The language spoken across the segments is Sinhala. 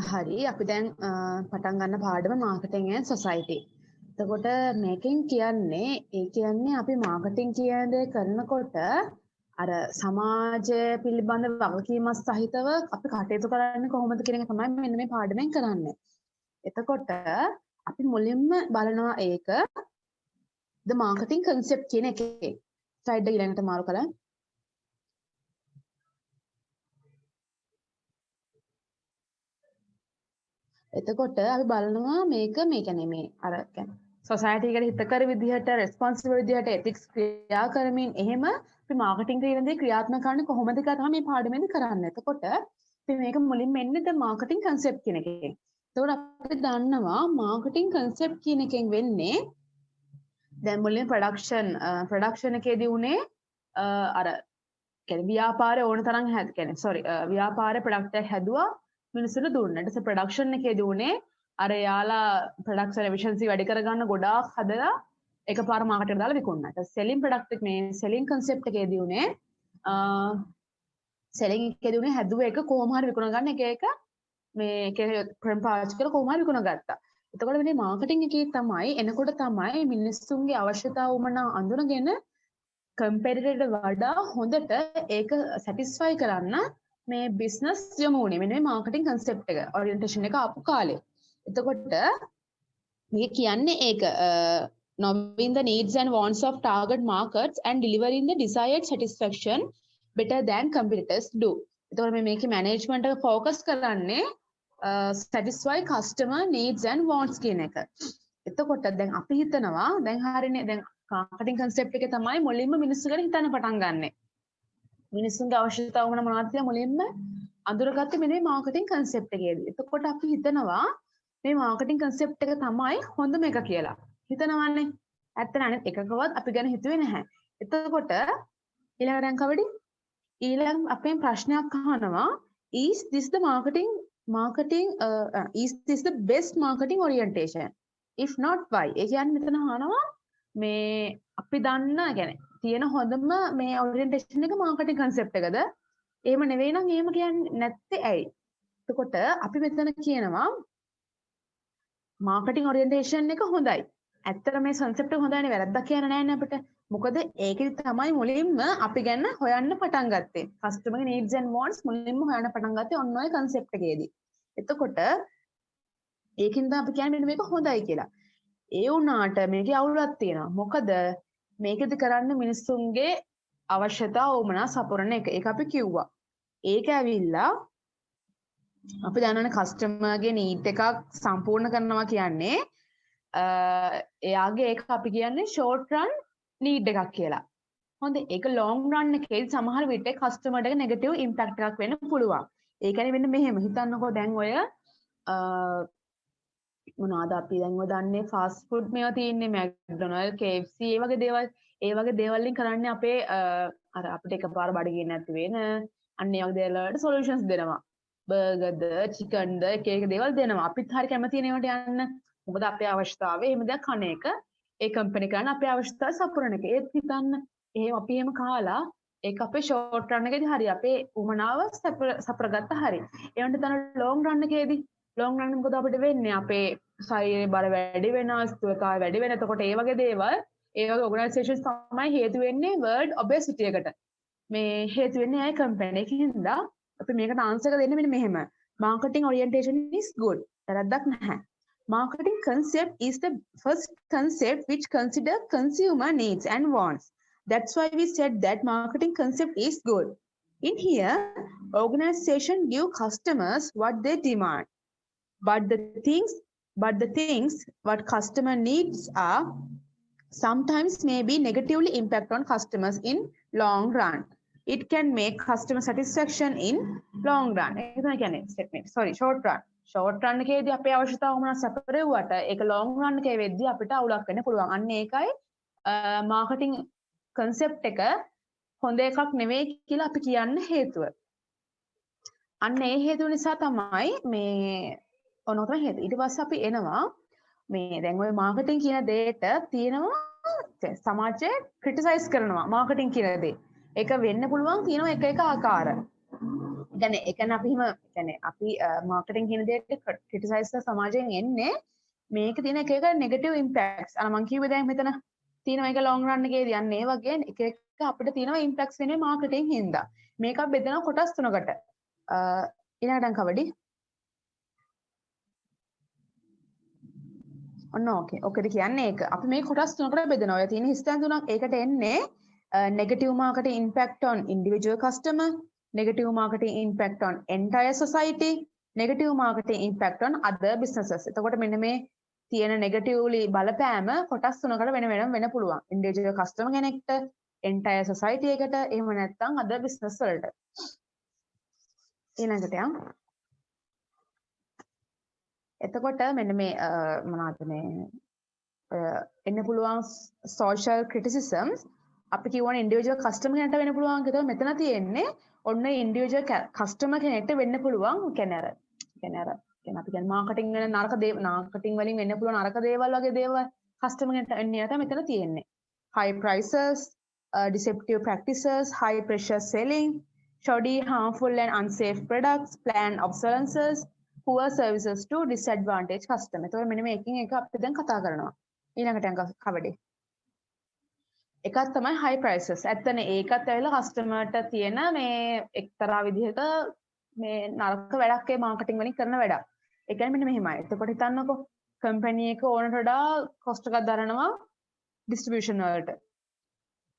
හරි අපි දැන් පටන් ගන්න පාඩම මාකටිං and society. එතකොට මේකෙන් කියන්නේ ඒ කියන්නේ අපි මාකටිං කියන දේ කරනකොට අර සමාජය පිළිබඳ වගකීමක් සහිතව අපි කටයුතු කරන්නේ කොහොමද කියන එක තමයි මෙන්න මේ පාඩමෙන් කරන්නේ. එතකොට අපි මුලින්ම බලනවා ඒක the marketing concept කියන එකේ. ස්ලයිඩ් එක ඊළඟට මාරු කරලා. එතකොට අපි බලනවා මේක මේ කියන්නේ මේ අර කියන්නේ සොසයිටි එකට හිතකර විදිහට රෙස්පොන්සිබල් විදිහට එතික්ස් ක්‍රියා කරමින් එහෙම අපි මාකටිං කියන දේ ක්‍රියාත්මක කරන්නේ කොහොමද කියලා තමයි මේ පාඩමෙන් කරන්නේ. එතකොට අපි මේක මුලින්ම එන්නේ ද මාකටිං කන්සෙප්ට් කියන එකෙන්. එතකොට අපි දන්නවා මාකටිං කන්සෙප්ට් කියන එකෙන් වෙන්නේ දැන් මුලින්ම ප්‍රොඩක්ෂන් එකේදී උනේ අර කියන්නේ ව්‍යාපාරේ ඕන තරම් ව්‍යාපාරේ ප්‍රොඩක්ට් එකක් හැදුවා මිනිස්සුන්ට දුන්නා. ඊට පස්සේ ප්‍රොඩක්ෂන් එකේදී උනේ අර යාලා ප්‍රොඩක්ෂන් එෆිෂියන්සි වැඩි කරගන්න ගොඩාක් හදලා එකපාර මාකට් එකට දාලා විකුණනවා. ඊට පස්සේ සෙලින් ප්‍රොඩක්ට් එක මේ සෙලින් කන්සෙප්ට් එකේදී උනේ සෙලින් එකේදී උනේ හැදුව එක කොහොම හරි විකුණ ගන්න එක මේ ක්‍රම පාවිච්චි කරලා කොහොම හරි විකුණ ගත්තා. එතකොට මේ මාකටිං එකේ තමයි එනකොට තමයි මිනිස්සුන්ගේ අවශ්‍යතාව උමනා අඳුනගෙන කම්පිටිටර්ට වඩා හොඳට ඒක සැටිස්ෆයි කරන්න මේ බිස්නස් යොමු වුණේ මෙන්න මේ මාකටිං කන්සෙප්ට් එක ඔරියන්ටේෂන් එක ආපු කාලේ. එතකොට මේ කියන්නේ ඒක knowing the needs and wants of target markets and delivering the desired satisfaction better than competitors do. එතකොට මේකේ මැනේජ්මන්ට් එක ફોකස් කරන්නේ satisfy customer needs and wants කියන එක. එතකොට දැන් අපි හිතනවා දැන් හරිනේ දැන් මාකටිං කන්සෙප්ට් එකේ තමයි මුලින්ම මිනිස්සු ගැන හිතන්න පටන් ගන්නෙ. මිනිස්සුන්ගේ අවශ්‍යතාව මොනවද කියලා මුලින්ම අඳුරගත්තේ මේ මාකටිං කන්සෙප්ට් එකේදී. එතකොට අපි හිතනවා මේ මාකටිං කන්සෙප්ට් එක තමයි හොඳම එක කියලා. හිතනවන්නේ. ඇත්ත නෑ එකකවත් අපි ගැන හිතුවේ නැහැ. එතකොට ඊළඟ රැංක කවඩි? ඊළඟ අපෙන් ප්‍රශ්නයක් අහනවා is this the best marketing orientation? If not why? ඒ කියන්නේ මෙතන අහනවා මේ අපි දන්න කියන්නේ තියෙන හොඳම මේ ඔරියන්ටේෂන් එක මාකටිං කන්සෙප්ට් එකද? එහෙම නෙවෙයි නම් එහෙම කියන්නේ නැත්තේ ඇයි? එතකොට අපි මෙතන කියනවා මාකටිං ඔරියන්ටේෂන් එක හොඳයි. ඇත්තට මේ කන්සෙප්ට් එක හොඳයි නේ වැරද්දක් කියන්න නෑනේ අපිට. මොකද ඒකෙදි තමයි මුලින්ම අපි ගැන හොයන්න පටන් ගත්තේ. කස්ටමර්ගේ needs and wants මුලින්ම හොයන්න පටන් ගත්තේ ඔන්න ඔය කන්සෙප්ට් එකේදී. එතකොට ඒකින්ද අපි කියන්නේ මේක හොඳයි කියලා. ඒ වුණාට මේකේ අවුලක් තියෙනවා. මොකද මේකද කරන්න මිනිස්සුන්ගේ අවශ්‍යතා ඕමනා සපුරන එක. ඒක අපි කිව්වා. ඒක ඇවිල්ලා අපි දන්නවනේ කස්ටමර්ගේ නීඩ් එකක් සම්පූර්ණ කරනවා කියන්නේ එයාගේ ඒක අපි කියන්නේ ෂෝට් රන් නීඩ් එකක් කියලා. හොඳ ඒක ලොං රන් එකේදී සමහර විට කස්ටමර්ට එක නෙගටිව් ඉම්පැක්ට් එකක් වෙන්න පුළුවන්. ඒ කියන්නේ මෙන්න මෙහෙම හිතන්නකෝ දැන් ඔය මොනවාද අපි දැන් ඔය දන්නේ ෆාස්ට් ෆුඩ් මේවා තියෙන්නේ මැක්ඩොනල්ඩ් KFC ඒ වගේ දේවල් වලින් කරන්නේ අපේ අර අපිට එකපාර බඩගින්න නැති වෙන අන්න ඒ වගේ දේවල් වලට සොලියුෂන්ස් දෙනවා බර්ගර්ද චිකන්ද එක එක දේවල් දෙනවා අපිත් හරි කැමති නේවට යන්න මොකද අපේ අවශ්‍යතාවය එහෙම දෙයක් කන එක ඒ කම්පැනි කරන අපේ අවශ්‍යතාවය සපුරන එක ඒත් හිතන්න එහෙම අපි එහෙම කාලා ඒක අපේ ෂෝට් රන් එකේදී හරි අපේ උමනාව සපුරගත්ත හරි ඒ වුණත් තන ලොං රන් එකේදී ලොං රන් මොකද අපිට වෙන්නේ අපේ ශරීරේ බර වැඩි වෙනවා ස්ථූලතාවය වැඩි වෙන එතකොට ඒ වගේ දේවල් ඒ වගේ ඔර්ගනයිසේෂන්ස් තමයි හේතු වෙන්නේ වර්ල්ඩ් ඔබෙසිටි එකට මේ හේතු වෙන්නේ අය කම්පැනි එකකින්ද අපි මේකට ආන්සර් එක දෙන්නේ මෙන්න මෙහෙම marketing orientation is good වැරද්දක් නැහැ marketing concept is the first concept which consider consumer needs and wants that's why we said that marketing concept is good in here organization give customers what they demand but the things what customer needs are sometimes may be negatively impact on customers in long run. It can make customer satisfaction in long run. Short run. Short run එකේදී අපේ අවශ්‍යතාව මොනවාද සැපරෙව්වට ඒක long run එකේ වෙද්දී අපිට අවුලක් වෙන්න පුළුවන්. අන්න ඒකයි marketing concept එක හොඳ එකක් නෙවෙයි කියලා අපි කියන්න හේතුව. අන්න ඒ හේතුව නිසා තමයි මේ ඔනෝතර හේතු. ඊට පස්සේ අපි එනවා මේ දැන් ඔය මාකටිං කියන දෙයට තියෙනවා සමාජය ක්‍රිටිසයිස් කරනවා මාකටිං කියන දේ. ඒක වෙන්න පුළුවන් තියෙනවා එක එක ආකාර. يعني එකන අපි හිම يعني අපි මාකටිං කියන දේට ක්‍රිටිසයිස් කරන සමාජයෙන් එන්නේ මේක තියෙන එක එක නෙගටිව් ඉම්පැක්ට්ස්. අර මං කිව්වේ දැන් මෙතන තියෙනවා ඒක ලොන්ග් රන් එකේදී යන්නේ ඒ වගේ එක එක අපිට තියෙනවා ඉම්පැක්ට්ස් වෙන්නේ මාකටිං හින්දා. මේක බෙදෙනවා කොටස් තුනකට. ඊළඟට කවඩි ඔන්න ඕකේ. ඔකද කියන්නේ ඒක. අපි මේ කොටස් තුනකට බෙදනවා. ඔය තියෙන හිස්තැන් තුනක් ඒකට එන්නේ negative marketing impact on individual customer, negative marketing impact on entire society, negative marketing impact on other businesses. එතකොට මෙන්න මේ තියෙන negatively බලපෑම කොටස් තුනකට වෙන වෙනම වෙන්න පුළුවන්. individual customer කෙනෙක්ට, entire society එකට, එහෙම නැත්නම් other business වලට. ඊළඟට එතකොට මෙන්න මේ මොනවද මේ එන්න පුළුවන් social criticisms අපි කියවන ඉන්ඩිවිජුවල් කස්ටමර් කෙනෙක්ට වෙන්න පුළුවන් කියලා මෙතන තියෙන්නේ ඔන්න ඉන්ඩිවිජුවල් කස්ටමර් කෙනෙක්ට වෙන්න පුළුවන් කියන්නේ අර අපි කියන්නේ මාකටිං වෙන නරක දේවල් මාකටිං වලින් වෙන්න පුළුවන් නරක දේවල් වගේ දේවල් කස්ටමර් කෙනෙක්ට එන්නේ තමයි මෙතන තියෙන්නේ high prices deceptive practices high pressure selling shoddy harmful and unsafe products planned obsolescence poor services to disadvantage customer. එතකොට මෙන්න මේකෙන් එක අපි දැන් කතා කරනවා. ඊළඟට කවඩේ. එකක් තමයි high prices. ඇත්තනේ ඒකත් ඇවිල්ලා කස්ටමර්ට තියෙන මේ එක්තරා විදිහක මේ නරක වැඩක් ඒ මාකටිං වලින් කරන වැඩක්. ඒ කියන්නේ මෙන්න මෙහෙමයි. එතකොට හිතන්නකෝ කම්පැනි එක ඕනට වඩා කොස්ට් එකක් දරනවා ඩිස්ට්‍රිබියුෂන් වලට.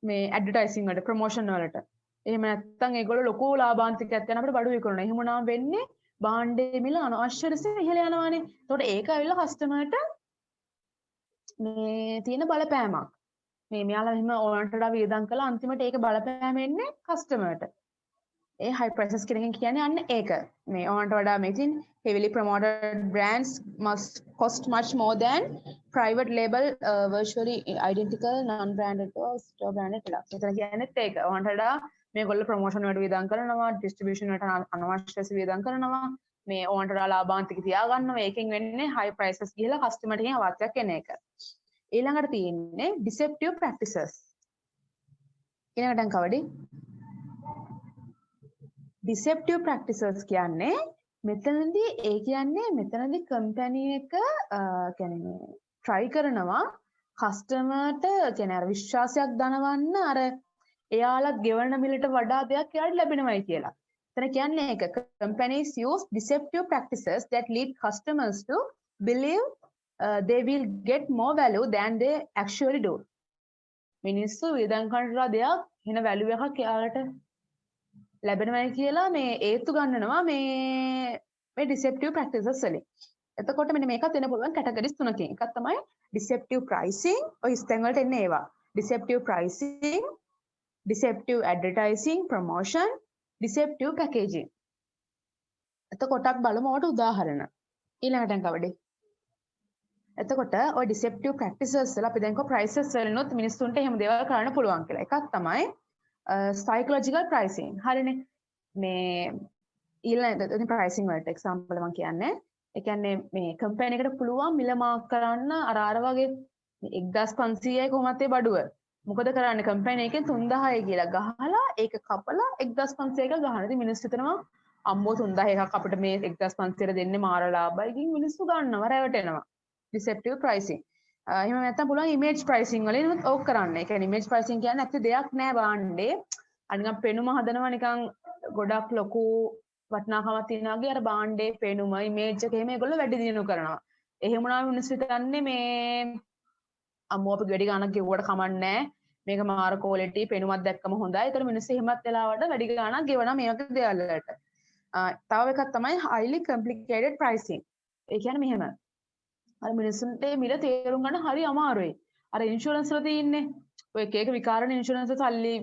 මේ ඇඩ්වර්ටයිසින් වලට, ප්‍රොමෝෂන් වලට. එහෙම නැත්නම් ඒගොල්ලෝ ලොකු ලාභාන්තිකයක් යන අපිට බඩු විකුණනවා. එහෙම වුණාම වෙන්නේ බාණ්ඩේ මිල අනවශ්‍ය ලෙස ඉහළ යනවානේ. එතකොට ඒක ඇවිල්ලා කස්ටමර්ට මේ තියෙන බලපෑමක්. මේ මෙයාලා එහෙම ඕනට වඩා වියදම් කළා අන්තිමට ඒක බලපෑම එන්නේ කස්ටමර්ට. ඒ high prices කියන කියන්නේ අන්න ඒක. මේ ඕනට වඩා මේ ඉතින් heavily promoted brands must cost much more than private label virtually identical non branded or store branded products. එතන කියන්නේ ඒක. ඕනට වඩා මේගොල්ලෝ ප්‍රොමෝෂන් වලට වියදම් කරනවා ඩිස්ට්‍රිබියුෂන් වලට අනවශ්‍ය ලෙස වියදම් කරනවා මේ ඕනට වඩා ලාභාන්තික තියාගන්නවා ඒකෙන් වෙන්නේ high prices ගිහලා කස්ටමර්ට කියන අවත්‍යක් එන එක ඊළඟට තියෙන්නේ deceptive practices ඊළඟට කවඩි deceptive practices කියන්නේ මෙතනදී ඒ කියන්නේ මෙතනදී කම්පැනි එක කියන්නේ try කරනවා කස්ටමර්ට කියන්නේ අර විශ්වාසයක් දනවන්න අර එයාලා ගෙවන මිලට වඩා දෙයක් එයාට ලැබෙනවයි කියලා. එතන කියන්නේ ඒක companies use deceptive practices that lead customers to believe they will get more value than they actually do. මිනිස්සු වියදම් කරන දෙයක් වෙන value එකක් එයාලට ලැබෙනවයි කියලා මේ ඒත්තු ගන්නනවා මේ deceptive practices වලින්. එතකොට මෙන්න මේකත් වෙන පුළුවන් categories තුනකින්. එකක් තමයි deceptive pricing. ඔය ඉස්තෙන් වලට එන්නේ ඒවා. deceptive pricing deceptive advertising promotion deceptive packaging එතකොට බලමු ඔකට උදාහරණ ඊළඟට කවඩේ එතකොට ඔය deceptive practices වල අපි දැන් කො prices වලිනුත් මිනිස්සුන්ට එහෙම දේවල් කරන්න පුළුවන් කියලා එකක් තමයි psychological pricing හරිනේ මේ ඊළඟ pricing වලට example මම කියන්නේ ඒ කියන්නේ මේ කම්පැනි එකට පුළුවන් මිල මාක් කරන්න අර වගේ 1500යි කොහොමද ඒ බඩුව මොකද කරන්නේ කම්පැනි එකෙන් 3000යි කියලා ගහලා ඒක කපලා 1500ක ගහනවා. ඉතින් මිනිස්සු හිතනවා අම්මෝ 3000 එකක් අපිට මේ 1500ට දෙන්නේ මාර ලාභයි. ඉතින් මිනිස්සු ගන්නවා රැවටෙනවා. deceptive pricing. එහෙම නැත්නම් පුළුවන් image pricing වලින් ඕක කරන්න. ඒ කියන්නේ image pricing කියන්නේ ඇත්ත දෙයක් නෑ බාණ්ඩේ. අනිකන් පෙනුම හදනවා නිකන් ගොඩක් ලොකු වටිනාකමක් තියෙනවා වගේ අර බාණ්ඩේ පෙනුම image එක එහෙම ඒගොල්ලෝ වැඩි දියුණු කරනවා. එහෙම වුණාම මිනිස්සු හිතන්නේ මේ අම්මෝ අපි වැඩි ගාණක් ගෙවුවට කමන්නේ මේක මාර ක්වොලිටි පෙනුමක් දැක්කම හොඳයි. ඒතර මිනිස්සු එහෙමත් වෙලාවට වැඩි ගාණක් ගෙවනවා මේ වගේ දේවල් වලට. තව එකක් තමයි highly complicated pricing. ඒ කියන්නේ මෙහෙම. අර මිනිස්සුන්ට මිල තේරුම් ගන්න හරි අමාරුයි. අර ඉන්ෂුරන්ස් වල තියෙන්නේ ඔය එක එක විකාරණ ඉන්ෂුරන්ස් සල්ලි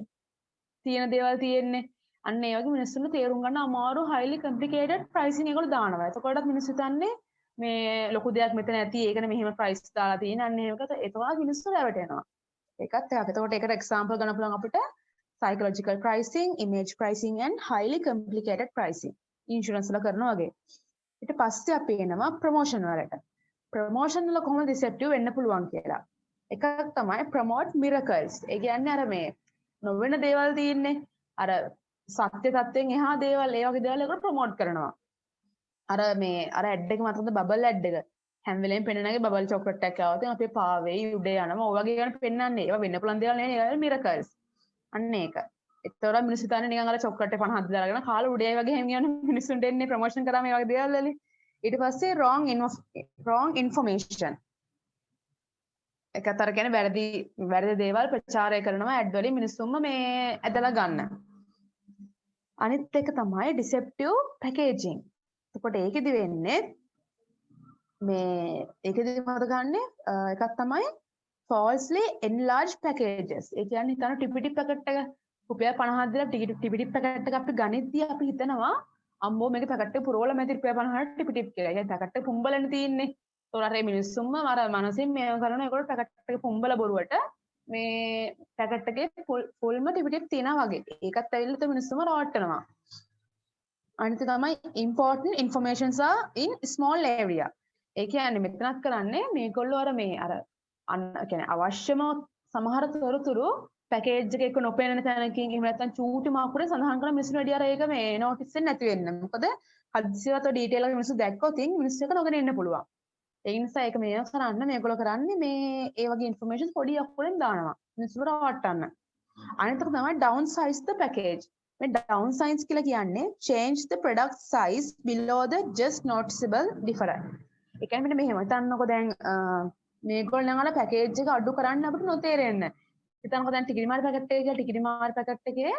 තියෙන දේවල් තියෙන්නේ. අන්න ඒ වගේ මිනිස්සුන්ට තේරුම් ගන්න අමාරු highly complicated pricing එකවල දානවා. එතකොටත් මිනිස්සු හිතන්නේ මේ ලොකු දෙයක් මෙතන ඇති ඒකනේ මෙහෙම price දාලා තියෙන අන්න ඒකට ඒතකොට මිනිස්සු රැවටෙනවා. ඒකත් එතකොට ඒකට example ගන්න පුළුවන් අපිට psychological pricing, image pricing and highly complicated pricing. Insurance වල කරනවා වගේ. ඊට පස්සේ අපි එනවා ප්‍රොමෝෂන් වලට. ප්‍රොමෝෂන් වල කොහොමද deceptive වෙන්න පුළුවන් කියලා. එකක් තමයි promote miracles. ඒ කියන්නේ අර මේ නොවෙන දේවල් තියෙන්නේ. අර සත්‍ය තත්ත්වයෙන් එහා දේවල් ඒ වගේ දේවල් ඒකට ප්‍රොමෝට් කරනවා. අර මේ අර ඇඩ් එක මතකද බබල් ඇඩ් එක. හැම වෙලේම පෙන්නනගේ බබල් චොක්ලට් එකක් ආවොත් අපේ පාවෙයි උඩේ යනවා. ඔය වගේ ගන්න පෙන්නන්නේ. ඒවා වෙන්න පුළුවන් දේවල් නෙවෙයි. ඒවා miracles. අන්න ඒක. ඒතර මිනිස්සු හිතන්නේ නිකන් අර චොක්ලට් 50ක් දාගෙන කාලා උඩේ වගේ හැම යන මිනිස්සුන්ට එන්නේ ප්‍රොමෝෂන් කරා මේ වගේ දේවල් වලින්. ඊට පස්සේ wrong information. එකතර කියන්නේ වැරදි දේවල් ප්‍රචාරය කරනවා ඇඩ් වලින් මිනිස්සුන්ම මේ ඇදලා ගන්න. අනිත් එක තමයි deceptive packaging. එතකොට ඒකෙදි වෙන්නේ මේ ඒකෙදි මොකද ගන්නෙ එකක් තමයි falsely enlarged packages. ඒ කියන්නේ හිතන ටිපිටි පැකට් එක රුපියල් 50ක් දීලා ටිපිටි පැකට් එක අපි ගනිද්දී අපි හිතනවා අම්මෝ මේකේ පැකට් එක පුරවලා මැදි රුපියල් 50ට ටිපිටි කියලා. ඒ කියන්නේ පැකට් එක පුම්බලනේ තියෙන්නේ. ඒතකොට අර මිනිස්සුන්ම අර මනසින් මේව කරන ඒකට පැකට් එක පුම්බල බොරුවට මේ පැකට් එකේ ෆුල්ම ටිපිටික් තියෙනවා වගේ. ඒකත් ඇවිල්ලා තව මිනිස්සුම රවට්ටනවා. අනිත් තමයි important informations are in small area. ඒ කියන්නේ මෙතනත් කරන්නේ මේගොල්ලෝ අර මේ අර කියන්නේ අවශ්‍යම සමහර තොරතුරු පැකේජ් එකක නොපෙනෙන තැනකින් එහෙම නැත්නම් චූටි මාකුරේ සඳහන් කරන මිනිස්සුන්ට වැඩි අර ඒක මේ නෝටිස් වෙන්නේ නැති වෙන්න. මොකද හදිසියවට ඩීටේල් එක මිනිස්සු දැක්කොත් මිනිස්සු එක නොගෙන ඉන්න පුළුවන්. ඒ නිසා ඒක මේ කරන්න මේගොල්ලෝ කරන්නේ මේ ඒ වගේ ඉන්ෆර්මේෂන් පොඩි අකුරෙන් දානවා. මිනිස්සුන්ට රවට්ටන්න. අනිත් එක තමයි downsize the package. මේ downsize කියලා කියන්නේ change the product size below the just noticeable difference. ඒ කියන්නේ මෙන්න මෙහෙම හිතන්නකො දැන් මේගොල්ලෝ නම් අර පැකේජ් එක අඩු කරන්න අපිට නොතේරෙන්නේ. හිතන්නකො දැන් ටිකිරි මාර් පැකට් එක කියලා ටිකිරි මාර් පැකට් එකේ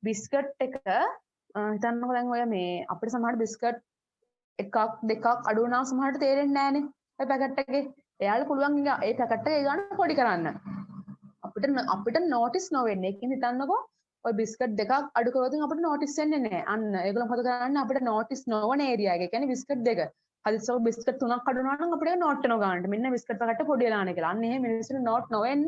බිස්කට් එක හිතන්නකො දැන් ඔය මේ අපිට සමහර බිස්කට් එකක් දෙකක් අඩු වුණාම සමහරට තේරෙන්නේ නැහනේ. ඒ පැකට් එකේ එයාලා පුළුවන් ඒ පැකට් එක ගන්න පොඩි කරන්න. අපිට නෝටිස් නොවෙන්නේ. ඒකෙන් හිතන්නකො ඔය බිස්කට් දෙකක් අඩු කරොත් අපිට නෝටිස් වෙන්නේ නැහැ. අන්න ඒගොල්ලෝ මොකද කරන්නේ අපිට නෝටිස් නොවන ඒරියා එක. ඒ කියන්නේ බිස්කට් දෙක. හදිස්සියව බිස්කට් තුනක් අඩු වුණා නම් අපිට නෝට් වෙනවා ගන්නට. මෙන්න බිස්කට් පැකට් පොඩි වෙලානේ කියලා. අන්න එහෙම මිනිස්සුන්ට නෝට් නොවෙන්න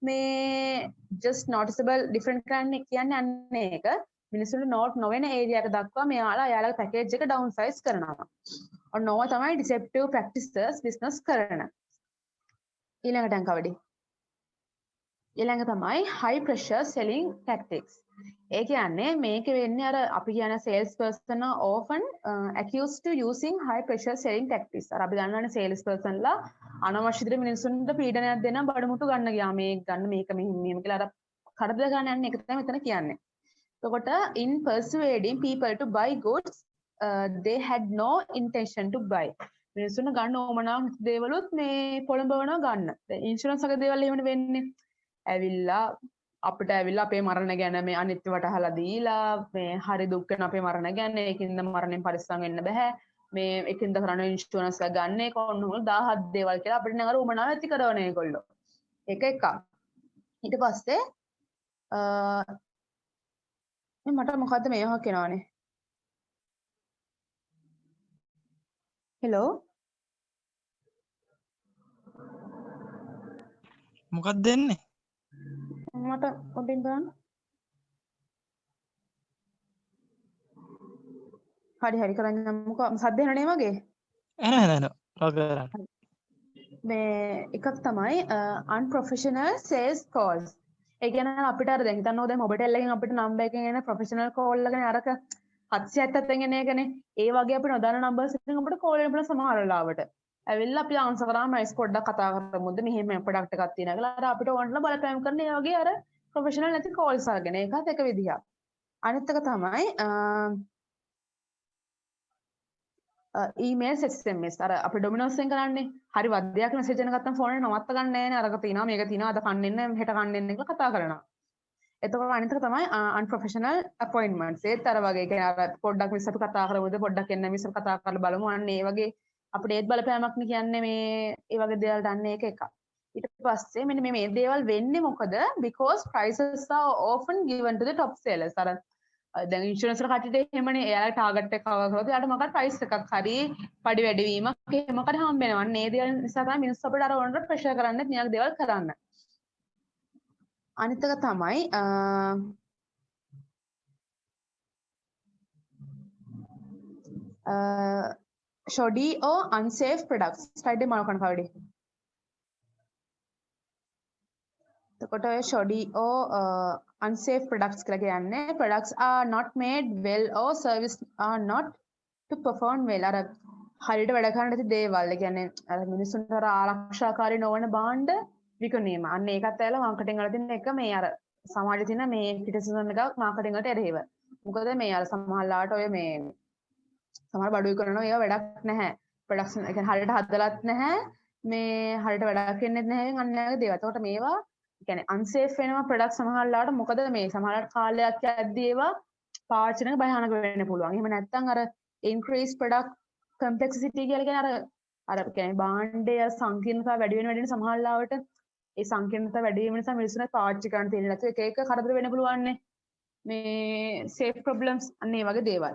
මේ just noticeable different කියන්නේ අන්න ඒක. මිනිස්සුන්ට නෝට් නොවන ඒරියා එක දක්වා මෙයාලා එයාලගේ පැකේජ් එක ඩවුන් සයිස් කරනවා. ඔන්න ඕවා තමයි deceptive practices business කරන. ඊළඟට අංකවඩි. ඊළඟ තමයි high pressure selling tactics. ඒ කියන්නේ මේක වෙන්නේ අර අපි කියන sales person often accused to using high pressure selling tactics. අර අපි දන්නවනේ sales person ලා අනවශ්‍ය විදිහට මිනිස්සුන්ට පීඩනයක් දෙන බඩමුට්ටු ගන්න ගියා මේ ගන්න මේක මෙහෙම කියලා අර කරදර ගන්න යන්නේ ඒක තමයි මෙතන කියන්නේ. එතකොට in persuading people to buy goods they had no intention to buy. මිනිස්සුන්ට ගන්න ඕමනාව දේවලුත් මේ පොළඹවනවා ගන්න. දැන් ඉන්ෂුරන්ස් වගේ දේවල් එහෙමනේ වෙන්නේ. ඇවිල්ලා අපිට ඇවිල්ලා අපේ මරණ ගැන මේ අනිත්‍යවට අහලා දීලා මේ හරි දුක් වෙන අපේ මරණ ගැන ඒකින්ද මරණයෙන් පරිස්සම් වෙන්න බෑ මේ ඒකින්ද කරන ඉන්ෂුරන්ස් එක ගන්න එක ඔන්න ඔය 17 දේවල් කියලා අපිට නගර උමනාව ඇති කරවන ඒගොල්ලෝ ඒක එකක් ඊට පස්සේ මට මොකද්ද මේවා කියනවනේ හෙලෝ මොකක්ද දෙන්නේ මට පොඩ්ඩක් බලන්න. හරි කරන්න මොකක් සද්ද එනනේ වගේ. එන ලොග් කරන්න. මේ එකක් තමයි unprofessional sales calls. ඒ කියන්නේ අපිට අර දැන් හිතන්නකෝ දැන් මොබයිල් එකෙන් අපිට නම්බර් එකෙන් එන ප්‍රොෆෙෂනල් කෝල් එකනේ අරක 777 එන එකනේ. ඒ වගේ අපි නොදන්න නම්බර්ස් එකෙන් අපිට කෝල් එන්න පුළුවන් සමහර වෙලාවට. ඇවිල්ලා අපි ආන්සර් කරාම අයිස් පොඩ්ඩක් කතා කරමුද මෙහෙම ප්‍රොඩක්ට් එකක් තියෙනවා කියලා අර අපිට ඕනලා බලපෑම් කරන ඒ වගේ අර ප්‍රොෆෙෂනල් නැති කෝල්ස් අරගෙන ඒකත් එක විදිහක්. අනිත් එක තමයි ඊමේල් SMS අර අපි ඩොමිනෝස් එකෙන් කරන්නේ. හරි වද්දයක් මෙසේජ් එකක් ගත්තම ෆෝන් එක නවත්ත ගන්න නැහැ නේ. අරක තියෙනවා මේක තියෙනවා අද කන්නෙන්න හෙට කන්නෙන්න කියලා කතා කරනවා. එතකොට අනිත් එක තමයි unprofessional appointments. ඒත් අර වගේ කියන්නේ අර පොඩ්ඩක් මිස් අපි කතා කරමුද පොඩ්ඩක් එන්න මිස් කතා කරලා බලමු. අන්න ඒ වගේ අපිට ඒත් බලපෑමක් නේ කියන්නේ මේ ඒ වගේ දේවල් දන්නේ ඒක එකක්. ඊට පස්සේ මෙන්න මේ දේවල් වෙන්නේ මොකද? because prices are often given to the top sellers. අර දැන් ඉන්ෂුරන්ස් වල කට්ටියට එහෙමනේ එයාලා ටාගට් එක කවර් කරලා එයාට මොකක්ද ප්‍රයිස් එකක් හරි පඩි වැඩිවීමක් එහෙම මොකද හම්බ වෙනවා. අන්න ඒ දේවල් නිසා තමයි මිනිස්සු අපිට අර ඕනට ප්‍රෙෂර් කරන්නේ මෙයාක දේවල් කරන්න. අනිත් එක තමයි shoddy or unsafe products. Slide එක මාරු කරන්න කවුද? එතකොට ඔය shoddy or unsafe products කියලා කියන්නේ products are not made well or service are not to perform well. අර හරියට වැඩ කරන්න නැති දේවල්. ඒ කියන්නේ අර මිනිස්සුන්ට අර ආරක්ෂාකාරී නොවන භාණ්ඩ විකුණීම. අන්න ඒකත් ඇවිල්ලා මාකටිං වල තියෙන එක මේ අර සමාජයේ තියෙන මේ ක්‍රිටිසිසම් එකක් මාකටිං වලට එරෙහිව. මොකද මේ අර සමහරලාට ඔය මේ සමහර බඩු විකුණනවා ඒවා වැඩක් නැහැ. ප්‍රොඩක්ෂන් ඒ කියන්නේ හරියට හදලත් නැහැ. මේ හරියට වැඩක් වෙන්නේ නැහැ අන්න ඒ වගේ දේවල්. එතකොට මේවා කියන්නේ අන්සේෆ් වෙනවා ප්‍රොඩක්ට් සමහරලාට මොකද මේ සමහරලාට කාලයක් යද්දී ඒවා පාවිච්චි කරන භයානක වෙන්න පුළුවන්. එහෙම නැත්නම් අර increase product complexity කියලා කියන්නේ අර කියන්නේ භාණ්ඩයේ සංකීර්ණතාව වැඩි වෙන සමහරලාවට ඒ සංකීර්ණතාව වැඩි වීම නිසා මිනිස්සුන්ට පාවිච්චි කරන්න තියෙන නැතු එක එක කරදර වෙන්න පුළුවන් නේ. මේ safe problems අන්න ඒ වගේ දේවල්.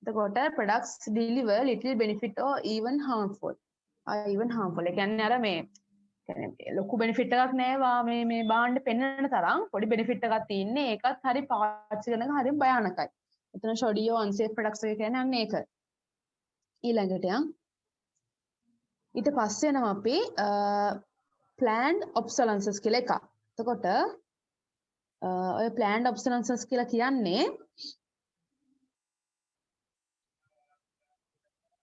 එතකොට products deliver little benefit or even harmful. even harmful. ඒ කියන්නේ අර මේ කියන්නේ ලොකු benefit එකක් නෑ මේ භාණ්ඩ පෙන්වන්න තරම් පොඩි benefit එකක් තියෙන්නේ. ඒකත් හරි පාවිච්චි කරන එක හරිම භයානකයි. එතන shoddy or unsafe products එක කියන්නේ අන්න ඒක. ඊළඟට ඊට පස්සේ යනවා අපි planned obsolescence කියලා එකක්. එතකොට ඔය planned obsolescence කියලා කියන්නේ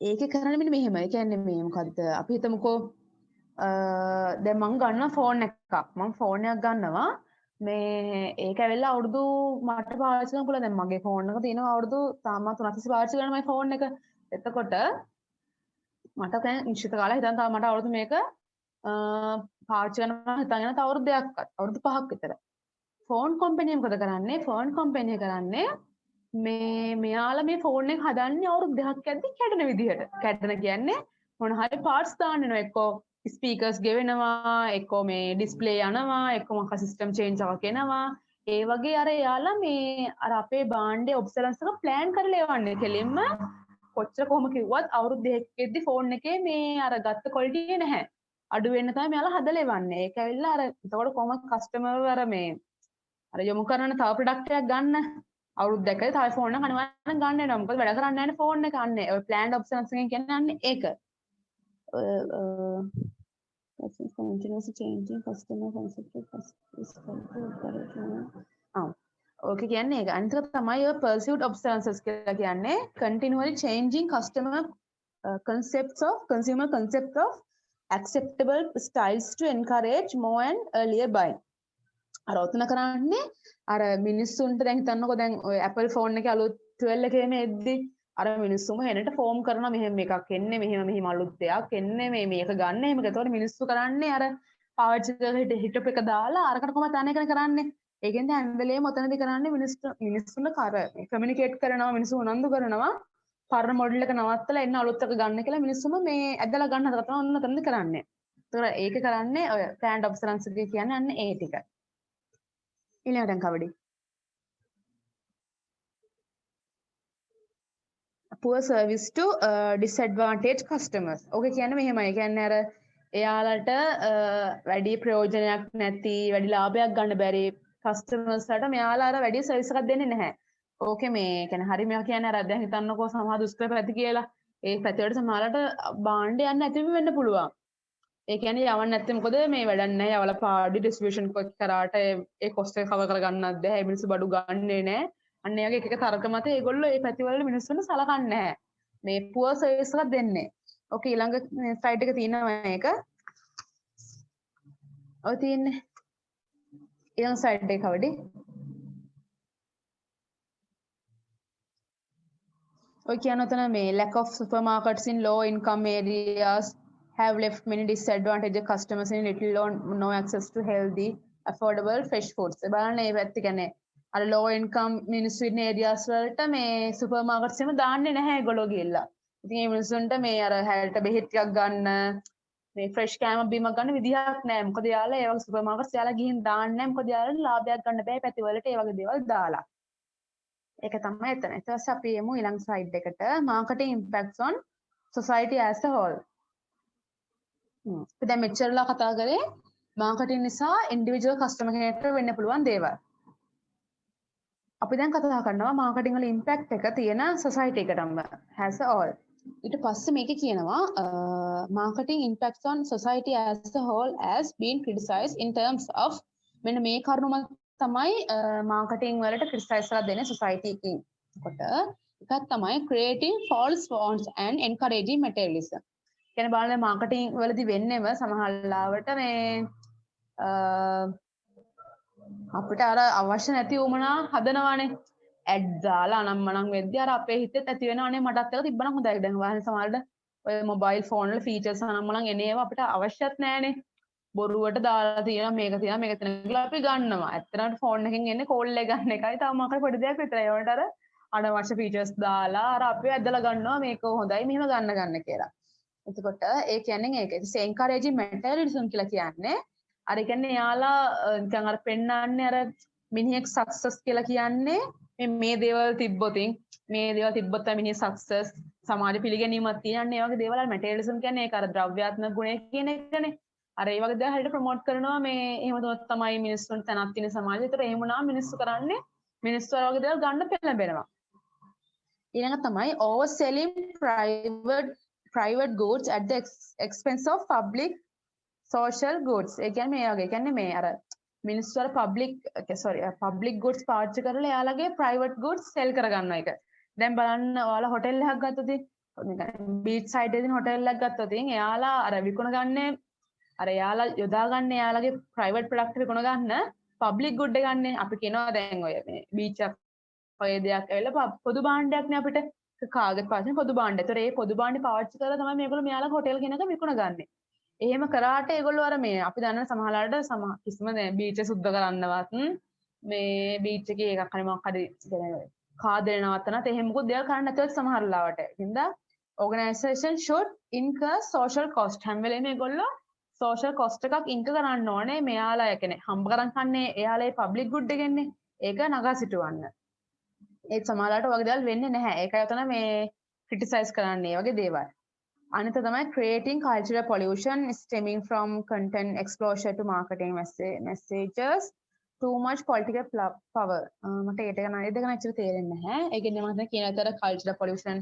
ඒකේ කරන්නේ මෙන්න මෙහෙම. ඒ කියන්නේ මේ මොකද්ද? අපි හිතමුකෝ දැන් මම ගන්නවා ෆෝන් එකක්. මම ෆෝන් එකක් ගන්නවා. මේ ඒක ඇවිල්ලා අවුරුදු මට පාවිච්චි කරන්න පුළුවන්. දැන් මගේ ෆෝන් එක තියෙනවා අවුරුදු තාම 300 පාවිච්චි කරන මගේ ෆෝන් එක. එතකොට මට දැන් නිශ්චිත කාලයක් හිතන් තාම මට අවුරුදු මේක පාවිච්චි කරනවා හිතන් යන තව අවුරුද්දයක්වත් අවුරුදු 5ක් විතර. ෆෝන් කම්පැනි මොකද කරන්නේ? ෆෝන් කම්පැනි කරන්නේ මෙයාලා මේ ෆෝන් එක හදන්නේ අවුරුදු 2ක් යද්දි කැඩෙන විදිහට. කැඩෙන කියන්නේ මොන හරි පාර්ට්ස් දාන්න වෙනවා. එක්කෝ ස්පීකර්ස් ගෙවෙනවා, එක්කෝ මේ ඩිස්ප්ලේ යනවා, එක්කෝ මොකක් සිස්ටම් චේන්ජ් එකක් එනවා. ඒ වගේ අර එයාලා මේ අර අපේ භාණ්ඩේ ඔබ්සලන්ස් එක ප්ලෑන් කරලා එවන්නේ. කෙලින්ම කොච්චර කොහොම කිව්වත් අවුරුදු 2ක් ෆෝන් එකේ මේ අර ගත්ත ක්වොලිටිය නැහැ. අඩු වෙන්න තමයි මෙයාලා හදලා එවන්නේ. ඒක ඇවිල්ලා අර එතකොට කොහොමද කස්ටමර් අර මේ අර යොමු කරන තව ප්‍රොඩක්ට් එකක් ගන්න අවුරුදු 2ක තව ෆෝන් එක අනිවාර්යෙන් ගන්න වෙනවා. මොකද වැඩ කරන්නේ නැහැ නේ ෆෝන් එක. අන්නේ ඔය ප්ලෑන්ඩ් ඔබ්සලන්ස් එකෙන් කියන්නේ අන්නේ ඒක. continuously changing customer concept ඕකේ කියන්නේ ඒක. අනිත් එක තමයි ඔය pursuit obsolescence කියලා කියන්නේ continually changing customer concepts of consumer concept of acceptable styles to encourage more and earlier buying. අර ඔතන කරන්නේ අර මිනිස්සුන්ට දැන් හිතන්නකෝ දැන් ඔය Apple phone එකේ අලුත් 12 එකේම එද්දි අර මිනිස්සුම හෙනට ෆෝම් කරනවා මෙහෙම එකක් එන්නේ මෙහෙම අලුත් දෙයක් එන්නේ මේක ගන්න එහෙම. ඒතකොට මිනිස්සු කරන්නේ අර පාවිච්චි කරලා හිටප් එක දාලා අරකට කොහමද අනේක කරන්නේ. ඒකෙන්ද හැම වෙලේම ඔතනදී කරන්නේ මිනිස්සුන්ට කමියුනිකේට් කරනවා, මිනිස්සු උනන්දු කරනවා පරණ මොඩල් එක නවත්තලා එන්න අලුත් එක ගන්න කියලා මිනිස්සුම මේ ඇදලා ගන්න හදලා තමයි ඔන්න ඔතනදී කරන්නේ. ඒතකොට ඒක කරන්නේ ඔය planned obsolescence එක කියන්නේ අන්න ඒ ටික. ඊළඟට කවඩි poor service to disadvantaged customers. ඕක කියන්නේ මෙහෙමයි. කියන්නේ අර එයාලට වැඩි ප්‍රයෝජනයක් නැති, වැඩි ලාභයක් ගන්න බැරි customers ලාට මෙයාලා අර වැඩි සර්විස් එකක් දෙන්නේ නැහැ. ඕකේ මේ කියන්නේ හරි මෙයා කියන්නේ අර දැන් හිතන්නකෝ සමහර දුෂ්කර පැති කියලා. ඒ පැති වලට සමහරලාට භාණ්ඩ යන්න නැතිව වෙන්න පුළුවන්. ඒ කියන්නේ යවන්න නැත්නම් මොකද මේ වැඩක් නැහැ. යවලා පාඩි ඩිස්ට්‍රිබියුෂන් කරාට ඒ කොස්ට් එක කවර් කරගන්නත් බැහැ. ඒ මිනිස්සු බඩු ගන්නෙ නැහැ. අන්න ඒ වගේ එක තර්ක මත ඒගොල්ලෝ මේ පැතිවල මිනිස්සුන්ට සලකන්නේ නැහැ. මේ පුවර් සර්විස් එකක් දෙන්නේ. ඕකේ ඊළඟ ස්ලයිඩ් එක තියෙනවා මේක. ඔය තියෙන්නේ. ඊළඟ ස්ලයිඩ් එක කවඩි. ඔය කියන උතන මේ lack of supermarkets in low income areas have left many disadvantaged customers in little or no access to healthy affordable fresh foods. ඒ බලන්න මේ පැත්ත කියන්නේ අර low income මිනිස්සු ඉන්න areas වලට මේ supermarkets එහෙම දාන්නේ නැහැ ඒගොල්ලෝ ගිහිල්ලා. ඉතින් මේ මිනිස්සුන්ට මේ අර හැල්ට බෙහෙත් ටිකක් ගන්න මේ fresh කෑම බීමක් ගන්න විදිහක් නැහැ. මොකද යාළුවා ඒ වගේ supermarkets යාළුවා ගිහින් දාන්නේ නැහැ. මොකද යාළුවාට ලාභයක් ගන්න බෑ පැති වලට ඒ වගේ දේවල් දාලා. ඒක තමයි එතන. ඊට පස්සේ අපි යමු ඊළඟ ස්ලයිඩ් එකට. marketing impacts on society as a whole. අපි දැන් මෙච්චරලා කතා කරේ marketing නිසා individual customer කෙනෙක්ට වෙන්න පුළුවන් දේවල්. අපි දැන් කතා කරනවා marketing වල impact එක තියෙන society එකටම as a whole. ඊට පස්සේ මේකේ කියනවා marketing impacts on society as a whole has been criticized in terms of මෙන්න මේ කරුණම තමයි මාකටිං වලට ක්‍රිටිසයිස් කරලා දෙන්නේ සොසයිටි එකකින්. එතකොට එකක් තමයි creating false wants and encouraging materialism. කියන්නේ බලන්න මාකටිං වලදී වෙන්නේම සමහර ලාවට මේ අපිට අර අවශ්‍ය නැති වුමනා හදනවානේ. ඇඩ් දාලා අනම්මනම් වෙද්දී අර අපේ හිතෙත් ඇති වෙනවානේ මටත් එක තිබ්බනම් හොඳයි. දැන් වාහන සමහරට ඔය මොබයිල් ෆෝන් වල ෆීචර්ස් අනම්මනම් එන ඒවා අපිට අවශ්‍යත් නැහැනේ. බොරුවට දාලා තියෙනවා මේක තියෙනවා මේක තියෙනවා කියලා අපි ගන්නවා. ඇත්තටම ෆෝන් එකෙන් එන්නේ කෝල් එක ගන්න එකයි තව මොකක් හරි පොඩි දෙයක් විතරයි. ඒවට අර අනවශ්‍ය ෆීචර්ස් දාලා අර අපි ඇදලා ගන්නවා මේක හොඳයි මෙහෙම ගන්න කියලා. එතකොට ඒ කියන්නේ ඒක. ඉතින් encouraging materialism කියලා කියන්නේ අර කියන්නේ යාලා නිකන් අර පෙන්නන්නේ අර මිනිහෙක් සක්සස් කියලා කියන්නේ මේ දේවල් තිබ්බොතින් මේ දේවල් තිබ්බොත් තමයි මිනිහ සක්සස් සමාජ පිළිගැනීමක් තියෙනන්නේ. ඒ වගේ දේවල් අර materialism කියන්නේ ඒක අර ද්‍රව්‍යාත්මක ගුණය කියන එකනේ. අර ඒ වගේ දේවල් හරියට ප්‍රොමෝට් කරනවා මේ එහෙම තමයි මිනිස්සුන්ට තනක් තියෙන සමාජය. ඒතර එහෙම වුණාම මිනිස්සු කරන්නේ මිනිස්සු අර වගේ දේවල් ගන්න පෙළඹෙනවා. ඊළඟ තමයි overselling private goods at the expense of public social goods. ඒ කියන්නේ මේ වගේ. කියන්නේ මේ අර මිනිස්සු අර public goods පාවිච්චි කරලා එයාලගේ private goods sell කරගන්නවා එක. දැන් බලන්න ඔයාලා හොටෙල් එකක් ගත්තොත් බීච් සයිඩ් එකේ හොටෙල් එකක් ගත්තොත් එයාලා අර විකුණ ගන්නේ අර එයාලා යොදා ගන්න එයාලගේ ප්‍රයිවට් ප්‍රොඩක්ට් විකුණ ගන්න පබ්ලික් ගුඩ් එක ගන්න. අපි කියනවා දැන් ඔය මේ බීච් එක ඔය දෙයක් ඇවිල්ලා පොදු භාණ්ඩයක් නේ අපිට කාගෙත් පාවිච්චි පොදු භාණ්ඩ. ඒතර ඒ පොදු භාණ්ඩ පාවිච්චි කරලා තමයි මේගොල්ලෝ මෙයාලගේ හොටෙල් කෙනක විකුණ ගන්නෙ. එහෙම කරාට ඒගොල්ලෝ අර මේ අපි දන්න සමහරවල්ට කිසිම බීච් එක සුද්ධ කරන්නවත් මේ බීච් එකේ එකක් හරි මොකක් හරි කාදේ නවත්තනත් එහෙම මොකද දේවල් කරන්න නැතුව සමහර ලාවට. හින්දා organization should incur social cost. හැම වෙලේම ඒගොල්ලෝ social cost එකක් ඉන්ක කරන්න ඕනේ. මෙයාලා කියන්නේ හම්බ කරන් කන්නේ එයාලේ public good එකන්නේ. ඒක නගා සිටවන්න. ඒත් සමහරවිට වගේ දේවල් වෙන්නේ නැහැ. ඒකයි තමයි මේ criticize කරන්නේ වගේ දේවල්. අනිත් තමයි creating cultural pollution stemming from content exposure to marketing messages too much political power. මට ඒක ගැන නේද ගැන ඇත්තට තේරෙන්නේ නැහැ. ඒ කියන්නේ මම හිතන්නේ කියන විතර cultural pollution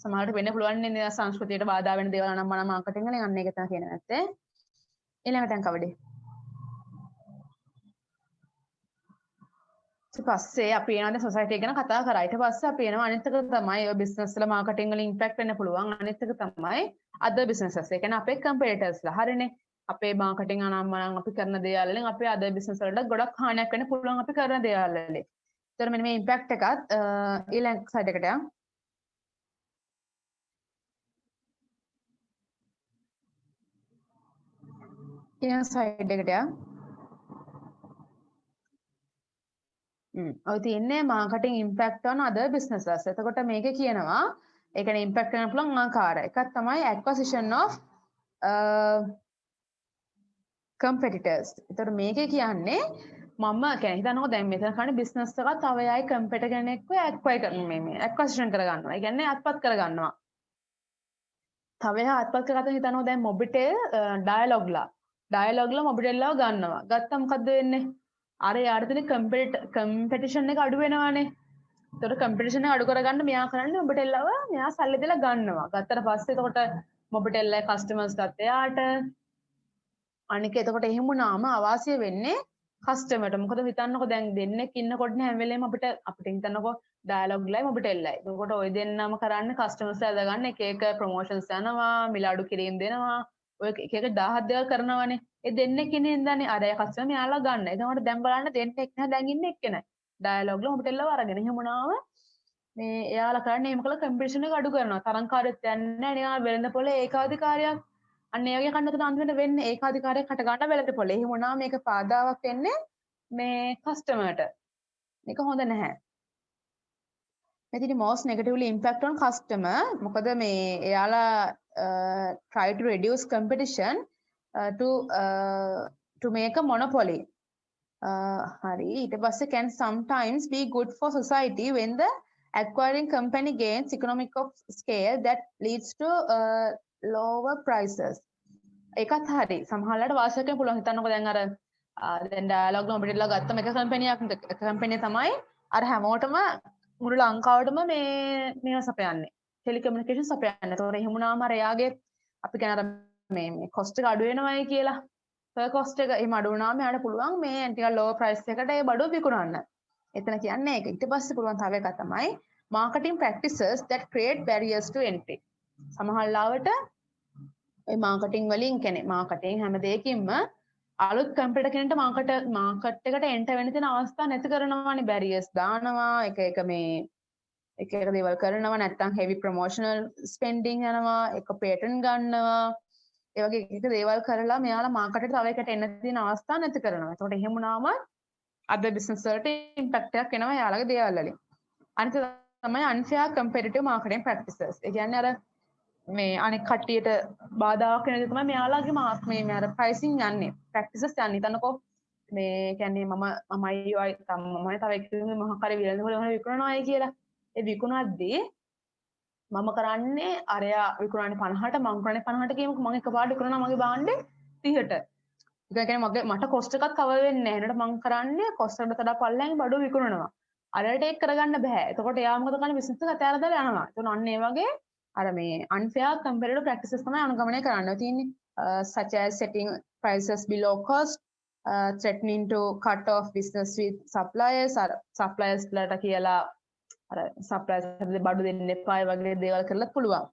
සමහරවිට වෙන්න පුළුවන් නේ සංස්කෘතියට බාධා වෙන දේවල් නම් මම මාකටිං වලින් අන්න ඒක තමයි කියන්නේ නැත්තේ. ඊළඟට දැන් කවදේ ඊට පස්සේ අපි එනවා සොසයිටි ගැන කතා කරා. ඊට පස්සේ අපි එනවා අනිත් එක තමයි ඔය බිස්නස් වල මාකටිං වල ඉම්පැක්ට් වෙන්න පුළුවන්. අනිත් එක තමයි අදර් බිස්නසස්. ඒ කියන්නේ අපේ කම්පිටිටර්ස්ලා. හරිනේ. අපේ මාකටිං අනම්මනම් අපි කරන දේවල් වලින් අපේ අදර් බිස්නස් වලට ගොඩක් හානියක් වෙන්න පුළුවන් අපි කරන දේවල් වලින්. ඒතර මෙන්න මේ ඉම්පැක්ට් එකත් ඊළඟ සයිඩ් එකට යමු. ඊළඟ සයිඩ් එකට යමු. ඔය තියන්නේ marketing impact on other businesses. එතකොට මේකේ කියනවා ඒ කියන්නේ ඉම්පැක්ට් කරන්න පුළුවන් ආකාර. එකක් තමයි acquisition of competitors. එතකොට මේකේ කියන්නේ මම කියන්නේ හිතන්නකෝ දැන් මෙතන කරන්නේ බිස්නස් එකක් තව යයි කම්පිටිටර් කෙනෙක්ව acquire කරන මේ acquisition කරගන්නවා. ඒ කියන්නේ අත්පත් කරගන්නවා. තව එහා අත්පත් කරගත්තා හිතන්නකෝ දැන් මොබිටෙල් ඩයලොග්ලා මොබිටෙල්ලව ගන්නවා. ගත්තා මොකද්ද වෙන්නේ? අර යාට තියෙන කම්පිටිෂන් එක අඩු වෙනවානේ. ඒතකොට කම්පිටිෂන් එක අඩු කරගන්න මෙයා කරන්නේ මොබිටෙල්ලව මෙයා සල්ලි දීලා ගන්නවා. ගත්තට පස්සේ එතකොට මොබිටෙල්ලේ කස්ටමර්ස් ගත්ත එයාට අනික එතකොට එහෙම වුණාම අවාසිය වෙන්නේ කස්ටමර්ට. මොකද හිතන්නකෝ දැන් දෙන්නෙක් ඉන්නකොට හැම වෙලේම අපිට හිතන්නකෝ ඩයලොග්ලයි මොබිටෙල්ලයි. එතකොට ওই දෙන්නම කරන්නේ කස්ටමර්ස් ඇදලා ගන්න එක එක ප්‍රොමෝෂන්ස් යනවා, මිල අඩු කිරීම දෙනවා. ඔය එක 1000 දේවල් කරනවානේ. ඒ දෙන්නෙක් ඉන්නේ ඉඳන්නේ අර කස්ටමර් මෙයාලා ගන්න. එතකොට දැන් බලන්න දෙන්නෙක් නැහැ දැන් ඉන්නේ එක්කෙනයි. ඩයලොග්ල මොබිටෙල්ලව අරගෙන එහෙම වුණාම මේ එයාලා කරන්නේ එහෙම කළා කම්පිටිෂන් එක අඩු කරනවා. තරංකාරයත් යන්නේ නැහැ. නිකන් වෙළඳ පොලේ ඒකාධිකාරියක් අන්න ඒ වගේ කන්නක අන්තිමට වෙන්නේ ඒකාධිකාරියක් හට ගන්න වෙළඳ පොලේ. එහෙම වුණාම මේක පාදාවක් වෙන්නේ මේ කස්ටමර්ට. මේක හොඳ නැහැ. මෙතන most negatively impact on customer. මොකද මේ එයාලා try to reduce competition to make a monopoly. Hari ඊට පස්සේ can sometimes be good for society when the acquiring company gains economic of scale that leads to lower prices. ඒකත් හරි. සමහරවිට වාසියක් වෙන්න පුළුවන්. හිතන්නකෝ දැන් අර දැන් ඩයලොග් මොබිටෙල්ලා ගත්තම එක කම්පැනියක් තමයි අර හැමෝටම මුළු ලංකාවටම මේව සපයන්නේ. ටෙලිකමියුනිකේෂන් සපයන්නේ. ඒතකොට එහෙම වුණාම අර එයාගේ අපි කියන අර මේ කොස්ට් එක අඩු වෙනවයි කියලා. per cost එක එහෙම අඩු වුණාම යාට පුළුවන් මේ ටිකක් lower price එකට ඒ බඩුව විකුණන්න. එතන කියන්නේ ඒක. ඊට පස්සේ පුළුවන් තව එකක් තමයි marketing practices that create barriers to entry. සමහර ලාවට ඒ මාකටිං වලින් කියන්නේ මාකටිං හැම දෙයකින්ම අලුත් කම්පියුටර් කෙනෙක්ට මාකට් එකට එන්ටර් වෙන්න තියෙන අවස්ථා නැති කරනවානේ බැරියර්ස් දානවා එක එක දේවල් කරනවා නැත්නම් heavy promotional spending යනවා එක patent ගන්නවා ඒ වගේ එක දේවල් කරලා මෙයාලා මාකට් එකට තව එකට එන්න තියෙන අවස්ථා නැති කරනවා. ඒකට එහෙම වුණාම අද බිස්නස් වලට ඉම්පැක්ට් එකක් එනවා යාළගේ දේවල් වලින්. අනිත් තමයි unfair competitive marketing practices. ඒ කියන්නේ අර මේ අනෙක් කට්ටියට බාධාවක් වෙන දේ තමයි මෙයාලාගේ මේ අර ප්‍රයිසින් යන්නේ ප්‍රැක්ටිසස් යන්නේ. හිතන්නකෝ මේ කියන්නේ මමයි තව එක්කෙනෙක් මහා කරේ විලඳුමල විකුණනවායි කියලා. ඒ විකුණද්දී මම කරන්නේ අරයා විකුණන්නේ 50ට මම කරන්නේ 50ට කියමුකෝ මම එකපාරට විකුණනවා මගේ භාණ්ඩේ 30ට. ඒ කියන්නේ මට කොස්ට් එකක් කවර් වෙන්නේ නැහැ. ඒනට මම කරන්නේ කොස්ට් එකට වඩා පල්ලෙන් බඩුව විකුණනවා. අරයට ඒක කරගන්න බෑ. එතකොට එයා මොකද කරන්නේ බිස්නස් එක අතහැරලා දාලා යනවා. එතන අන්න ඒ වගේ අර මේ unfair competitive practices තමයි අනුගමනය කරන්න තියෙන්නේ. Such as setting prices below cost, threatening to cut off business with suppliers, suppliers ලට කියලා අර suppliers බඩු දෙන්න එපා වගේ දේවල් කරලා පුළුවන්.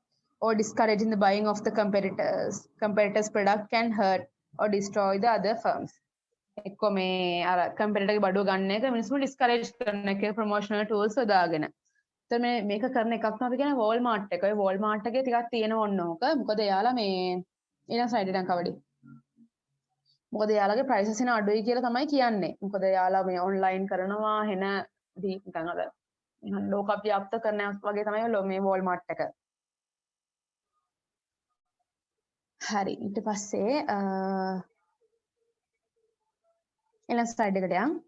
Or discouraging the buying of the competitors product can hurt or destroy the other firms. එක්ක මේ අර කම්පියුටර් එකේ බඩුව ගන්න එක මිනිස්සුන්ට ඩිස්කරේජ් කරන එක ප්‍රොමෝෂනල් ටූල්ස් යොදාගෙන. එතන මේක කරන එකක් තමයි කියන්නේ Walmart එක. ඔය Walmart එකේ ටිකක් තියෙන ඕන ඕක. මොකද එයාලා මේ ඊළඟ ස්ලයිඩ් එකෙන් කවඩි. මොකද එයාලගේ ප්‍රයිසස් එන අඩුයි කියලා තමයි කියන්නේ. මොකද එයාලා මේ ඔන්ලයින් කරනවා එන නිකන් අර ලෝකව්‍යාප්ත කරන වගේ තමයි මේ Walmart එක. හරි ඊට පස්සේ ඊළඟ ස්ලයිඩ් එකට යන්න.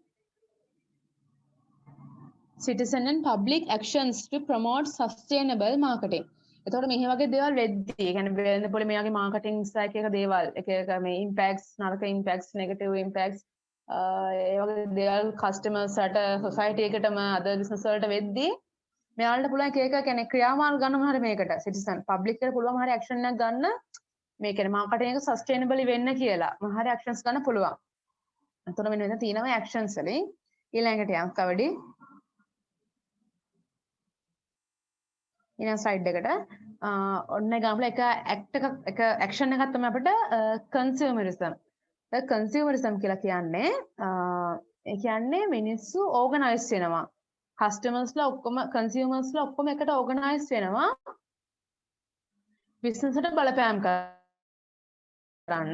Citizen and public actions to promote sustainable marketing. එතකොට මේ වගේ දේවල් වෙද්දී, ඒ කියන්නේ වෙළඳ පොලේ මේ වගේ මාකටිං ස්ට්‍රයික් එක දේවල්, එක මේ ඉම්පැක්ට්ස්, නරක ඉම්පැක්ට්ස්, නෙගටිව් ඉම්පැක්ට්ස්, ඒ වගේ දේවල් කස්ටමර්ස්ට, සොසයිටි එකටම අද බිස්නස් වලට වෙද්දී මෙයාලට පුළුවන් එක එක කියන්නේ ක්‍රියාමාර්ග ගන්න මොනවාරි මේකට සිටිසන් පබ්ලික් එකට පුළුවන් හරි ඇක්ෂන් එකක් ගන්න මේ කියන්නේ මාකටිං එක සස්ටේනබලි වෙන්න කියලා මොනවාරි ඇක්ෂන්ස් ගන්න පුළුවන්. එතකොට මෙන්න තියෙනවා ඇක්ෂන්ස් වලින් ඊළඟට යන්න කවඩි ඊළඟ ස්ලයිඩ් එකට ඔන්න එක්සැම්පල් එක ඇක්ෂන් එකක් තමයි අපිට කන්සියුමරිසම්. කන්සියුමරිසම් කියලා කියන්නේ ඒ කියන්නේ මිනිස්සු ඕගනයිස් වෙනවා. කස්ටමර්ස්ලා ඔක්කොම කන්සියුමර්ස්ලා ඔක්කොම එකට ඕගනයිස් වෙනවා. බිස්නස් එකට බලපෑම් කරන්න.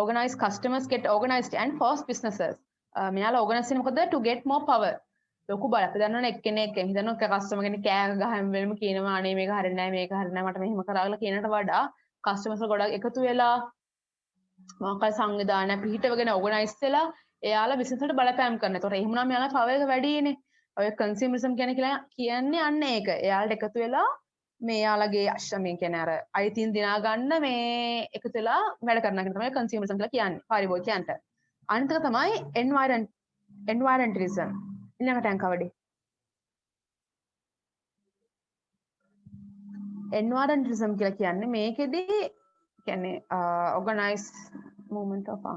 Organize customers get organized and force businesses. මෙයාලා ඕගනයිස් වෙන්නේ මොකද to get more power. ලොකු බල අපි දන්නවනේ එක්කෙනෙක් හිතනවා කස්ටමර් කෙනෙක් කෑ ගහම වෙලම කියනවා අනේ මේක හරියන්නේ නැහැ මේක හරියන්නේ නැහැ මට මෙහෙම කරාගලා කියනට වඩා කස්ටමර්ස්ලා ගොඩක් එකතු වෙලා මොකක්ද සංවිධානය පිහිටවගෙන ඕගනයිස් වෙලා එයාලා බිස්නස් වලට බලපෑම් කරනවා. ඒතකොට එහෙම නම් එයාලා පවර් එක වැඩිනේ. ඔය කන්සියුමරිසම් කියන්නේ අන්න ඒක. එයාලට එකතු වෙලා මේ යාලගේ අශ්‍රමයෙන් කියන්නේ අර අයිතීන් දිනා ගන්න මේ එකතු වෙලා වැඩ කරනවා කියන තමයි කන්සියුමරිසම් කියලා කියන්නේ. පාරිභෝගිකයන්ට. අනිත් එක තමයි environmentalism. ඊළඟට යන් කවඩි. environmentalism කියලා කියන්නේ මේකෙදි කියන්නේ organize movement of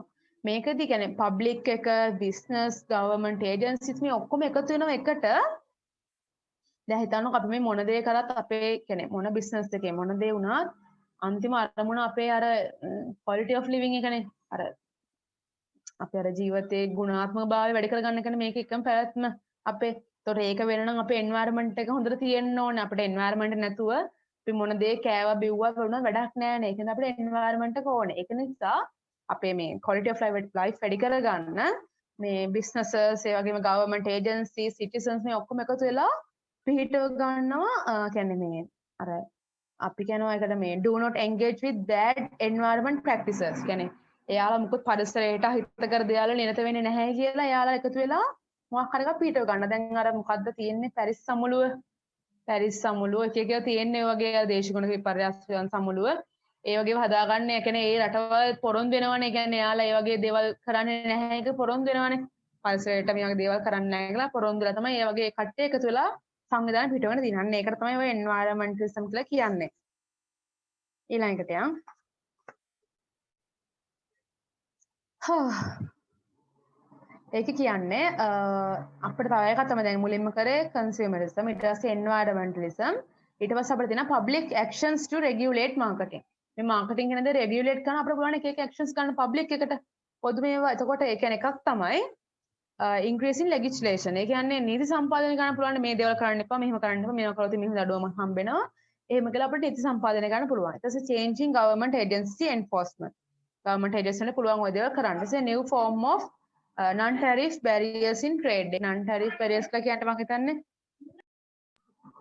මේකෙදි කියන්නේ public එක business government agencies මේ ඔක්කොම එකතු වෙනව එකට දැන් හිතන්නකෝ අපි මේ මොන දේ කරත් අපේ කියන්නේ මොන බිස්නස් එකේ මොන දේ වුණත් අන්තිම අරමුණ අපේ අර quality of living එකනේ අර අපේ අර ජීවිතේ ගුණාත්මක භාවය වැඩි කරගන්න එකනේ මේක එකම පැවැත්ම අපේ. ඒතකොට ඒක වෙන නම් අපේ environment එක හොඳට තියෙන්න ඕනේ. අපිට environment නැතුව අපි මොන දේ කෑවා බිව්වා වුණා වැඩක් නැහැ නේ. ඒක නිසා අපිට environment එක ඕනේ. ඒක නිසා අපේ මේ quality of life වැඩි කරගන්න මේ businesses ඒ වගේම government agencies citizens මේ ඔක්කොම එකතු වෙලා පිහිටව ගන්නවා කියන්නේ මේ අර අපි කියනවා ඒකට මේ do not engage with bad environment practices කියන්නේ එයාලා මුකුත් පරිසරයට හිතකර දේවල් නිරත වෙන්නේ නැහැ කියලා එයාලා එකතු වෙලා මොකක් හරි එකක් පිහිටව ගන්න. දැන් අර මොකද්ද තියෙන්නේ පැරිස් සමුළුව එක එක තියෙන්නේ ඔය වගේ දේශගුණ විපර්යාස සමුළුව ඒ වගේව හදාගන්න. ඒ කියන්නේ ඒ රටවල් පොරොන්දු වෙනවනේ. ඒ කියන්නේ එයාලා ඒ වගේ දේවල් කරන්නේ නැහැ ඒක පොරොන්දු වෙනවනේ. පරිසරයට මේ වගේ දේවල් කරන්නේ නැහැ කියලා පොරොන්දු වෙලා තමයි ඒ වගේ කට්ටිය එකතු වෙලා සංවිධානය පිටවන දිනන්නේ. ඒකට තමයි ඔය environmentalism කියලා කියන්නේ. ඊළඟට යන්න. ඒක කියන්නේ අපිට තව එකක් තමයි දැන් මුලින්ම කරේ consumerism ඊට පස්සේ environmentalism ඊට පස්සේ අපිට තියෙනවා public actions to regulate marketing. මේ marketing කියන දේ regulate කරන අපිට පුළුවන් එක එක actions ගන්න public එකට පොදු මේවා. එතකොට ඒ කියන්නේ එකක් තමයි increasing legislation. ඒ කියන්නේ නීති සම්පාදනය කරන්න පුළුවන් මේ දේවල් කරන්න එපා, මෙහෙම කරන්න එපා, මේවා කරොත් මෙහෙම දඩුවමක් හම්බෙනවා. එහෙම කියලා අපිට නීති සම්පාදනය කරන්න පුළුවන්. ඊට පස්සේ changing government agency enforcement. government agency වල පුළුවන් ඔය දේවල් කරන්න. it's a new form of non-tariff barriers in trade. non-tariff barriers කියලා කියන්න මම හිතන්නේ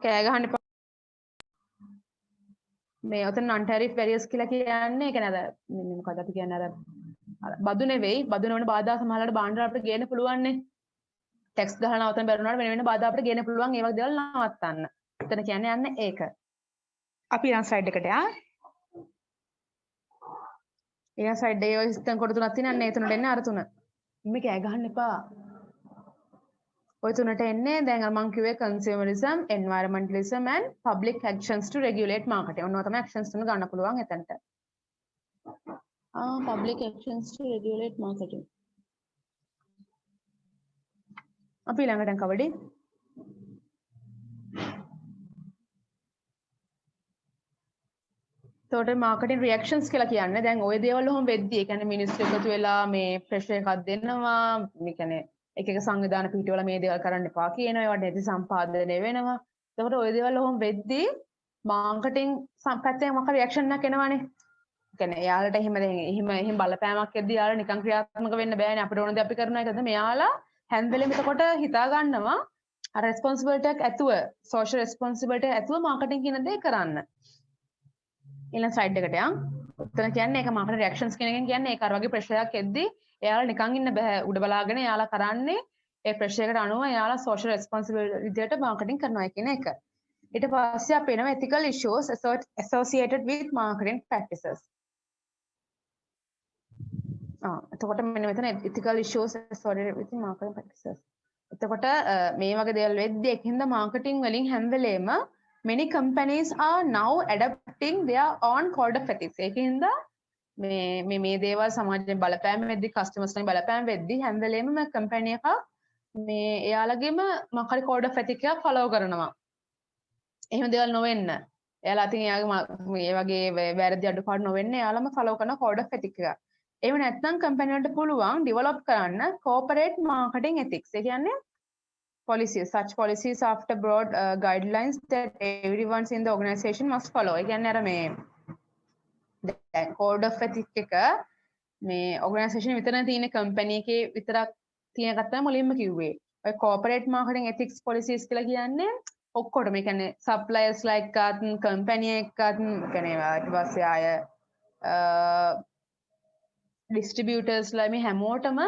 කෑ ගහන්න එපා. මේ ඔතන non-tariff barriers කියලා කියන්නේ ඒ කියන්නේ අර මොකද අපි කියන්නේ අර බදු නෙවෙයි බදු නොවන බාධා සමහරවිට බාණ්ඩ අපිට ගේන්න පුළුවන් නේ. ටැක්ස් ගහලා නවත්තන්න බැරි වුණාට වෙන වෙන බාධා අපිට ගේන්න පුළුවන් ඒ වගේ දේවල් නවත්තන්න. එතන කියන්නේ යන්නේ ඒක. අපි ඊළඟ ස්ලයිඩ් එකට යමු. ඊළඟ ස්ලයිඩ් එකේ ඔය සිස්ටම් කොට තුනක් තියෙනවා. ඒ තුනට එන්නේ අර තුන. මේ කෑ ගහන්න එපා. ඔය තුනට එන්නේ දැන් මම කිව්වේ consumerism, environmentalism and public actions to regulate marketing. ඔන්න ඔය තමයි actions තුන ගන්න පුළුවන් එතනට. Public actions to regulate marketing. අපි ඊළඟට යන කවඩේ. තොට මාර්කටින් රියක්ෂන්ස් කියලා කියන්නේ දැන් ওই දේවල් ඔහොම වෙද්දී ඒ කියන්නේ මිනිස්සු එකතු වෙලා මේ ප්‍රෙෂර් එකක් දෙනවා මේ කියන්නේ එක එක සංවිධාන පිටවල මේ දේවල් කරන්න එපා කියනවා ඒවට නීති සම්පාදනය වෙනවා එතකොට ওই දේවල් ඔහොම වෙද්දී මාර්කටින් පැත්තෙන් මොකක් රියක්ෂන් එකක් එනවනේ ඒ කියන්නේ එයාලට එහෙම බලපෑමක් එද්දී එයාලා නිකන් ක්‍රියාත්මක වෙන්න බෑනේ අපිට ඕන දේ අපි කරනවා ඒකද මෙයාලා හැම වෙලෙම එතකොට හිතා ගන්නවා අර රෙස්පොන්සිබිලිටි එකක් ඇතුව සෝෂල් රෙස්පොන්සිබිලිටි එක ඇතුව මාර්කටින් කියන දේ කරන්න ඊළඟ ස්ලයිඩ් එකට යන්න. උත්තර කියන්නේ ඒක මාර්කට් රියැක්ෂන්ස් කියන එකෙන් කියන්නේ ඒක අර වගේ ප්‍රෙෂර් එකක් එද්දී එයාලා නිකන් ඉන්න බෑ උඩ බලාගෙන එයාලා කරන්නේ ඒ ප්‍රෙෂර් එකට අනුව එයාලා සෝෂල් රෙස්පොන්සිබිලිටි විදියට මාර්කටිං කරනවා කියන එක. ඊට පස්සේ අපි එනවා ethical issues associated with marketing practices. එතකොට මෙන්න මෙතන ethical issues associated with marketing practices. එතකොට මේ වගේ දේවල් වෙද්දී එකින්ද මාර්කටිං වලින් හැම වෙලේම many companies are now adapting their own code of ethics. ඒකින්ද මේ දේවල් සමාජයෙන් බලපෑම් වෙද්දී customers ලාගෙන් බලපෑම් වෙද්දී හැම වෙලේම මේ company එකක් මේ එයාලගේම මොකක් හරි code of ethics එකක් follow කරනවා. එහෙම දේවල් නොවෙන්න. එයාලා අතින් එයාගේ මේ වගේ වැරදි අඩුපාඩු නොවෙන්න එයාලම follow කරන code of ethics එක. එහෙම නැත්නම් company වලට පුළුවන් develop කරන්න corporate marketing ethics. ඒ කියන්නේ policies. Such policies after broad guidelines that everyone in the organization must follow. ඒ කියන්නේ අර මේ දැන් code of ethics එක මේ organisation විතර තියෙන company එකේ විතරක් තියෙන එකක් තමයි මුලින්ම කිව්වේ. ඔය corporate marketing ethics policies කියලා කියන්නේ ඔක්කොටම. ඒ කියන්නේ suppliers like company එකත් කියන්නේ ඊට පස්සේ ආය distributors ලා මේ හැමෝටම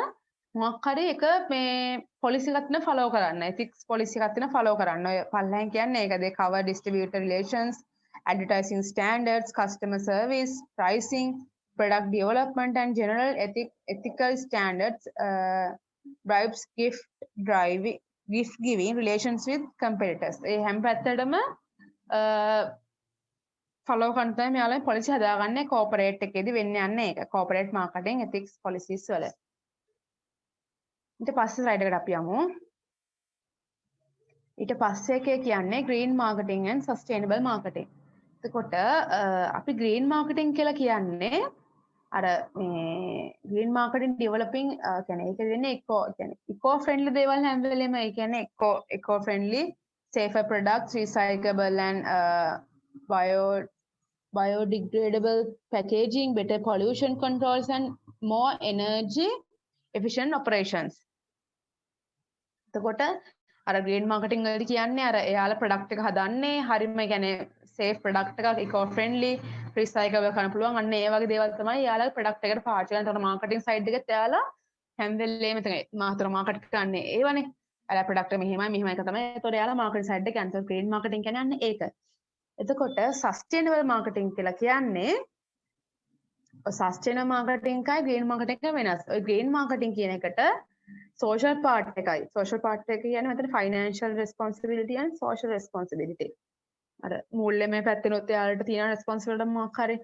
මොකක් හරි එක මේ policy එකක් තියෙන follow කරන්න. ethics policy එකක් තියෙන follow කරන්න. ඔය පල්ලෙන් කියන්නේ ඒකද cover distributor relations, advertising standards, customer service, pricing, product development and general ethical standards, bribes, gift giving, relations with competitors. ඒ හැම පැත්තටම follow කරන තමයි මෙයාලා policy හදාගන්නේ corporate එකේදී වෙන්නේ යන්නේ ඒක. corporate marketing ethics policies වල. ඊට පස්සේ ස්ලයිඩ් එකට අපි යමු. ඊට පස්සේ එකේ කියන්නේ green marketing and sustainable marketing. එතකොට අපි green marketing කියලා කියන්නේ අර මේ green marketing developing කියන්නේ ඒක දෙන්නේ eco friendly දේවල් හැම වෙලෙම ඒ කියන්නේ eco friendly safer products recyclable and biodegradable packaging, better pollution controls and more energy efficient operations. එතකොට අර green marketing වලදී කියන්නේ අර එයාලා product එක හදන්නේ හරියම කියන්නේ safe product එකක් eco friendly recyclable කරන්න පුළුවන් අන්න ඒ වගේ දේවල් තමයි එයාලා product එකට පාවිච්චි කරන. ඒතකොට marketing side එකත් එයාලා හැම වෙලේම තමයි මාතර market කරන්නේ ඒවනේ. එයාලා product එක මෙහෙමයි එක තමයි. ඒතකොට එයාලා marketing side එක යනවා. green marketing කියන්නේ ඒක. එතකොට sustainable marketing කියලා කියන්නේ sustainable marketing එකයි green marketing එක වෙනස්. ඔය green marketing කියන එකට social part එකයි. social part එක කියන්නේ මෙතන financial responsibility and social responsibility. අර මූල්‍යමය පැත්තෙනොත් එයාලට තියෙන responsibility මොකක් හරි.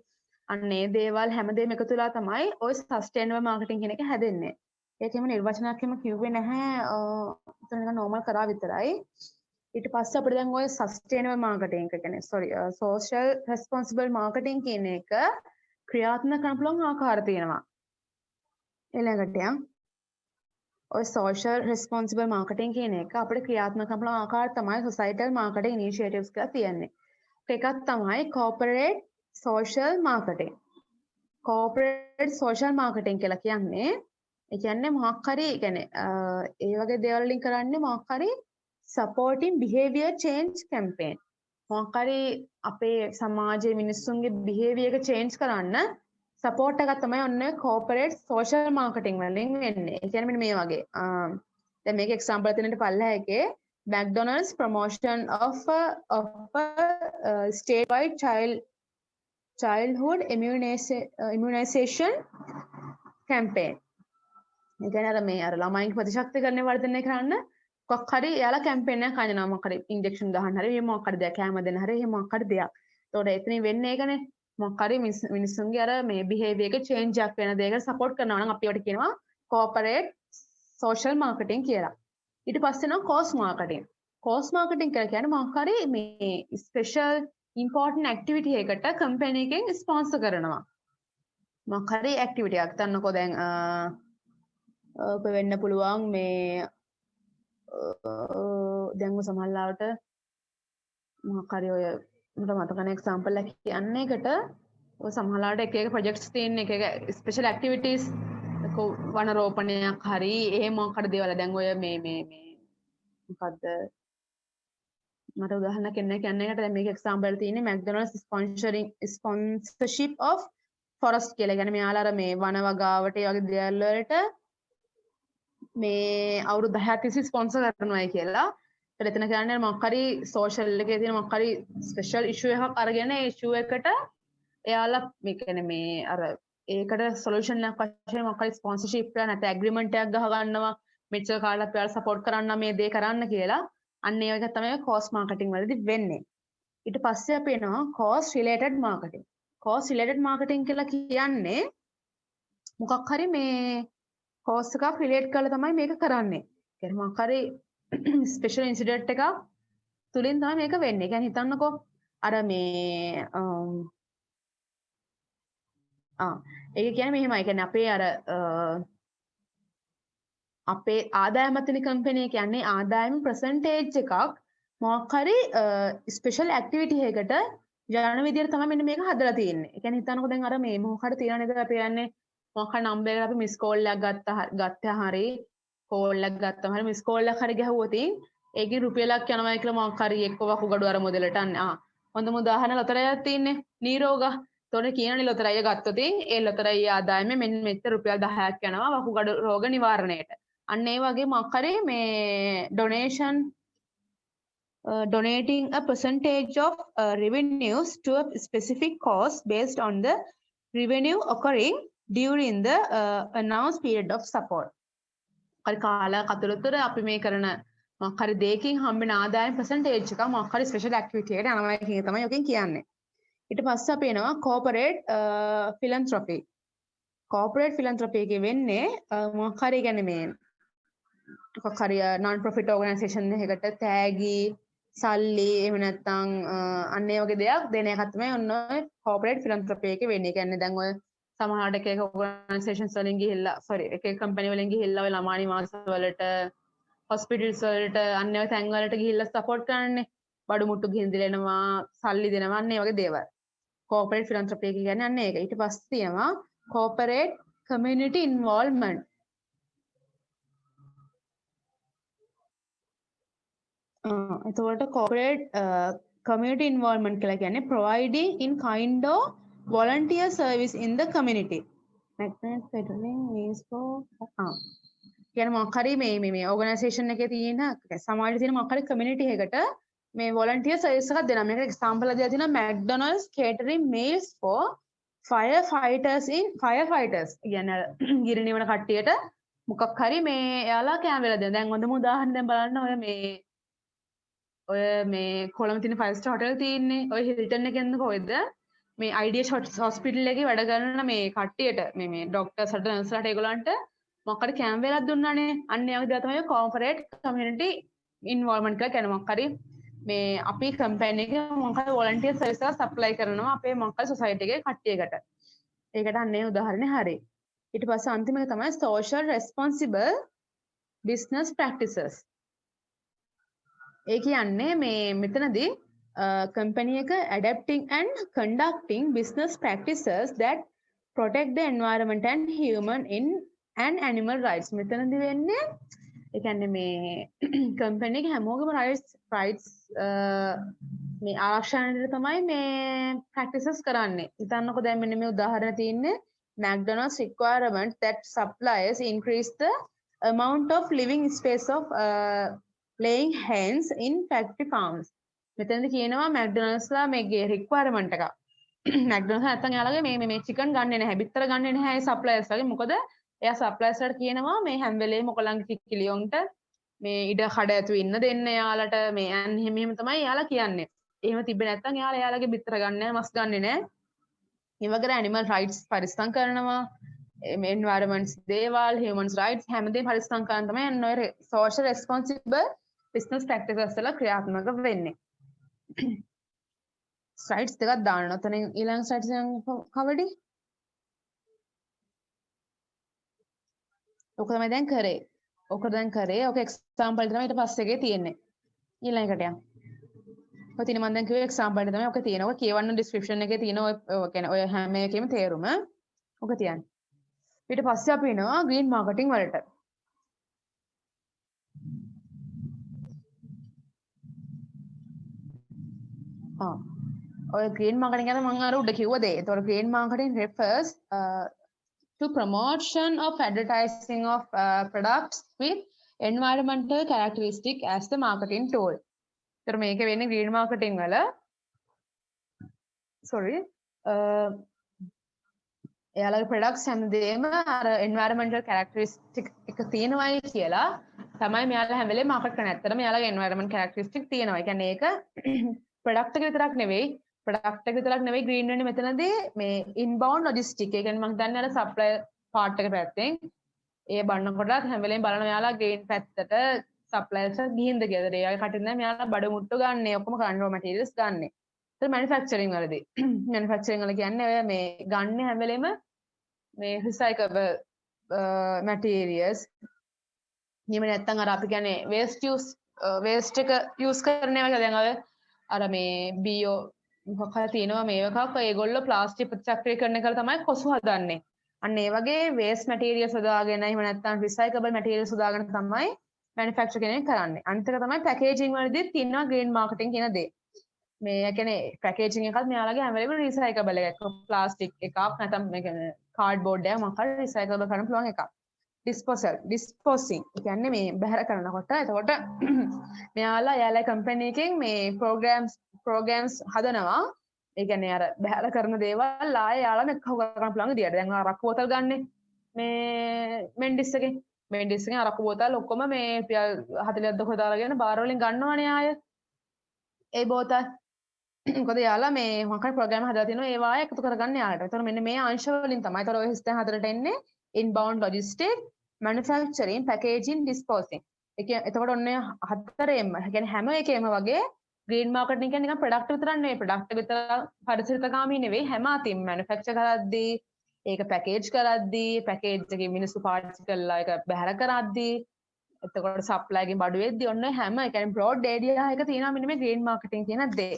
අන්න ඒ දේවල් හැමදේම එකතු වෙලා තමයි ওই සස්ටේනබල් මාකටිං කියන එක හැදෙන්නේ. ඒකෙම නිර්වචනයක් එහෙම කිව්වේ නැහැ. එතන නිකන් නෝමල් කරා විතරයි. ඊට පස්සේ අපිට දැන් ওই සස්ටේනබල් මාකටිං එක කියන්නේ සෝෂල් රෙස්පොන්සිබල් මාකටිං කියන එක ක්‍රියාත්මක කරන්න පුළුවන් ආකාර තියෙනවා. ඊළඟට ඔය සෝෂල් රෙස්පොන්සිබල් මාකටිං කියන එක අපිට ක්‍රියාත්මක කරන්න පුළුවන් ආකාර තමයි සොසයිටල් මාකටිං ඉනිෂියේටිව්ස් කියලා තියෙන්නේ. එකක් තමයි corporate social marketing. Corporate social marketing කියලා කියන්නේ ඒ කියන්නේ මොකක් හරි කියන්නේ ඒ වගේ දේවල් වලින් කරන්නේ මොකක් හරි supporting behavior change campaign. මොකක් හරි අපේ සමාජයේ මිනිස්සුන්ගේ behavior එක change කරන්න support එකක් තමයි ඔන්න corporate social marketing වලින් වෙන්නේ. ඒ කියන්නේ මෙන්න මේ වගේ. දැන් මේක example එකක් දෙන්නට පල්ලෙහා එකේ McDonald's promotion of statewide childhood immunization campaign. ඒ කියන්නේ අර මේ අර ළමයින්ගේ ප්‍රතිශක්තිකරණය වර්ධනය කරන්න මොකක් හරි එයාලා කැම්පේන් එකක් අයනවා මොකක් හරි ඉන්ජෙක්ෂන් ගහන්න හරි එහෙම මොකක් හරි දෙයක් කැම දෙන්න හරි එහෙම මොකක් හරි දෙයක්. ඒතකොට එතනින් වෙන්නේ ඒකනේ මොකක් හරි මිනිස්සුන්ගේ අර මේ බිහේවියර් එක චේන්ජ් එකක් වෙන දෙයකට සපෝට් කරනවා නම් අපි ඒකට කියනවා කෝපරේට් සෝෂල් මාකටිං කියලා. ඊට පස්සේ නම් කෝස් මාකටිං. කෝස් මාකටිං කියලා කියන්නේ මොකක් හරි මේ ස්පෙෂල් ඉම්පෝටන්ට් ඇක්ටිවිටි එකකට කම්පැනි එකෙන් ස්පොන්සර් කරනවා. මොකක් හරි ඇක්ටිවිටි එකක් ගන්නකෝ දැන් ඔක වෙන්න පුළුවන් මේ දැන් සමහරවිට මොකක් හරි ඔය මට මතක නැහැ එක්සැම්පල් එකක් කියන්න එකට ඔය සමහරවිට එක එක ප්‍රොජෙක්ට්ස් තියෙන එක එක ස්පෙෂල් ඇක්ටිවිටීස් වන රෝපණයක් හරි එහෙම මොකක් හරි දේවල් දැන් ඔය මේ මොකද්ද මට උදාහරණයක් කියන්න එකට දැන් මේක එක්සැම්පල් එකක් තියෙන්නේ McDonald's sponsorship of forest කියලා. කියන්නේ මෙයාලා අර මේ වන වගාවට ඒ වගේ දේවල් වලට මේ අවුරුදු 10ක් තිස්සේ ස්පොන්සර් කරනවායි කියලා. ඒත් එතන කියන්නේ මොකක් හරි සෝෂල් එකේ තියෙන මොකක් හරි ස්පෙෂල් ඉෂුව එකක් අරගෙන ඒ ඉෂුව එකට එයාලා මේ කියන්නේ මේ අර ඒකට සොලියුෂන් එකක් වශයෙන් මොකක් හරි ස්පොන්සර්ෂිප් එක නැත්නම් ඇග්‍රීමන්ට් එකක් ගහ ගන්නවා. මෙච්චර කාලයක් ඔයාලා සපෝට් කරන්න මේ දේ කරන්න කියලා. අන්න ඒ වගේ තමයි කෝස් මාකටිං වලදී වෙන්නේ. ඊට පස්සේ අපි එනවා course related marketing. Course related marketing කියලා කියන්නේ මොකක් හරි මේ කෝස් එකක් රිලේට් කරලා තමයි මේක කරන්නේ. කියන්නේ මොකක් හරි ස්පෙෂල් ඉන්සිඩන්ට් එකක් තුලින් තමයි මේක වෙන්නේ. කියන්නේ හිතන්නකෝ අර මේ ඒක කියන්නේ මෙහෙමයි. කියන්නේ අපේ අර අපේ ආදායම තියෙන කම්පැනි කියන්නේ ආදායම percentage එකක් මොකක් හරි ස්පෙෂල් ඇක්ටිවිටි එකකට යන විදිහට තමයි මෙන්න මේක හදලා තියෙන්නේ. ඒ කියන්නේ හිතන්නකෝ දැන් අර මේ මොකක් හරි තියන නේද අපි යන්නේ මොකක් හරි නම්බර් එකකට අපි මිස් කෝල් එකක් ගත්තා හරි කෝල් එකක් ගත්තම හරි මිස් කෝල් එකක් හරි ගැහුවොත් ඒකේ රුපියලක් යනවා කියලා මොකක් හරි එක්ක වකුගඩු අර මොදලට අන්න හොඳම උදාහරණ ලොතරැයියක් තියෙන්නේ නීරෝග. ඒතකොට කියනනේ ලොතරැයිය ගත්තොත් ඒ ලොතරැයිය ආදායමේ මෙන්න මෙච්චර රුපියල් 10ක් යනවා වකුගඩු රෝග නිවාරණයට. අන්න ඒ වගේ මොකක් හරි මේ donating a percentage of revenues to a specific cause based on the revenue occurring during the announced period of support. හරි කාලයක් අතරතුර අපි මේ කරන මොකක් හරි දෙයකින් හම්බෙන ආදායම percentage එක මොකක් හරි ස්පෙෂල් ඇක්ටිවිටි එකකට යනවා කියන එක තමයි ඔකෙන් කියන්නේ. ඊට පස්සේ අපි එනවා corporate philanthropy. corporate philanthropy එකේ වෙන්නේ මොකක් හරි කියන්නේ මේ මොකක් හරි non profit organisation එකකට තෑගි සල්ලි එහෙම නැත්නම් අන්න ඒ වගේ දෙයක් දෙන එකක් තමයි ඔන්න ඔය corporate philanthropy එකේ වෙන්නේ. ඒ කියන්නේ දැන් ඔය සමහරවිට එක එක organizations වලින් ගිහිල්ලා එක එක company වලින් ගිහිල්ලා ඔය ළමා නිවාස වලට hospitals වලට අන්න ඒ තැන් වලට ගිහිල්ලා support කරන්නේ. බඩු මුට්ටු ගිහින් දෙනවා සල්ලි දෙනවා අන්න ඒ වගේ දේවල්. corporate philanthropy එක කියන්නේ අන්න ඒක. ඊට පස්සේ තියෙනවා corporate community involvement. එතකොට corporate community involvement කියලා කියන්නේ providing in kind of volunteer service in the community. Magnet pedaling means for කියන්නේ මොකක් හරි මේ organisation එකේ තියෙන සමාජයේ තියෙන මොකක් හරි community එකකට මේ volunteer service එකක් දෙනවා. මේක example එකක් දෙලා තියෙනවා McDonald's catering meals for firefighters. කියන්නේ ගිනි නිවන කට්ටියට මොකක් හරි මේ එයාලා කෑම වෙලා දෙනවා. දැන් හොඳම උදාහරණ දැන් බලන්න ඔය මේ කොළඹ තියෙන 5 star hotel තියෙන්නේ. ඔය හිල්ටන් එකෙන්ද කොහෙද? මේ අයිඩියස් හොස්පිටල් එකේ වැඩ කරන මේ කට්ටියට මේ ඩොක්ටර්ස්ලාට නර්ස්ලාට ඒගොල්ලන්ට මොකක් හරි කැම්ප් එකක් දුන්නානේ. අන්න ඒ වගේ තමයි කෝපරේට් කමියුනිටි ඉන්වෝල්ව්මන්ට් එකක් යන මොකක් හරි මේ අපි කම්පැනි එකේ මොකක් හරි වොලන්ටියර් සර්විස් එකක් සප්ලයි කරනවා අපේ මොකක් හරි සොසයිටි එකේ කට්ටියකට. ඒකට අන්න ඒ උදාහරණේ හරි. ඊට පස්සේ අන්තිම එක තමයි social responsible business practices. ඒ කියන්නේ මේ මෙතනදී company එක adapting and conducting business practices that protect the environment and human in and animal rights. මෙතනදී වෙන්නේ ඒ කියන්නේ මේ company එක හැමෝගෙම rights මේ ආරක්ෂණයට තමයි මේ practices කරන්නේ. හිතන්නකෝ දැන් මෙන්න මේ උදාහරණ තියෙන්නේ McDonald's requirement that suppliers increase the amount of living space of laying hens in factory farms. මෙතනදී කියනවා McDonald'sලා මේගේ requirement එක. McDonald's නැත්තම් එයාලගේ මේ chicken ගන්නෙ නැහැ. බිත්තර ගන්නෙ නැහැ ඒ suppliers වගේ. මොකද එයා suppliers වලට කියනවා මේ හැම වෙලේම ඔයගොල්ලන්ගේ කිකිලියොන්ට මේ ඉඩ කඩ ඇතුව ඉන්න දෙන්න එයාලට මේ එහෙම තමයි එයාලා කියන්නේ. එහෙම තිබ්බේ නැත්තම් එයාලා එයාලගේ බිත්තර ගන්නෙ නැහැ, මස් ගන්නෙ නැහැ. ඒ වගේ animal rights පරිස්සම් කරනවා. environments දේවල්, humans rights හැමදේම පරිස්සම් කරන තමයි අන්න ඔය social responsible business practices වල ක්‍රියාත්මක වෙන්නේ. slides දෙකක් දාන්න. ඔතන ඊළඟ slides එක කවඩි. ඔක තමයි දැන් කරේ. ඔක example තමයි ඊට පස්සේ එකේ තියෙන්නේ. ඊළඟට යන්න. ඔය තියෙන මම දැන් කිව්වේ example එක තමයි ඔක තියෙන. ඔක කියවන්න description එකේ තියෙන ඔය කියන්නේ ඔය හැම එකේම තේරුම. ඔක තියන්න. ඊට පස්සේ අපි එනවා green marketing වලට. ඔය green marketing ගැන මම අර උඩ කිව්ව දේ. ඒතකොට green marketing refers to promotion of advertising of products with environmental characteristic as the marketing tool. ඒතර මේක වෙන්නේ green marketing වල එයාලගේ products හැමදේම අර environmental characteristic එක තියෙනවායි කියලා තමයි මෙයාලා හැම වෙලේම market කරන්නේ. ඇත්තටම එයාලගේ environment characteristic තියෙනවා. ඒ කියන්නේ ඒක product එක විතරක් නෙවෙයි green වෙන්නේ මෙතනදී මේ inbound logistic. ඒ කියන්නේ මම දන්නේ අර supplier part එක පැත්තෙන් ඒ බලනකොටත් හැම වෙලේම බලන මෙයාලා green පැත්තට suppliers ගිහින්ද කියලාද ඒ අය කටින් දැන් මෙයාලා බඩ මුට්ටු ගන්න ඔක්කොම raw materials ගන්න. ඒක manufacturing වලදී manufacturing වල කියන්නේ ඔය මේ ගන්න හැම වෙලේම මේ recyclable materials. එහෙම නැත්නම් අර අපි කියන්නේ waste එක use කරනවා කියලා දැන් අර මේ bio මොකක් හරි තියෙනවා මේ එකක් ඒගොල්ලෝ ප්ලාස්ටික් ප්‍රතිචක්‍රීකරණය කරලා තමයි කොසු හදන්නේ. අන්න ඒ වගේ waste materials හදාගෙන එහෙම නැත්නම් recyclable materials හදාගෙන තමයි manufacture කෙනෙක් කරන්නේ. අනිත් එක තමයි packaging වලදී තියෙනවා green marketing කියන දේ. මේ කියන්නේ packaging එකත් මෙයාලගේ හැම වෙලේම recyclable එකක්. plastic එකක් නැත්නම් මේ කියන්නේ cardboard එකක් මොකක් හරි recyclable කරන්න පුළුවන් එකක්. disposing කියන්නේ මේ බැහැර කරනකොට එතකොට එයාලා company එකෙන් මේ programs හදනවා. ඒ කියන්නේ අර බැහැර කරන දේවල් ආයෙ යාළම එක්ක කරන්න පුළුවන් විදියට. දැන් අරක්කු බෝතල් ගන්නෙ මේ මෙන්ඩිස් එකෙන් අරක්කු බෝතල් ඔක්කොම මේ 40ක් දක්වා දාලාගෙන බාර වලින් ගන්නවනේ ආයෙ. ඒ බෝතල් මොකද යාලා මේ මොකක් හරි ප්‍රෝග්‍රෑම් හදලා තිනවා ඒවා ආයෙ එකතු කරගන්න යාලට. ඒතර මෙන්න මේ අංශ වලින් තමයි. ඒතර ඔය හිස්තැන් හතරට එන්නේ inbound logistics, manufacturing, packaging, disposing. එතකොට ඔන්න හතරෙම කියන්නේ හැම එකේම වගේ green marketing කියන්නේ නිකන් product විතරක් නෙවෙයි. product විතර පරිසරිතකාමී නෙවෙයි. හැම අතින් manufacture කරද්දී, ඒක package කරද්දී, package එකේ මිනිස්සු පාවිච්චි කරලා ඒක බැහැර කරද්දී, එතකොට supply එකෙන් බඩු වෙද්දී ඔන්න හැම ඒ කියන්නේ broad area එක තියෙනවා මෙන්න මේ green marketing කියන දේ.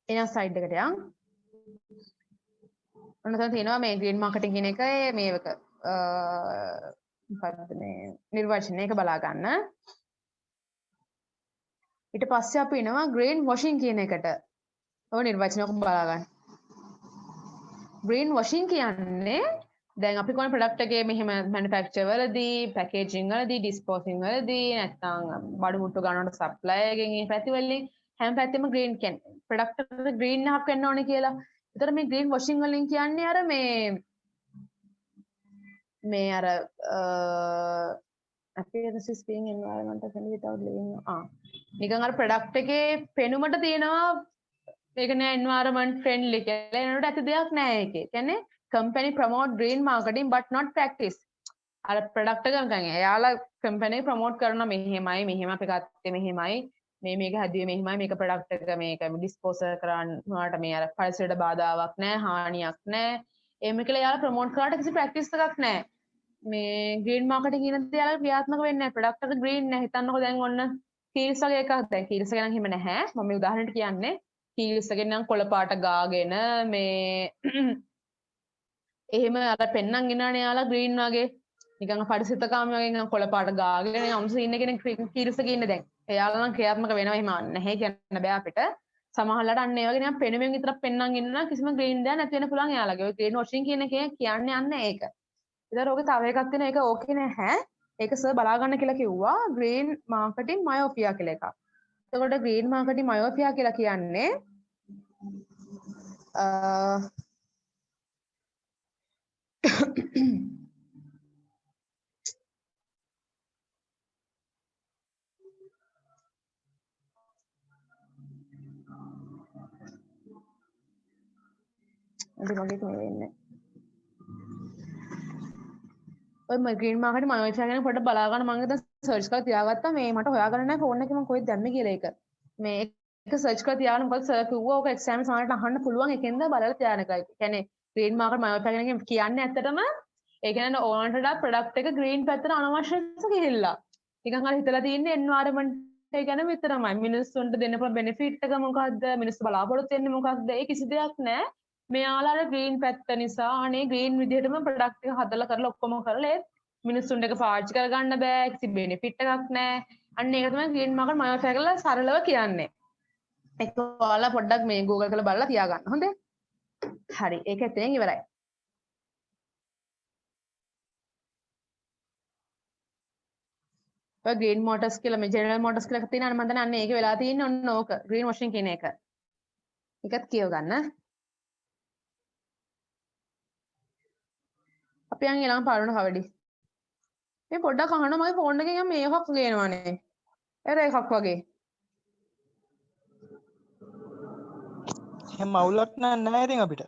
එන slide එකට යන්න. ඔන්න තමයි තියෙනවා මේ green marketing කියන එක මේක මොකක්ද මේ නිර්වචනය එක බලා ගන්න. ඊට පස්සේ අපි එනවා green washing කියන එකට. ඔය නිර්වචනය ඔක බලා ගන්න. green washing කියන්නේ දැන් අපි කොන product එකේ මෙහෙම manufacture වලදී, packaging වලදී, disposing වලදී නැත්නම් බඩු මුට්ටු ගන්නකොට supply එකෙන් මේ පැති වලින් හැම පැත්තෙම green කියන්නේ product එකට green එකක් වෙන්න ඕනේ කියලා. ඒතර මේ green washing වලින් කියන්නේ අර මේ අර appearances being environmental friendly without living නිකන් අර product එකේ පෙනුමට තියෙනවා මේක නෑ environment friendly කියලා. එනකොට ඇති දෙයක් නෑ ඒකේ. කියන්නේ company promote green marketing but not practice. අර ප්‍රොඩක්ට් එක ගන්න. එයාලා company promote කරන මෙහෙමයි අපි ගත්තේ මෙහෙමයි මේක හැදුවේ මෙහෙමයි මේක ප්‍රොඩක්ට් එක මේක ඩිස්පෝසල් කරනවාට මේ අර පරිසරයට බාධාවක් නෑ හානියක් නෑ. එහෙම කියලා එයාලා ප්‍රොමෝට් කරාට කිසි ප්‍රැක්ටිස් එකක් නෑ. මේ ග්‍රීන් මාකටිං කියන දේ එයාලා ක්‍රියාත්මක වෙන්නේ නෑ. ප්‍රොඩක්ට් එක ග්‍රීන් නෑ. හිතන්නකෝ දැන් ඔන්න කීල්ස් වගේ එකක් දැන් කීල්ස් එක නම් එහෙම නැහැ. මම මේ උදාහරණයක් කියන්නේ කීල්ස් එකෙන් නම් කොළ පාට ගාගෙන මේ එහෙම අර පෙන්නන් ගෙනානේ යාලා ග්‍රීන් වගේ නිකන් පරිසිතකාමී වගේ නිකන් කොළ පාට ගාගෙන අමුතු සීන් එකේ කීල්ස් එකේ ඉන්නේ දැන්. එයාලා නම් ක්‍රියාත්මක වෙනවා එහෙම නැහැ කියන්න බෑ අපිට. සමහරවිට අන්න ඒ වගේ නිකන් පෙනුමෙන් විතරක් පෙන්නන් ඉන්න නම් කිසිම ග්‍රීන් දෙයක් නැති වෙන්න පුළුවන් එයාලගේ. ඔය ග්‍රීන් වොෂින් කියන එකේ කියන්නේ යන්නේ ඒක. ඊට ඕකේ තව එකක් තියෙනවා ඒක ඕකේ නැහැ. ඒක සර් බලා ගන්න කියලා කිව්වා ග්‍රීන් මාකටිං මයෝපියා කියලා එකක්. එතකොට ග්‍රීන් මාකටිං මයෝපියා කියලා කියන්නේ මගේ මේ වෙන්නේ ඔය ග්‍රීන් මාකටිං මයෝපියා ගැන පොඩ්ඩක් බලා ගන්න මම දැන් සර්ච් කරලා තියාගත්තා මේ මට හොයාගන්න නැහැ ෆෝන් එකේ මම කොහෙද දැම්මේ කියලා ඒක මේ ඒක සර්ච් කරලා තියාගන්න මොකද සර් කිව්වා ඔක එක්සෑම් සමහරට අහන්න පුළුවන් එකෙන්ද බලලා තියාගන්න එකයි. කියන්නේ ග්‍රීන් මාකට් මයෝපියා ගැන කියන්නේ ඇත්තටම ඒ කියන්නේ ඕනට වඩා ප්‍රොඩක්ට් එක ග්‍රීන් පැත්තට අනවශ්‍ය ලෙස ගිහිල්ලා. නිකන් අර හිතලා තියෙන්නේ එන්වයරන්මන්ට් එක ගැන විතරමයි. මිනිස්සුන්ට දෙන්න පුළුවන් බෙනිෆිට් එක මොකක්ද? මිනිස්සු බලාපොරොත්තු වෙන්නේ මොකක්ද? ඒ කිසි දෙයක් නැහැ. මෙයාලා ග්‍රීන් පැත්ත නිසා අනේ ග්‍රීන් විදිහටම ප්‍රොඩක්ට් එක හදලා කරලා ඔක්කොම කරලා ඒ මිනිස්සුන්ට එක පාවිච්චි කරගන්න බෑ. කිසි බෙනිෆිට් එකක් නැහැ. අන්න ඒක තමයි ග්‍රීන් මාකට් මයෝපියා කියලා සරලව කියන්නේ. ඒක ඔයාලා පොඩ්ඩක් මේ Google කරලා බලලා තියාගන්න. හොඳේ? හරි. ඒක එතනින් ඉවරයි. ඔය ග්‍රීන් මෝටර්ස් කියලා මේ ජෙනරල් මෝටර්ස් කියලා එකක් තියෙනවා මම දන්නේ අන්න ඒක වෙලා තියෙන්නේ ඔන්න ඕක ග්‍රීන් වොෂින් කියන එක. ඒකත් කියව ගන්න. අපි යන් ඊළඟ පාඩමට කවඩි. මේ පොඩ්ඩක් අහනවා මගේ ෆෝන් එකෙන් යම් මේකක් ගේනවානේ. එර එකක් වගේ. එහෙම අවුලක් නැහැ ඉතින් අපිට.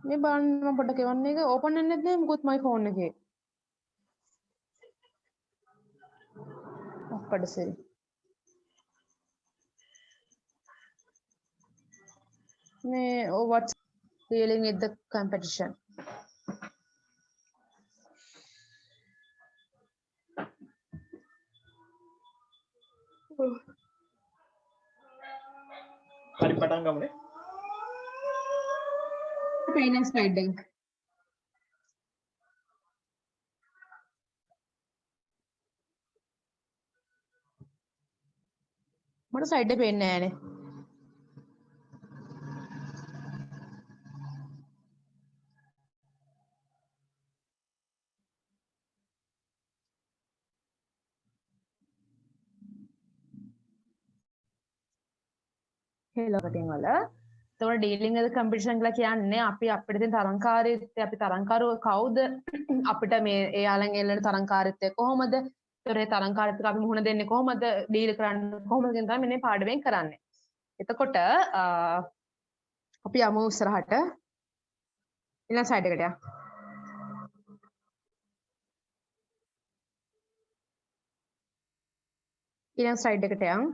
මේ බලන්න මම පොඩ්ඩක් එවන්නේ ඒක ඕපන් වෙන්නේ නැත්නම් මොකොත් මගේ ෆෝන් එකේ. අප්පඩ සරි. මේ what's dealing with the competition. හරි පටන් ගමුනේ. ට්‍රේනින් ස්ලයිඩ් එක. මට ස්ලයිඩ් එක පේන්නේ නැහැනේ. හෙලකටින් වල එතකොට ඩීලිං විත් කම්පිටිෂන් කියලා කියන්නේ අපි අපිට තියෙන තරංකාරීත්වය අපි තරංකාරුව කවුද අපිට මේ එයාලන් එල්ලන තරංකාරීත්වය කොහොමද ඒතර ඒ තරංකාරීත්වයට අපි මුහුණ දෙන්නේ කොහොමද ඩීල් කරන්නේ කොහොමද කියන තමයි මේ පාඩමෙන් කරන්නේ එතකොට අපි යමු ඉස්සරහට ඊළඟ ස්ලයිඩ් එකට යන්න ඊළඟ ස්ලයිඩ් එකට යන්න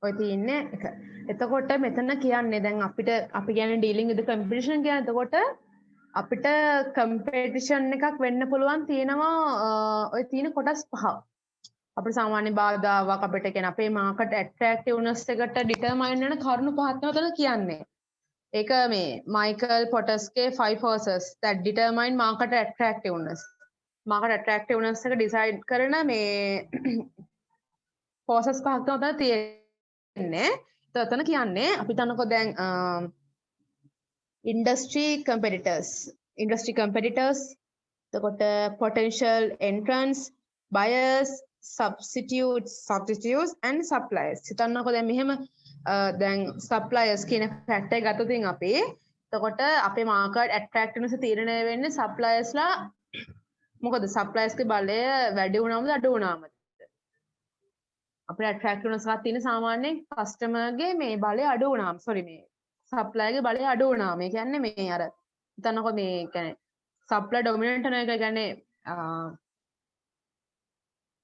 ඔය තියෙන්නේ එක. එතකොට මෙතන කියන්නේ දැන් අපිට අපි කියන්නේ ඩීලිං විත් කම්පිටිෂන් කියන. එතකොට අපිට කම්පිටිෂන් එකක් වෙන්න පුළුවන් තියෙනවා ඔය තියෙන කොටස් පහ. අපිට සාමාන්‍ය බාධාවක් අපිට කියන අපේ මාකට් ඇට්‍රැක්ටිව්නස් එකට ඩිටර්මයින් වෙන කරුණු පහක් තමයි කියන්නේ. ඒක මේ මයිකල් පොටස්ගේ 5 forces that determine market attractiveness. market attractiveness එක ඩිසයිඩ් කරන මේ forces පහක් තමයි තියෙන්නේ. එතන කියන්නේ අපි දන්නකො දැන් industry competitors එතකොට potential entrants buyers substitutes and suppliers හිතන්නකො දැන් මෙහෙම දැන් suppliers කියන ෆැක්ටර් එක ගත්තොත් අපි එතකොට අපේ market attractiveness තීරණය වෙන්නේ suppliersලා මොකද suppliersගේ බලය වැඩි වුණාමද අඩු වුණාමද අපිට ඇට්‍රැක්ටිව්නස් එකක් තියෙන සාමාන්‍යයෙන් කස්ටමර්ගේ මේ බලය අඩු වුණාම මේ සප්ලයිගේ බලය අඩු වුණාම ඒ කියන්නේ මේ අර හිතන්නකෝ මේ කියන්නේ සප්ලයි ඩොමිනන්ට් වෙන එක කියන්නේ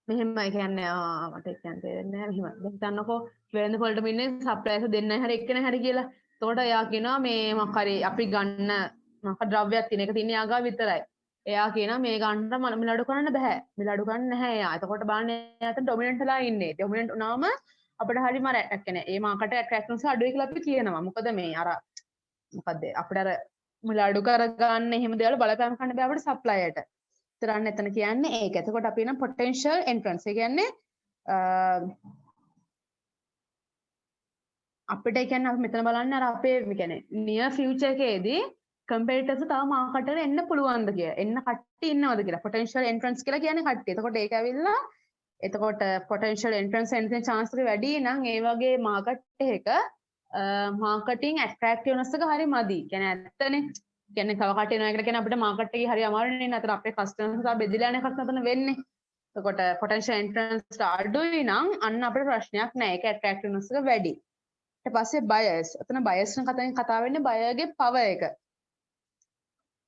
මෙහෙමයි කියන්නේ මට කියන්න තේරෙන්නේ නැහැ මෙහෙම. දැන් හිතන්නකෝ වෙළඳ පොළට ඉන්නේ සප්ලයිස් දෙන්නයි හරි එක්කෙනයි හරි කියලා. එතකොට එයා කියනවා මේ මොකක් හරි අපි ගන්න මොකක් ද්‍රව්‍යයක් තියෙන එක තියෙන යාගා විතරයි. එයා කියනවා මේ ගන්න මිල අඩු කරන්න බෑ. මිල අඩු කරන්න නැහැ එයා. එතකොට බලන්න එයාට ඩොමිනන්ට් ලා ඉන්නේ. ඩොමිනන්ට් වුණාම අපිට හරියම කියන්නේ ඒ මාකට් ඇට්‍රැක්ටන්ස් අඩුයි කියලා අපි කියනවා. මොකද මේ අර මොකද්ද අපිට අර මිල අඩු කරගන්න එහෙම දේවල් බලපෑම් කරන්න බෑ අපිට සප්ලයියට. ඉතරන්න එතන කියන්නේ ඒක. එතකොට අපි නම් potential entrance. ඒ කියන්නේ අපිට ඒ කියන්නේ අපි මෙතන බලන්න අර අපේ කියන්නේ near future එකේදී competitors තව මාකට් එකට එන්න පුළුවන්ද කියලා. එන්න කට්ටිය ඉන්නවද කියලා. potential entrance කියලා කියන්නේ කට්ටිය. එතකොට ඒක ඇවිල්ලා එතකොට potential entrance එන්න chance එක වැඩි නම් ඒ වගේ මාකට් එකක marketing attractiveness එක හරි මදි. කියන්නේ ඇත්තනේ. කියන්නේ තව කට්ටිය එනවා කියලා කියන්නේ අපිට මාකට් එකේ හරි අමාරුනේ නේද? අතන අපේ customers ලා බෙදලා යන එකක් නතන වෙන්නේ. එතකොට potential entrance අඩුයි නම් අන්න අපිට ප්‍රශ්නයක් නැහැ. ඒක attractiveness එක වැඩි. ඊට පස්සේ buyers. එතන buyers නම් කතා වෙන්නේ buyer ගේ power එක.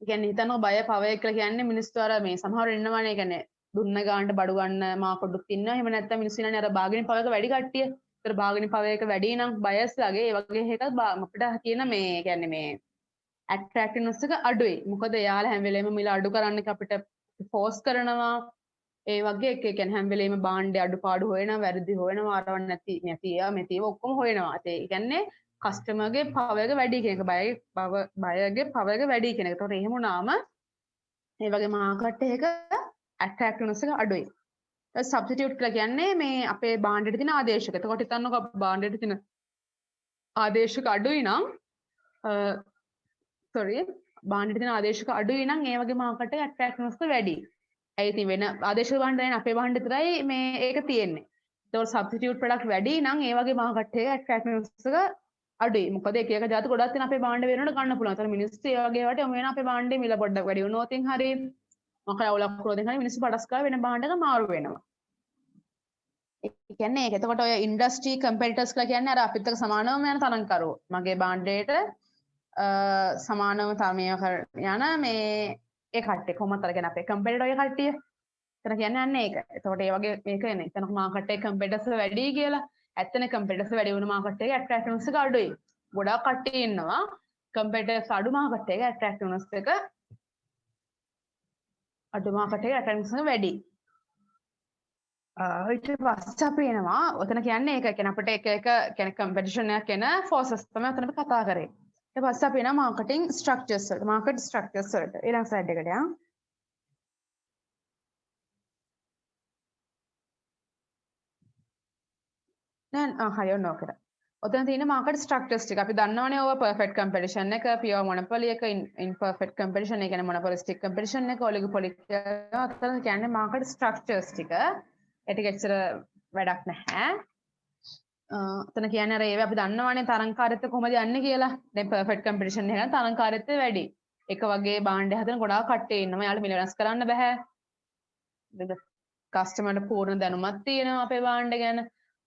කියන්නේ හිතනවා බය පව එක කියලා කියන්නේ මිනිස්සු අර මේ සමහරව ඉන්නවනේ කියන්නේ දුන්න ගානට බඩු ගන්න මාකොඩුත් ඉන්නවා. එහෙම නැත්නම් මිනිස්සු ඉන්නනේ අර බාගිනි පව එක වැඩි කට්ටිය. ඒතර බාගිනි පව එක වැඩි නම් බයස් ලාගේ ඒ වගේ එකක් අපිට කියන මේ කියන්නේ මේ ඇට්‍රැක්ටිව්නස් එක අඩුයි. මොකද එයාලා හැම වෙලේම මිල අඩු කරන්න අපිට ෆෝස් කරනවා. ඒ වගේ එක කියන්නේ හැම වෙලේම බාණ්ඩේ අඩුපාඩු හොයනවා, වැරදි හොයනවා, අරව නැති මෙතිව ඔක්කොම හොයනවා. ඒ කියන්නේ කස්ටමර්ගේ පව එක වැඩි කියන එක බයගේ පව එක වැඩි කියන එක. ඒතකොට එහෙම වුණාම මේ වගේ මාකට් එකක ඇට්‍රැක්ටිව්නස් එක අඩුයි. සබ්ස්ටිටියුට් කියලා කියන්නේ මේ අපේ භාණ්ඩෙට තියෙන ආදේශක. එතකොට හිතන්නකෝ භාණ්ඩෙට තියෙන ආදේශක අඩුයි නම් භාණ්ඩෙට තියෙන ආදේශක අඩුයි නම් ඒ වගේ මාකට් එකේ ඇට්‍රැක්ටිව්නස් එක වැඩි. ඒ ඉතින් වෙන ආදේශක භාණ්ඩ නැහැ අපේ භාණ්ඩ විතරයි මේ ඒක තියෙන්නේ. ඒතකොට සබ්ස්ටිටියුට් ප්‍රොඩක්ට් වැඩි නම් ඒ වගේ මාකට් එකේ ඇට්‍රැක්ටිව්නස් එක අඩුයි. මොකද එක එක જાති ගොඩක් තියෙන අපේ භාණ්ඩ වෙනකොට ගන්න පුළුවන්. ඒතර මිනිස්සු ඒ වගේ ඒවාට යොමු වෙන අපේ භාණ්ඩේ මිල පොඩ්ඩක් වැඩි වුණොත් හරි මොකද අවුලක් වුණොත් හරි මිනිස්සු පඩස් කරලා වෙන භාණ්ඩයක මාරු වෙනවා. ඒ කියන්නේ ඒක. එතකොට ඔය ඉන්ඩස්ට්‍රි කම්පිටිටර්ස් කියලා කියන්නේ අර අපිත් එක්ක සමානවම යන තරංකරුවෝ. මගේ භාණ්ඩයට සමානව තමයි යන මේ ඒ කට්ටිය කොහොමද අර කියන්නේ අපේ කම්පිටිටර් ඔය කට්ටිය. එතන කියන්නේ අන්න ඒක. එතකොට ඒ වගේ මේක එන්නේ. එතන මාකට් එකේ කම්පිටිටර්ස් වැඩි කියලා. ඇත්තනේ කම්පිටිටර්ස් වැඩි වුණ මාකට් එකේ ඇට්‍රැක්ටිව්නස් එක අඩුයි. ගොඩාක් කට්ටිය ඉන්නවා කම්පිටිටර්ස් අඩු මාකට් එකේ ඇට්‍රැක්ටිව්නස් එක අඩු මාකට් එකේ ඇට්‍රැක්ටිව්නස් එක වැඩි. ඊට පස්සේ අපි එනවා ඔතන කියන්නේ ඒක කියන්නේ අපිට එක එක කියන්නේ කම්පිටිෂන් එකක් එන ෆෝසස් තමයි ඔතන අපි කතා කරේ. ඊට පස්සේ අපි එනවා මාකටිං ස්ට්‍රක්චර්ස් වලට. මාකට් ස්ට්‍රක්චර්ස් වලට. ඊළඟ ස්ලයිඩ් එකට යන්න. දැන් හරි ඔන්න ඔකට. ඔතන තියෙන මාකට් ස්ට්‍රක්චර්ස් ටික අපි දන්නවනේ ඕවා පර්ෆෙක්ට් කම්පිටිෂන් එක, පියුර් මොනොපොලි එක, ඉම්පර්ෆෙක්ට් කම්පිටිෂන් එක කියන්නේ මොනොපොලිස්ටික් කම්පිටිෂන් එක, ඔලිගොපොලි ඔතන කියන්නේ මාකට් ස්ට්‍රක්චර්ස් ටික. ඒක එච්චර වැඩක් නැහැ. ඔතන කියන්නේ අර ඒවා අපි දන්නවනේ තරංකාරීත්වය කොහොමද යන්නේ කියලා. දැන් පර්ෆෙක්ට් කම්පිටිෂන් එක තරංකාරීත්වය වැඩි. එක වගේ භාණ්ඩය හදන ගොඩාක් කට්ටිය ඉන්නවා. යාළුවා මිල වෙනස් කරන්න බෑ. කස්ටමර්ට පූර්ණ දැනුමක් තියෙනවා අපේ භාණ්ඩ ගැන.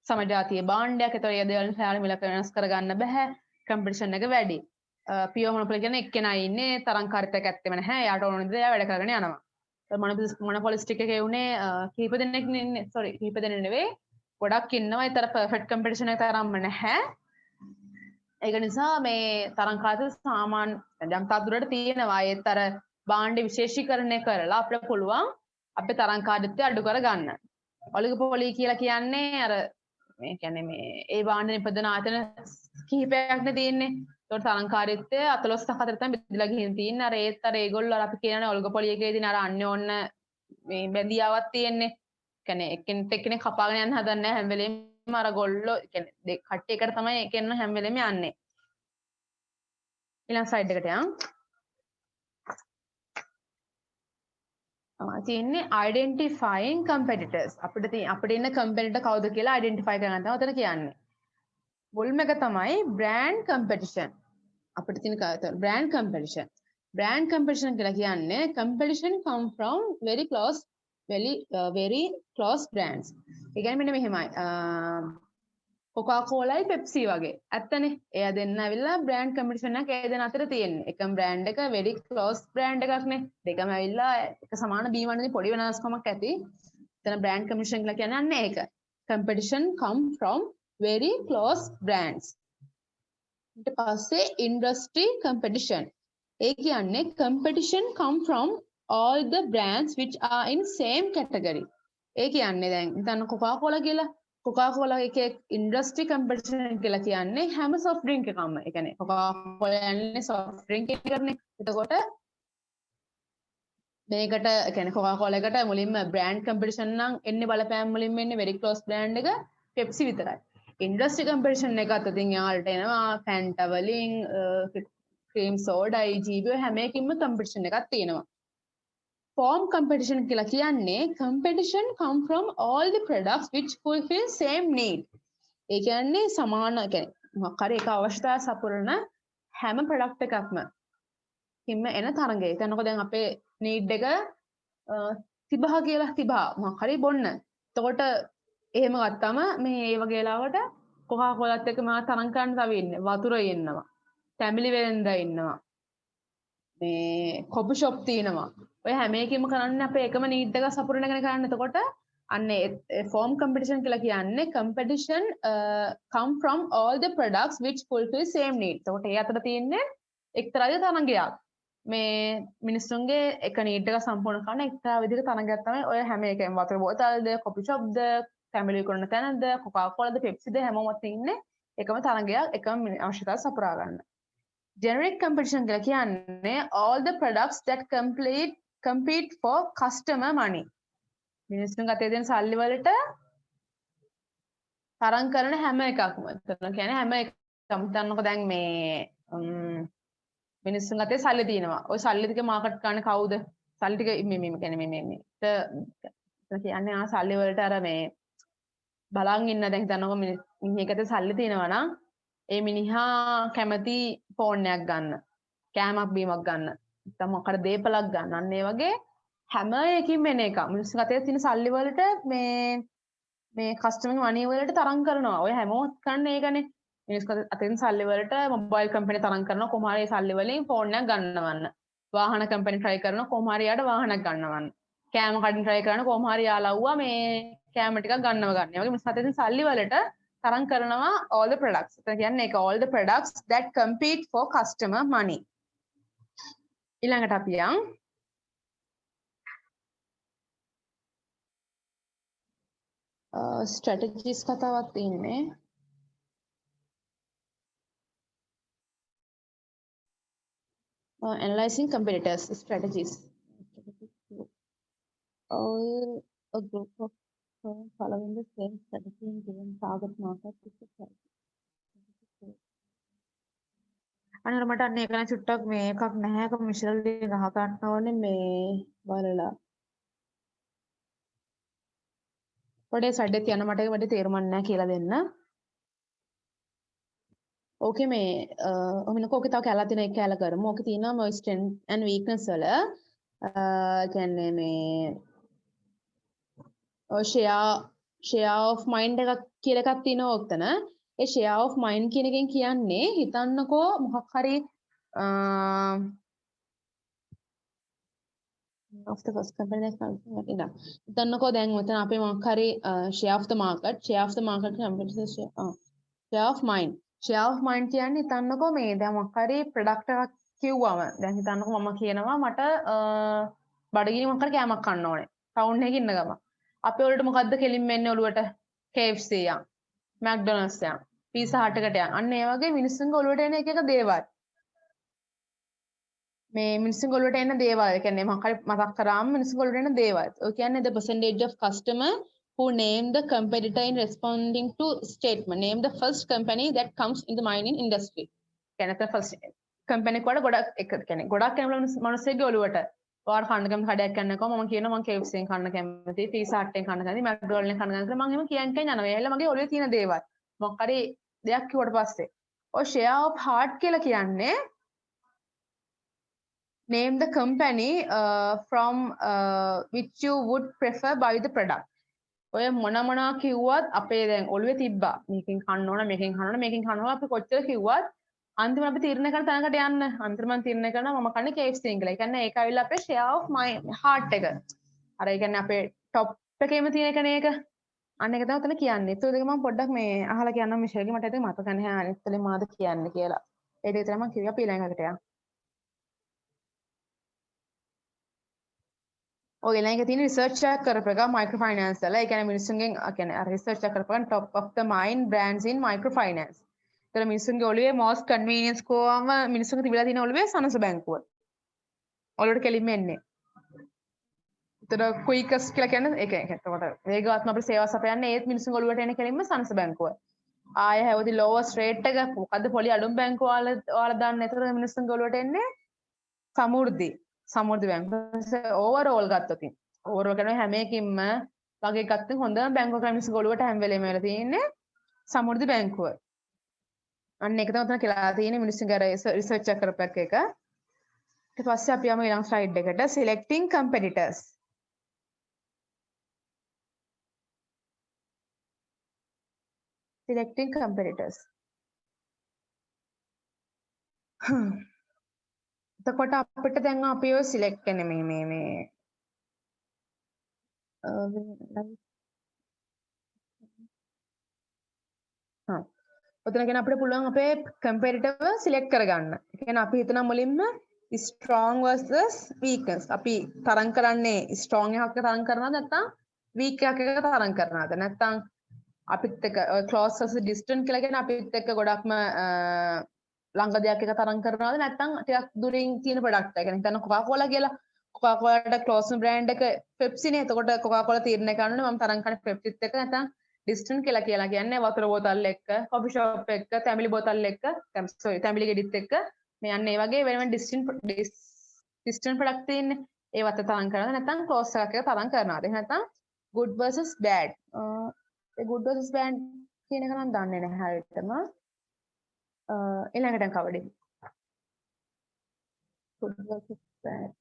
සමජාතීය භාණ්ඩයක්. ඒතකොට ඒ දේවල් යාළුවා මිල වෙනස් කරගන්න බෑ. කම්පිටිෂන් එක වැඩි. පියුර් මොනොපොලි කියන්නේ එක්කෙනා ඉන්නේ තරංකාරීත්වයක් ඇත්තෙම නැහැ. යාට ඕන විදිහට එයා වැඩ කරගෙන යනවා. මොනොපොලිස්ටික් එකේ උනේ කීප දෙනෙක් ඉන්නේ. සෝරි කීප දෙනෙක් නෙවෙයි. ගොඩක් ඉන්නවා. ඒතර පර්ෆෙක්ට් කම්පිටිෂන් එක තරම්ම නැහැ. ඒක නිසා මේ තරංකාරීත්වය සාමාන්‍ය යම් තාක් තියෙනවා. ඒත් අර භාණ්ඩ විශේෂීකරණය කරලා අපිට පුළුවන් අපේ තරංකාරීත්වය අඩු කරගන්න. ඔලිගොපොලි කියලා කියන්නේ අර මේ කියන්නේ මේ ඒ භාණ්ඩ නිපදවන ආයතන කිහිපයක්නේ තියෙන්නේ. ඒකට තරංකාරීත්වය 14 තමයි බෙදලා ගිහින් තියෙන්නේ. අර ඒත් අර ඒගොල්ලෝ අර අපි කියන්නේ ඔලිගොපොලි එකේදී අර අන්‍යෝන්‍ය මේ බැඳියාවක් තියෙන්නේ. කියන්නේ එක්කෙනෙක් එක්කෙනෙක් කපාගෙන යන්න හදන්නේ නැහැ. හැම වෙලෙම අර ගොල්ලෝ කියන්නේ කට්ටිය එකට තමයි එකෙන්න හැම වෙලෙම යන්නේ. ඊළඟ ස්ලයිඩ් එකට යන්න. තියෙන්නේ identifying competitors. අපිට ඉන්න කම්පිටිටර් කවුද කියලා identify කරගන්න තමයි උතන කියන්නේ. මුල්ම එක තමයි brand competition. අපිට තියෙන brand competition. Brand competition කියලා කියන්නේ competition come from very close brands. ඒ කියන්නේ මෙන්න මෙහෙමයි. කොකාකෝලායි පෙප්සි වගේ. ඇත්තනේ. එයා දෙන්න ඇවිල්ලා බ්‍රෑන්ඩ් කම්පිටිෂන් එකක් ඒ දෙන්න අතර තියෙන්නේ. එකම බ්‍රෑන්ඩ් එක very close බ්‍රෑන්ඩ් එකක්නේ. දෙකම ඇවිල්ලා එක සමාන බීමන්නේ පොඩි වෙනස්කමක් ඇති. එතන බ්‍රෑන්ඩ් කම්පිටිෂන් කියලා කියන්නේ අන්න ඒක. Competition come from very close brands. ඊට පස්සේ industry competition. ඒ කියන්නේ competition come from all the brands which are in same category. ඒ කියන්නේ දැන් හිතන්න කොකාකෝලා කියලා. කොකාකෝලා එකේ industry competition කියලා කියන්නේ හැම soft drink එකක්ම. ඒ කියන්නේ කොකාකෝලා යන්නේ soft drink එකනේ. එතකොට මේකට ඒ කියන්නේ කොකාකෝලා එකට මුලින්ම brand competition නම් එන්නේ බලපෑම් මුලින්ම එන්නේ very close brand එක Pepsi විතරයි. industry competition එකත් ඉතින් යාලට එනවා Fanta වලින් cream soda IGB හැම එකකින්ම competition එකක් තියෙනවා. Form competition කියලා කියන්නේ competition come from all the products which fulfill same need. ඒ කියන්නේ සමාන කියන්නේ මොකක් හරි එක අවශ්‍යතාවය සපුරන හැම product එකක්ම කිම්ම එන තරඟය. එතනකො දැන් අපේ need එක තිබහ කියලා තිබහ මොකක් හරි බොන්න. එතකොට එහෙම ගත්තම මේ ඒ වගේ වෙලාවට කොකාකෝලාත් එක්ක මම තරඟ කරන්න තව ඉන්නේ. වතුර ඉන්නවා. ෆැමිලි වෙලෙන්දා ඉන්නවා. මේ කොපි ෂොප් තියෙනවා. ඔය හැම එකකින්ම කරන්නේ අපේ එකම නීඩ් එක සපුරන එකනේ කරන්නේ. එතකොට අන්නේ form competition කියලා කියන්නේ competition come from all the products which fulfill same need. එතකොට ඒ අතර තියෙන්නේ එක්තරා තරංගයක්. මේ මිනිස්සුන්ගේ එක නීඩ් එක සම්පූර්ණ කරන එක්තරා විදිහට තරංගයක් තමයි ඔය හැම එකම වතුර බෝතල්ද, කොපි ෂොප්ද, ෆැමිලි කරන තැනද, කොකාකෝලාද, පෙප්සිද හැමෝම තියෙන්නේ එකම තරංගයක් එකම අවශ්‍යතාව සපුරා ගන්න. Generic competition කියලා කියන්නේ all the products that compete for customer money. මිනිස්සුන් අතේ දෙන සල්ලි වලට තරම් කරන හැම එකක්ම. එතන කියන්නේ හැම එකක්ම හිතන්නකො දැන් මේ මිනිස්සුන් අතේ සල්ලි තියෙනවා. ওই සල්ලි ටික මාකට් කරන්න කවුද? සල්ලි ටික මේ කියන්නේ සල්ලි වලට අර මේ බලන් ඉන්න දැන් හිතන්නකො මිනිහෙක් අතේ සල්ලි තියෙනවා නම් ඒ මිනිහා කැමති ෆෝන් එකක් ගන්න, කෑමක් බීමක් ගන්න, නැත්නම් මොකක්ද දේපලක් ගන්න. අන්න ඒ වගේ හැම එකකින්ම එන එක. මිනිස්සු අතේ තියෙන සල්ලි වලට මේ කස්ටමර් මනි වලට තරම් කරනවා. ඔය හැමෝම කරන්නේ ඒකනේ. මිනිස්සු අතෙන් සල්ලි වලට මොබයිල් කම්පැනි තරම් කරනවා කොහොම හරි සල්ලි වලින් ෆෝන් එකක් ගන්නවන්න. වාහන කම්පැනි try කරනවා කොහොම හරි යාට වාහනයක් ගන්නවන්න. කෑම කඩින් try කරනවා කොහොම හරි යාලව්වා මේ කෑම ටිකක් ගන්නව ගන්න. ඒ වගේ මිනිස්සු අතෙන් සල්ලි වලට තරම් කරනවා all the products. ඒ කියන්නේ ඒක all the products that compete for customer money. ඊළඟට අපි යන් strategies කතාවක් තියෙන්නේ. Analyzing competitors strategies. All a group of following the same strategy in given target market is a strategy. අනර මට අන්න ඒක නම් චුට්ටක් මේ එකක් නැහැ කොමිෂනල් දී ගහ ගන්න ඕනේ මේ බලලා. පොඩේ සයිඩ් එක යන මට ඒක වැඩි තේරුම් නැහැ කියලා දෙන්න. ඕකේ මේ ඔමිනක ඕකේ තව කැලලා තියෙන එක කැලලා කරමු. ඕකේ තියෙනවා මේ strength and weakness වල කියන්නේ මේ share of mind එකක් කියලා එකක් තියෙනවා ඔතන. ඒ share of mind කියන එකෙන් කියන්නේ හිතන්නකෝ මොකක් හරි of the first company හිතන්නකෝ දැන් මෙතන අපේ මොකක් හරි share of the market competition share of mind කියන්නේ හිතන්නකෝ මේ දැන් මොකක් හරි product එකක් කිව්වම දැන් හිතන්නකෝ මම කියනවා මට බඩගිනි මොකක් හරි කෑමක් කන්න ඕනේ ටවුන් එකේ ඉන්න ගම අපේ වලට මොකද්ද කෙලින්ම එන්නේ ඔළුවට KFC යන් McDonald's යන් Pizza Hut එකට යන් අන්න ඒ වගේ මිනිස්සුන්ගේ ඔළුවට එන එක දේවල් මේ මිනිස්සුන්ගේ ඔළුවට එන දේවල් ඒ කියන්නේ මොකක් හරි මතක් කරාම මිනිස්සුන්ගේ ඔළුවට එන දේවල් ඔය කියන්නේ the percentage of customer who name the competitor in responding to statement name the first company that comes in the mining industry කියන්නේ the first company එක වල ගොඩක් එක කියන්නේ ගොඩක් මිනිස්සුන්ගේ ඔළුවට ඔයාලා කන්න කැමති කඩයක් යන්නකෝ මම කියනවා මම KFC එකෙන් කන්න කැමතියි Pizza Hut එකෙන් කන්න කැමතියි McDonald's එකෙන් කන්න කැමතියි මම එහෙම කියන්නේ යනවා ඒලා මගේ ඔළුවේ තියෙන දේවල් මොකක් හරි දෙයක් කිව්වට පස්සේ ඔය share of heart කියලා කියන්නේ name the company from which you would prefer buy the product ඔය මොනවා කිව්වත් අපේ දැන් ඔළුවේ තිබ්බා. මේකෙන් කන්න ඕන, මේකෙන් කන්න ඕන, මේකෙන් කන්න ඕන අපි කොච්චර කිව්වත් අන්තිමට අපි තීරණය කරන තැනකට යන්න. අන්තිමට මම තීරණය කරනවා මම කන්නේ KFC කියලා. ඒ කියන්නේ ඒක ඇවිල්ලා අපේ share of my heart එක. අර ඒ කියන්නේ අපේ top එකේම තියෙන එකනේ ඒක. අන්න ඒක තමයි උතන කියන්නේ. ඒක දෙක මම පොඩ්ඩක් මේ අහලා කියන්නම් මිෂෙල්ගේ මට ඒක මතක නැහැ අනිත් වලින් මොනවද කියන්නේ කියලා. ඒක විතරයි මම කිව්වා අපි ඊළඟ එකට යන්න. ඔය ඊළඟ තියෙන රිසර්ච් එකක් කරපු එක මයික්‍රෝ ෆයිනෑන්ස් වල. ඒ කියන්නේ මිනිස්සුන්ගෙන් කියන්නේ රිසර්ච් එකක් කරපුවා top of the mind brands in micro finance. ඒතර මිනිස්සුන්ගේ ඔළුවේ most convenience කොවම මිනිස්සුන්ගේ තිබිලා තියෙන ඔළුවේ සනස බැංකුව. ඔළුවට කෙලින්ම එන්නේ. ඒතර quickest කියලා කියන්නේ ඒක. එතකොට වේගවත්ම අපේ සේවා සපයන්නේ ඒත් මිනිස්සුන්ගේ ඔළුවට එන කෙලින්ම සනස බැංකුව. ආය හැවදි lowest rate එක මොකද්ද පොලි අඩුම බැංකුව ඔයාලා දන්නේ. ඒතර මිනිස්සුන්ගේ ඔළුවට එන්නේ සමෘද්ධි. සමෘද්ධි බැංකුව ඕවරෝල් ගත්තොත් ඕවරෝල් කරන හැම එකකින්ම වගේ ගත්තොත් හොඳම බැංකුවක මිනිස්සු ගොළුවට හැම වෙලේම වෙලා තියෙන්නේ සමෘද්ධි බැංකුව. අන්න ඒක තමයි උතන කියලා තියෙන්නේ මිනිස්සුන්ගේ රිසර්ච් එක කරපැක් එක. ඊට පස්සේ අපි යමු ඊළඟ ස්ලයිඩ් එකට selecting competitors. selecting competitors. එතකොට අපිට දැන් අපි ඔය සිලෙක්ට් කරන්නේ මේ ඔතන කියන අපිට පුළුවන් අපේ කම්පැරිටිව් සිලෙක්ට් කරගන්න. ඒ කියන්නේ අපි හිතන මුලින්ම strong versus weakness. අපි තරම් කරන්නේ strong එකක් තරම් කරනවද නැත්නම් weak එකක් තරම් කරනවද? නැත්නම් අපිත් එක්ක close versus distant කියලා කියන්නේ අපිත් එක්ක ගොඩක්ම ළඟ දෙයක් එක තරම් කරනවද නැත්නම් ටිකක් දුරින් තියෙන ප්‍රොඩක්ට් එක. හිතන්න Coca-Cola කියලා. Coca-Colaට close brand එක Pepsi නේ. එතකොට Coca-Cola තීරණය කරන්නේ මම තරම් කරන්නේ Pepsiත් එක්ක නැත්නම් distant කියලා කියන්නේ වතුර බෝතල් එක්ක, coffee shop එක්ක, තැඹිලි බෝතල් එක්ක, තැඹිලි ගෙඩිත් එක්ක මේ යන්නේ ඒ වගේ වෙන වෙන distant product තියෙන්නේ. ඒවත් තරම් කරනවද නැත්නම් close එකක් එක තරම් කරනවද? එහෙනම් නැත්නම් good versus bad. ඒ good versus bad කියන එක නම් දන්නේ නැහැ හරියටම. ඊළඟට කවඩේ good versus bad.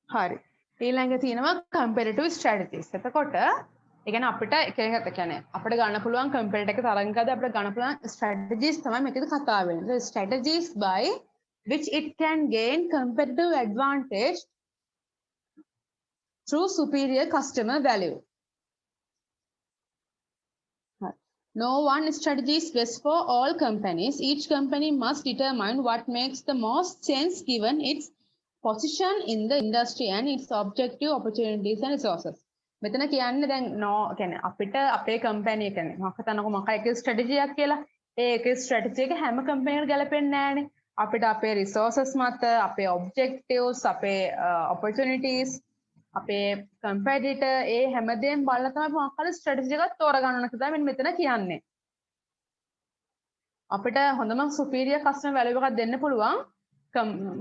හරි. ඊළඟ තියෙනවා comparative strategies. එතකොට ඒ කියන්නේ අපිට එක එක කියන්නේ අපිට ගන්න පුළුවන් comparative එක තරංගකද අපිට ගන්න පුළුවන් strategies තමයි මෙතන කතා වෙන්නේ. The strategies by which it can gain competitive advantage through superior customer value. No one strategy is best for all companies. Each company must determine what makes the most sense given its position in the industry and its objective opportunities and resources. මෙතන කියන්නේ දැන් කියන්නේ අපිට අපේ කම්පැනි එක කියන්නේ මොකක් තනකො මොකක් එක ස්ට්‍රැටජි එකක් කියලා. ඒ එක ස්ට්‍රැටජි එක හැම කම්පැනියකට ගැලපෙන්නේ නැහැනේ. අපිට අපේ resources මත, අපේ objectives, අපේ opportunities, අපේ competitor ඒ හැමදේම බලලා තමයි මොකක් හරි ස්ට්‍රැටජි එකක් තෝරගන්න ඕන කියලා මෙතන කියන්නේ. අපිට හොඳම superior customer value එකක් දෙන්න පුළුවන්.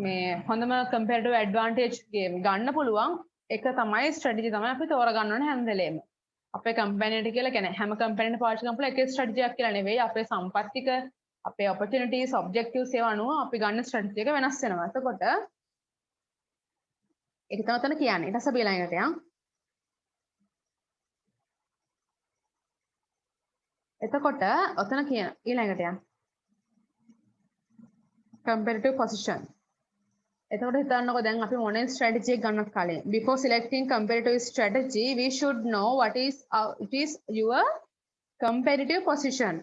මේ හොඳම comparative advantage ගන්න පුළුවන් එක තමයි strategy තමයි අපි තෝරගන්න ඕනේ හැම වෙලේම. අපේ company එකට කියලා කියන්නේ හැම company එකකට පාවිච්චි කරන එක strategy එකක් කියලා නෙවෙයි. අපේ සම්පත් ටික, අපේ opportunities, objectives ඒවා අනුව අපි ගන්න strategy එක වෙනස් වෙනවා. එතකොට ඒක තමයි උතන කියන්නේ. ඊට පස්සේ අපි ඊළඟට යන්. එතකොට උතන කියන ඊළඟට යන්. comparative position. එතකොට හිතන්නකෝ දැන් අපි මොනේ strategy එක ගන්නත් කලින් before selecting comparative strategy we should know what is it is your comparative position.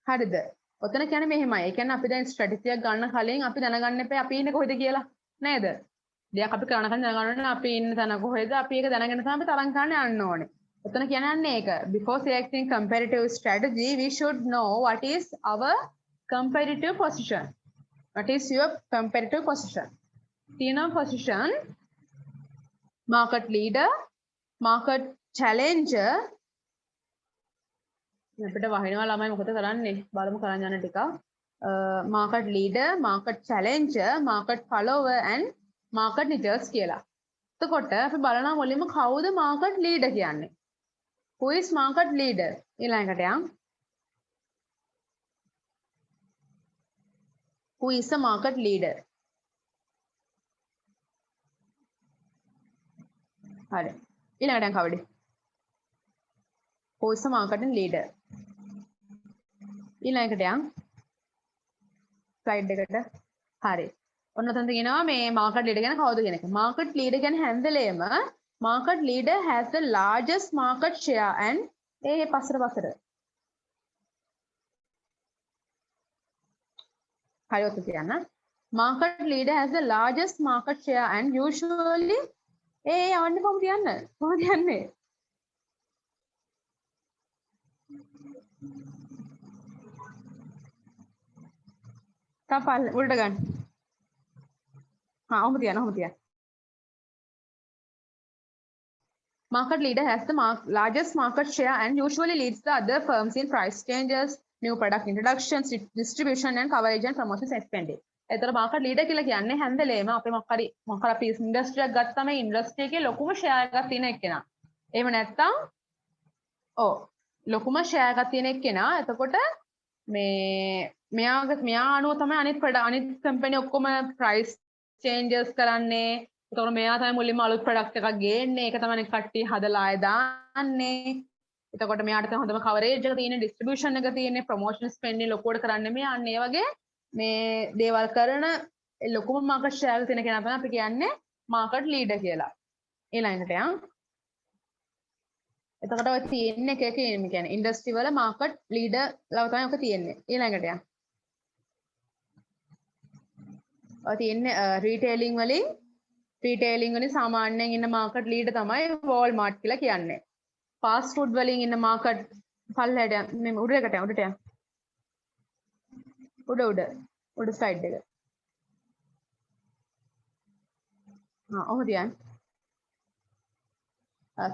හරිද? ඔතන කියන්නේ මෙහෙමයි. ඒ කියන්නේ අපි දැන් strategy එක ගන්න කලින් අපි දැනගන්න එපා අපි ඉන්නේ කොහෙද කියලා. නේද? දෙයක් අපි කරන කලින් දැනගන්න ඕනේ අපි ඉන්න තැන කොහෙද? අපි ඒක දැනගෙන තමයි අපි තරම් කරන්න යන්න ඕනේ. ඔතන කියන්නේ ඒක. Before selecting comparative strategy, we should know what is our comparative position. What is your comparative position? තියෙන position market leader, market challenger. අපිට වහිනවා ළමයි මොකද කරන්නේ? බලමු කරන් යන ටික. Market leader, market challenger, market follower and market niches කියලා. එතකොට අපි බලනවා මුලින්ම කවුද මාකට් ලීඩර් කියන්නේ. Who is market leader? ඊළඟට යන්. Who is a market leader? හරි. ඊළඟට යන් කවුද? Who is a marketing leader? ඊළඟට යන්. ස්ලයිඩ් එකට. හරි. ඔන්න ඔතන තියෙනවා මේ මාකට් ලීඩර් ගැන කවුද කියන එක. මාකට් ලීඩර් කියන්නේ හැම වෙලේම market leader has the largest market share and පස්සට හරි ඔතන කියන්න. market leader has the largest market share and usually යවන්න කොහොමද යන්නේ? කොහොමද යන්නේ? තපල් උඩට ගන්න. ඔහොම තියන්න. Market leader has the largest market share and usually leads the other firms in price changes, new product introductions, distribution and coverage and promotions expanded. එතකොට market leader කියලා කියන්නේ හැම වෙලේම අපි මොකක් හරි අපි ඉන්ඩස්ට්‍රි එකක් ගත්තම ඉන්ඩස්ට්‍රි එකේ ලොකුම ෂෙයා එකක් තියෙන එක්කෙනා. එහෙම නැත්නම් ලොකුම ෂෙයා එකක් තියෙන එක්කෙනා. එතකොට මෙයා අනුව තමයි අනිත් කම්පැනි ඔක්කොම price changes කරන්නේ. එතකොට මෙයා තමයි මුලින්ම අලුත් ප්‍රොඩක්ට් එකක් ගේන්නේ. ඒක තමයි කට්ටිය හදලා ආය දාන්නේ. එතකොට මෙයාට තමයි හොඳම කවරේජ් එක තියෙන්නේ, ඩිස්ට්‍රිබියුෂන් එක තියෙන්නේ, ප්‍රොමෝෂන් ස්පෙන්ඩින් ලොකුවට කරන්නේ මෙයා. අන්න ඒ වගේ මේ දේවල් කරන ලොකුම මාකට් ෂෙයාර් එක තියෙන කෙනා තමයි අපි කියන්නේ මාකට් ලීඩර් කියලා. ඊළඟට යන්. එතකොට ඔය තියෙන්නේ එක කියන්නේ ඉන්ඩස්ට්‍රි වල මාකට් ලීඩර් ලා තමයි ඔක තියෙන්නේ. ඊළඟට යන්. ඔය තියෙන්නේ රීටේලින් වලින් සාමාන්‍යයෙන් ඉන්න මාකට් ලීඩර් තමයි වෝල්මාර්ට් කියලා කියන්නේ. ෆාස්ට් ෆුඩ් වලින් ඉන්න මාකට් පල්ලයට මේ උඩට යන්න. උඩ සයිඩ් එක. ඔහොම තියන්න.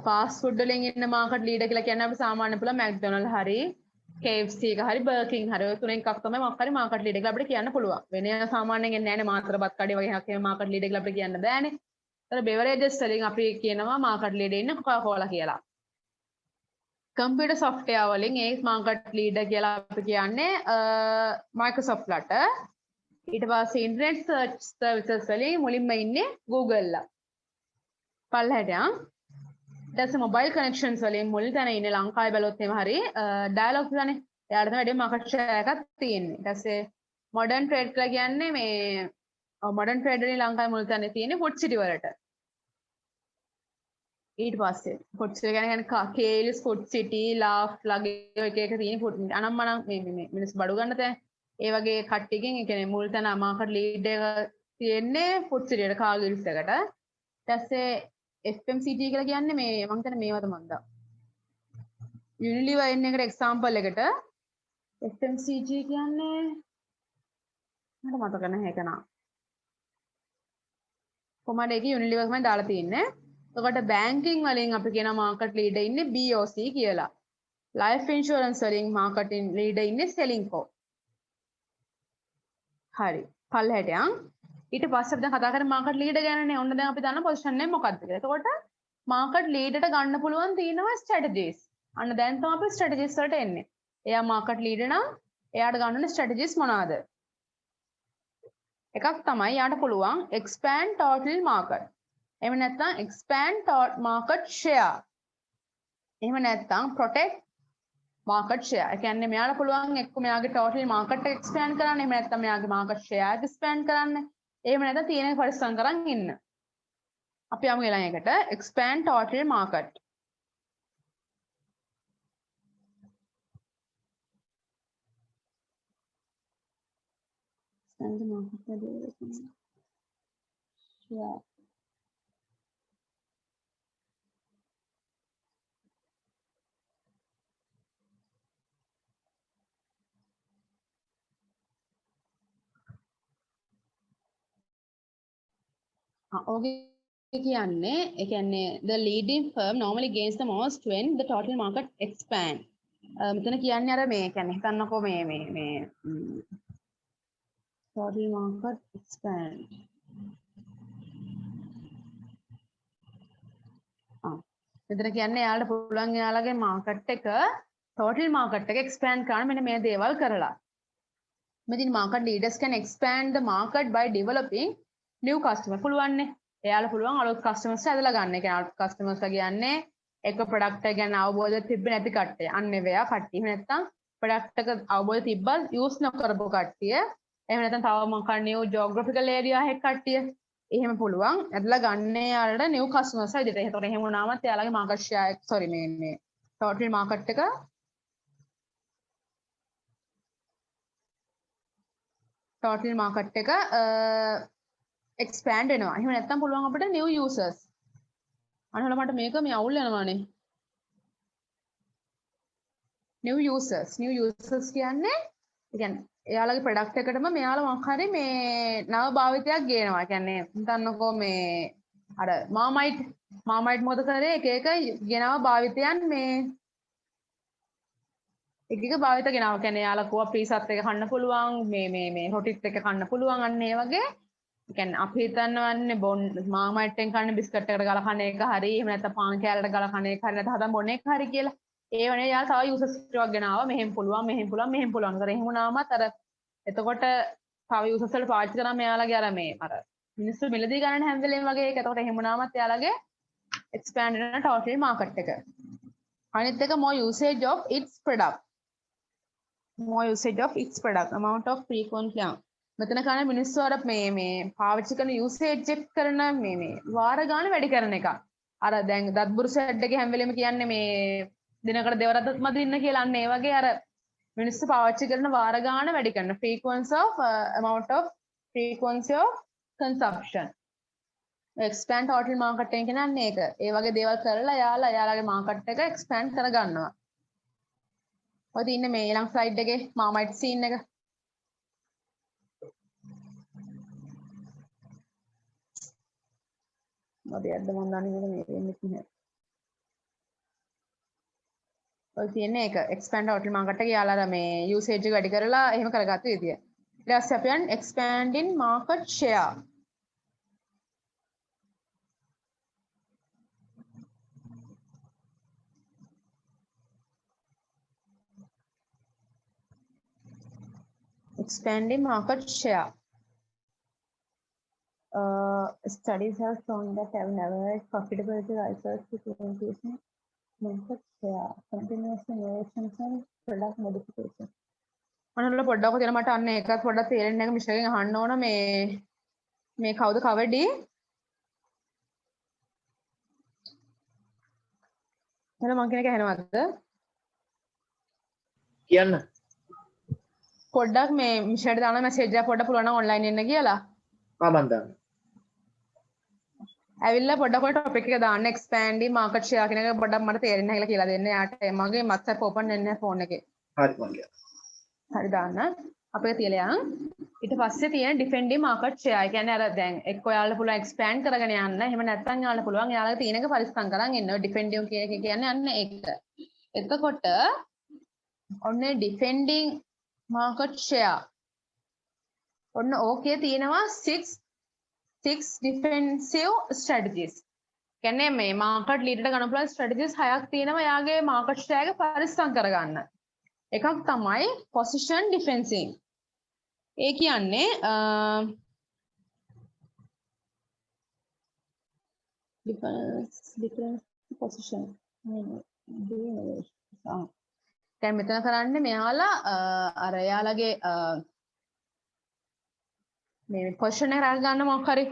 ෆාස්ට් ෆුඩ් වලින් ඉන්න මාකට් ලීඩර් කියලා කියන්නේ අපි සාමාන්‍ය පුළුවන් මැක්ඩොනල්ඩ් හරි KFC එක හරි බර්ගර් කිං හරි ඔය තුනෙන් එකක් තමයි මොකක් හරි මාකට් ලීඩර් කියලා අපිට කියන්න පුළුවන්. වෙන සාමාන්‍යයෙන් එන්නේ නැහැ නේ මාතර බත් කඩේ වගේ එකක් එහෙම මාකට් ලීඩර් කියලා අපිට කියන්න බෑනේ. ඒතර බෙවරේජස් වලින් අපි කියනවා මාකට් ලීඩර් ඉන්න කොකාකෝලා කියලා. කම්පියුටර් සොෆ්ට්වෙයාර් වලින් මාකට් ලීඩර් කියලා අපි කියන්නේ Microsoft ලට. ඊට පස්සේ ඉන්ටර්නෙට් සර්ච් සර්විසස් වලින් මුලින්ම ඉන්නේ Google ලා. පල්ලහැට යන්. ඊට මොබයිල් කනෙක්ෂන්ස් වලින් මුල් තැන ඉන්නේ ලංකාවේ බැලුවොත් එහෙම හරි ඩයලොග් ගානේ. එයාට තමයි වැඩි මාකට් ෂෙයාර් එකක් තියෙන්නේ. ඊට පස්සේ මොඩර්න් ට්‍රේඩ් කියලා කියන්නේ මේ මොඩර්න් ට්‍රේඩ් වලින් ලංකාවේ මුල් තැන තියෙන්නේ ෆුඩ් සිටි වලට. ඊට පස්සේ ෆුඩ් සිටි කියන්නේ කේල්ස් ෆුඩ් සිටි ලාෆ් ලගේ එක තියෙන ෆුඩ් අනම්මනම් මේ මිනිස් බඩු ගන්න තැන ඒ වගේ කට්ටියකින් ඒ කියන්නේ මුල් තැන මාකට් ලීඩ් එක තියෙන්නේ ෆුඩ් සිටියට කාගිල්ස් එකට. ඊට පස්සේ FMCG කියලා කියන්නේ මේ මම හිතන්නේ මේවා තමයි මන්දා. Unilever එන්න එකට එක්සැම්පල් එකට FMCG කියන්නේ මට මතක නැහැ ඒක නා. කොහමද ඒක Unilever තමයි දාලා තියෙන්නේ. එතකොට බැංකින් වලින් අපි කියන මාකට් ලීඩර් ඉන්නේ BOC කියලා. ලයිෆ් ඉන්ෂුරන්ස් වලින් මාකට් ලීඩර් ඉන්නේ Selingco. හරි. පල්ලහැට යන්. ඊට පස්සේ අපි දැන් කතා කරන්නේ මාකට් ලීඩර් ගැනනේ. ඔන්න දැන් අපි දන්න පොසිෂන් එක මොකක්ද කියලා. එතකොට මාකට් ලීඩර්ට ගන්න පුළුවන් තියෙනවා ස්ට්‍රැටජිස්. අන්න දැන් තමයි අපි ස්ට්‍රැටජිස් වලට එන්නේ. එයා මාකට් ලීඩර් නම් එයාට ගන්න ඕනේ ස්ට්‍රැටජිස් මොනවාද? එකක් තමයි යාට පුළුවන් expand total market. එහෙම නැත්නම් expand market share. එහෙම නැත්නම් protect market share. ඒ කියන්නේ මෙයාට පුළුවන් එක්ක මෙයාගේ total market එක expand කරන්න. එහෙම නැත්නම් මෙයාගේ market share එක expand කරන්න. එහෙම නැත්නම් තියෙන පරිස්සම් කරන් ඉන්න. අපි යමු ඊළඟ එකට expand total market. expand the market. Yeah. කියන්නේ ඒ කියන්නේ the leading firm normally gains the most when the total market expand. මෙතන කියන්නේ අර මේ කියන්නේ හිතන්නකෝ මේ total market expand. මෙතන කියන්නේ එයාලට පුළුවන් එයාලගේ මාකට් එක total market එක expand කරන්න මෙන්න මේ දේවල් කරලා. මෙතන market leaders can expand the market by developing new customer. පුළුවන්නේ. එයාලා පුළුවන් අලුත් customers ඇදලා ගන්න. ඒ කියන්නේ අලුත් customers කියන්නේ එක product එක ගැන අවබෝධයක් තිබ්බේ නැති කට්ටිය. අන්න ඒවා කට්ටිය. එහෙම නැත්නම් product එක අවබෝධය තිබ්බත් use නොකරපු කට්ටිය. එහෙම නැත්නම් තව මොකක් new geographical area එකක කට්ටිය. එහෙම පුළුවන් ඇදලා ගන්න යාලට new customers විදිහට. ඒතකොට එහෙම වුණාමත් යාලගේ market share sorry මේ total market එක total market එක expand වෙනවා. එහෙම නැත්නම් පුළුවන් අපිට new users. අනහල මට මේක මේ අවුල් යනවානේ. new users කියන්නේ එයාලගේ ප්‍රොඩක්ට් එකටම මෙයාලා මොකක් හරි මේ නව භාවිතයක් ගේනවා. කියන්නේ හිතන්නකෝ මේ අර මාමයිට් මොකද කරේ එක ගෙනව භාවිතයන් මේ එක භාවිත ගෙනාව. කියන්නේ එයාලා කෝවා ප්‍රීසත් එක කන්න පුළුවන් මේ හොටිත් එක කන්න පුළුවන් අන්න ඒ වගේ. කියන්නේ අපි හිතන්නවන්නේ බොන් මාමයිට්ෙන් කන්න බිස්කට් එකට ගල කන එක හරි එහෙම නැත්නම් පාන් කෑල්ලට ගල කන එක හරි නැත්නම් හදන් බොන එක හරි කියලා. ඒ වනේ යාළ තව යූසර්ස් ටිකක් ගෙනාවා. මෙහෙම පුළුවන්. ඒතර එහෙම වුණාමත් අර එතකොට තව යූසර්ස් වලට පාවිච්චි කරාම එයාලගේ අර මේ අර මිනිස්සු මිලදී ගන්න හැම වෙලේම වගේ ඒක. එතකොට එහෙම වුණාමත් එයාලගේ expand වෙන total market එක. අනිත් එක more usage of its product amount of frequently. මෙතන කන මිනිස්සු අර මේ පාවිච්චි කරන යූසේජ් එක කරන මේ වාර ගාන වැඩි කරන එක. අර දැන් දත්බුරු සෙට් එකේ හැම වෙලෙම කියන්නේ මේ දිනකට දෙවරක් මදින්න කියලා අන්න ඒ වගේ අර මිනිස්සු පාවිච්චි කරන වාර ගාන වැඩි කරන amount of frequency of consumption. expand total market එක කියන්නේ ඒක. ඒ වගේ දේවල් කරලා යාලගේ market එක expand කරගන්නවා. ඔය තියෙන්නේ මේ ඊළඟ slide එකේ මාමයිට් scene එක. මොකද මම දන්නේ මේක මේ වෙන්නේ නැහැ. ඔය තියෙන්නේ ඒක expand total market එක යාලා මේ usage එක වැඩි කරලා එහෙම කරගත්ත විදිය. ඊට පස්සේ අපි යන් expand in market share. Expanding market share. Studies have shown that having average profitability rises with increasing market share, continuous innovations and product modification. අනවල පොඩ්ඩක් තියෙන මට අන්න එකත් පොඩ්ඩක් තේරෙන්නේ නැහැ මිෂගෙන් අහන්න ඕන මේ කවුද කවඩි? එහෙනම් මං කියන එක ඇහෙනවද? කියන්න. පොඩ්ඩක් මේ මිෂට දාන මැසේජ් එක පොඩ්ඩක් පුළුවන් නම් ඔන්ලයින් එන්න කියලා. මම දාන්න. ඇවිල්ලා පොඩ්ඩක් ඔය ටොපික් එක දාන්න expanding market share කියන එක පොඩ්ඩක් මට තේරෙන්නේ නැහැ කියලා දෙන්න. යාට මගේ WhatsApp open වෙන්නේ නැහැ ෆෝන් එකේ. හරි මං ගියා. හරි දාන්න. අපේ තියලා යන්. ඊට පස්සේ තියෙන defending market share. ඒ කියන්නේ අර දැන් එක්ක ඔයාලට පුළුවන් expand කරගෙන යන්න. එහෙම නැත්නම් ඔයාලට පුළුවන් එයාලගේ තියෙන එක පරිස්සම් කරන් ඉන්න. ඔය defending කියන එක කියන්නේ අන්න ඒක. එතකොට ඔන්න defending market share. ඔන්න ඕකේ තියෙනවා 6 defensive strategies. කියන්නේ මේ market leader ට ගන්න පුළුවන් strategies 6ක් තියෙනවා යාගේ market share එක පරිස්සම් කරගන්න. එකක් තමයි position defensing. ඒ කියන්නේ different position. දැන් මෙතන කරන්නේ මෙයාලා අර එයාලගේ මේ පොසිෂන් එක රැක ගන්න මොකක් හරි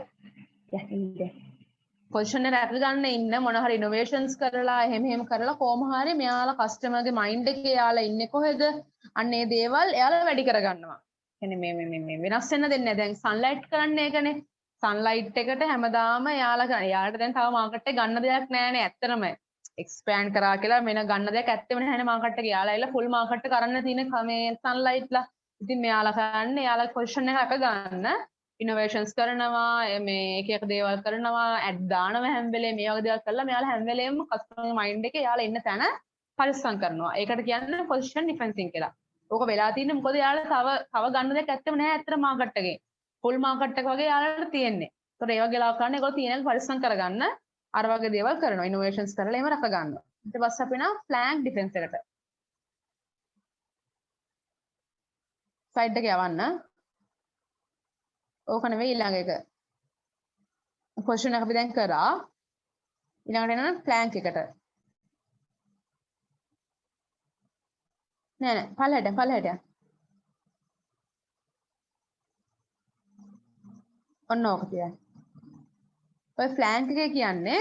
පොසිෂන් එක රැක ගන්න ඉන්න මොන හරි ඉනෝවේෂන්ස් කරලා එහෙම කරලා කොහොම හරි මෙයාලා කස්ටමර්ගේ මයින්ඩ් එකේ එයාලා ඉන්නේ කොහෙද අන්න ඒ දේවල් එයාලා වැඩි කරගන්නවා. කියන්නේ මේ වෙනස් වෙන්න දෙන්නේ නැහැ. දැන් සන්ලයිට් කරන්නේ ඒකනේ. සන්ලයිට් එකට හැමදාම එයාලට දැන් තව මාකට් එකේ ගන්න දෙයක් නැහැනේ ඇත්තටම. එක්ස්පෑන්ඩ් කරා කියලා මෙන්න ගන්න දෙයක් ඇත්තෙම නැහැ නේ මාකට් එකේ. එයාලා ඇවිල්ලා ෆුල් මාකට් එක කරන්න තියෙන මේ සන්ලයිට්ලා. ඉතින් මෙයාලා කරන්නේ එයාලා පොසිෂන් එක රැක ගන්න ඉනෝවේෂන්ස් කරනවා මේ එක දේවල් කරනවා ඇඩ් දානවා හැම වෙලේම මේ වගේ දේවල් කරලා මෙයාලා හැම වෙලේම කස්ටමර් මයින්ඩ් එකේ එයාලා ඉන්න තැන පරිස්සම් කරනවා. ඒකට කියන්නේ පොසිෂන් ඩිෆෙන්සින් කියලා. ඕක වෙලා තින්නේ මොකද එයාලා තව ගන්න දෙයක් ඇත්තම නැහැ ඇත්තට මාකට් එකේ. ෆුල් මාකට් එක වගේ එයාලට තියෙන්නේ. ඒතකොට ඒ වගේ ලා කරන්නේ ඒගොල්ලෝ තියෙන පරිස්සම් කරගන්න අර වගේ දේවල් කරනවා ඉනෝවේෂන්ස් කරලා එහෙම රැක ගන්නවා. ඊට පස්සේ අපි යනවා ෆ්ලෑන්ක් ඩිෆෙන්ස් එකට. සයිඩ් එක යවන්න. ඕක නෙවෙයි ඊළඟ එක. පොසිෂන් එක අපි දැන් කරා. ඊළඟට එනවා ෆ්ලෑන්ක් එකට. නෑ පල්ලෙහාට. ඔන්න ඕක තියන්න. ඔය ෆ්ලෑන්ක් එක කියන්නේ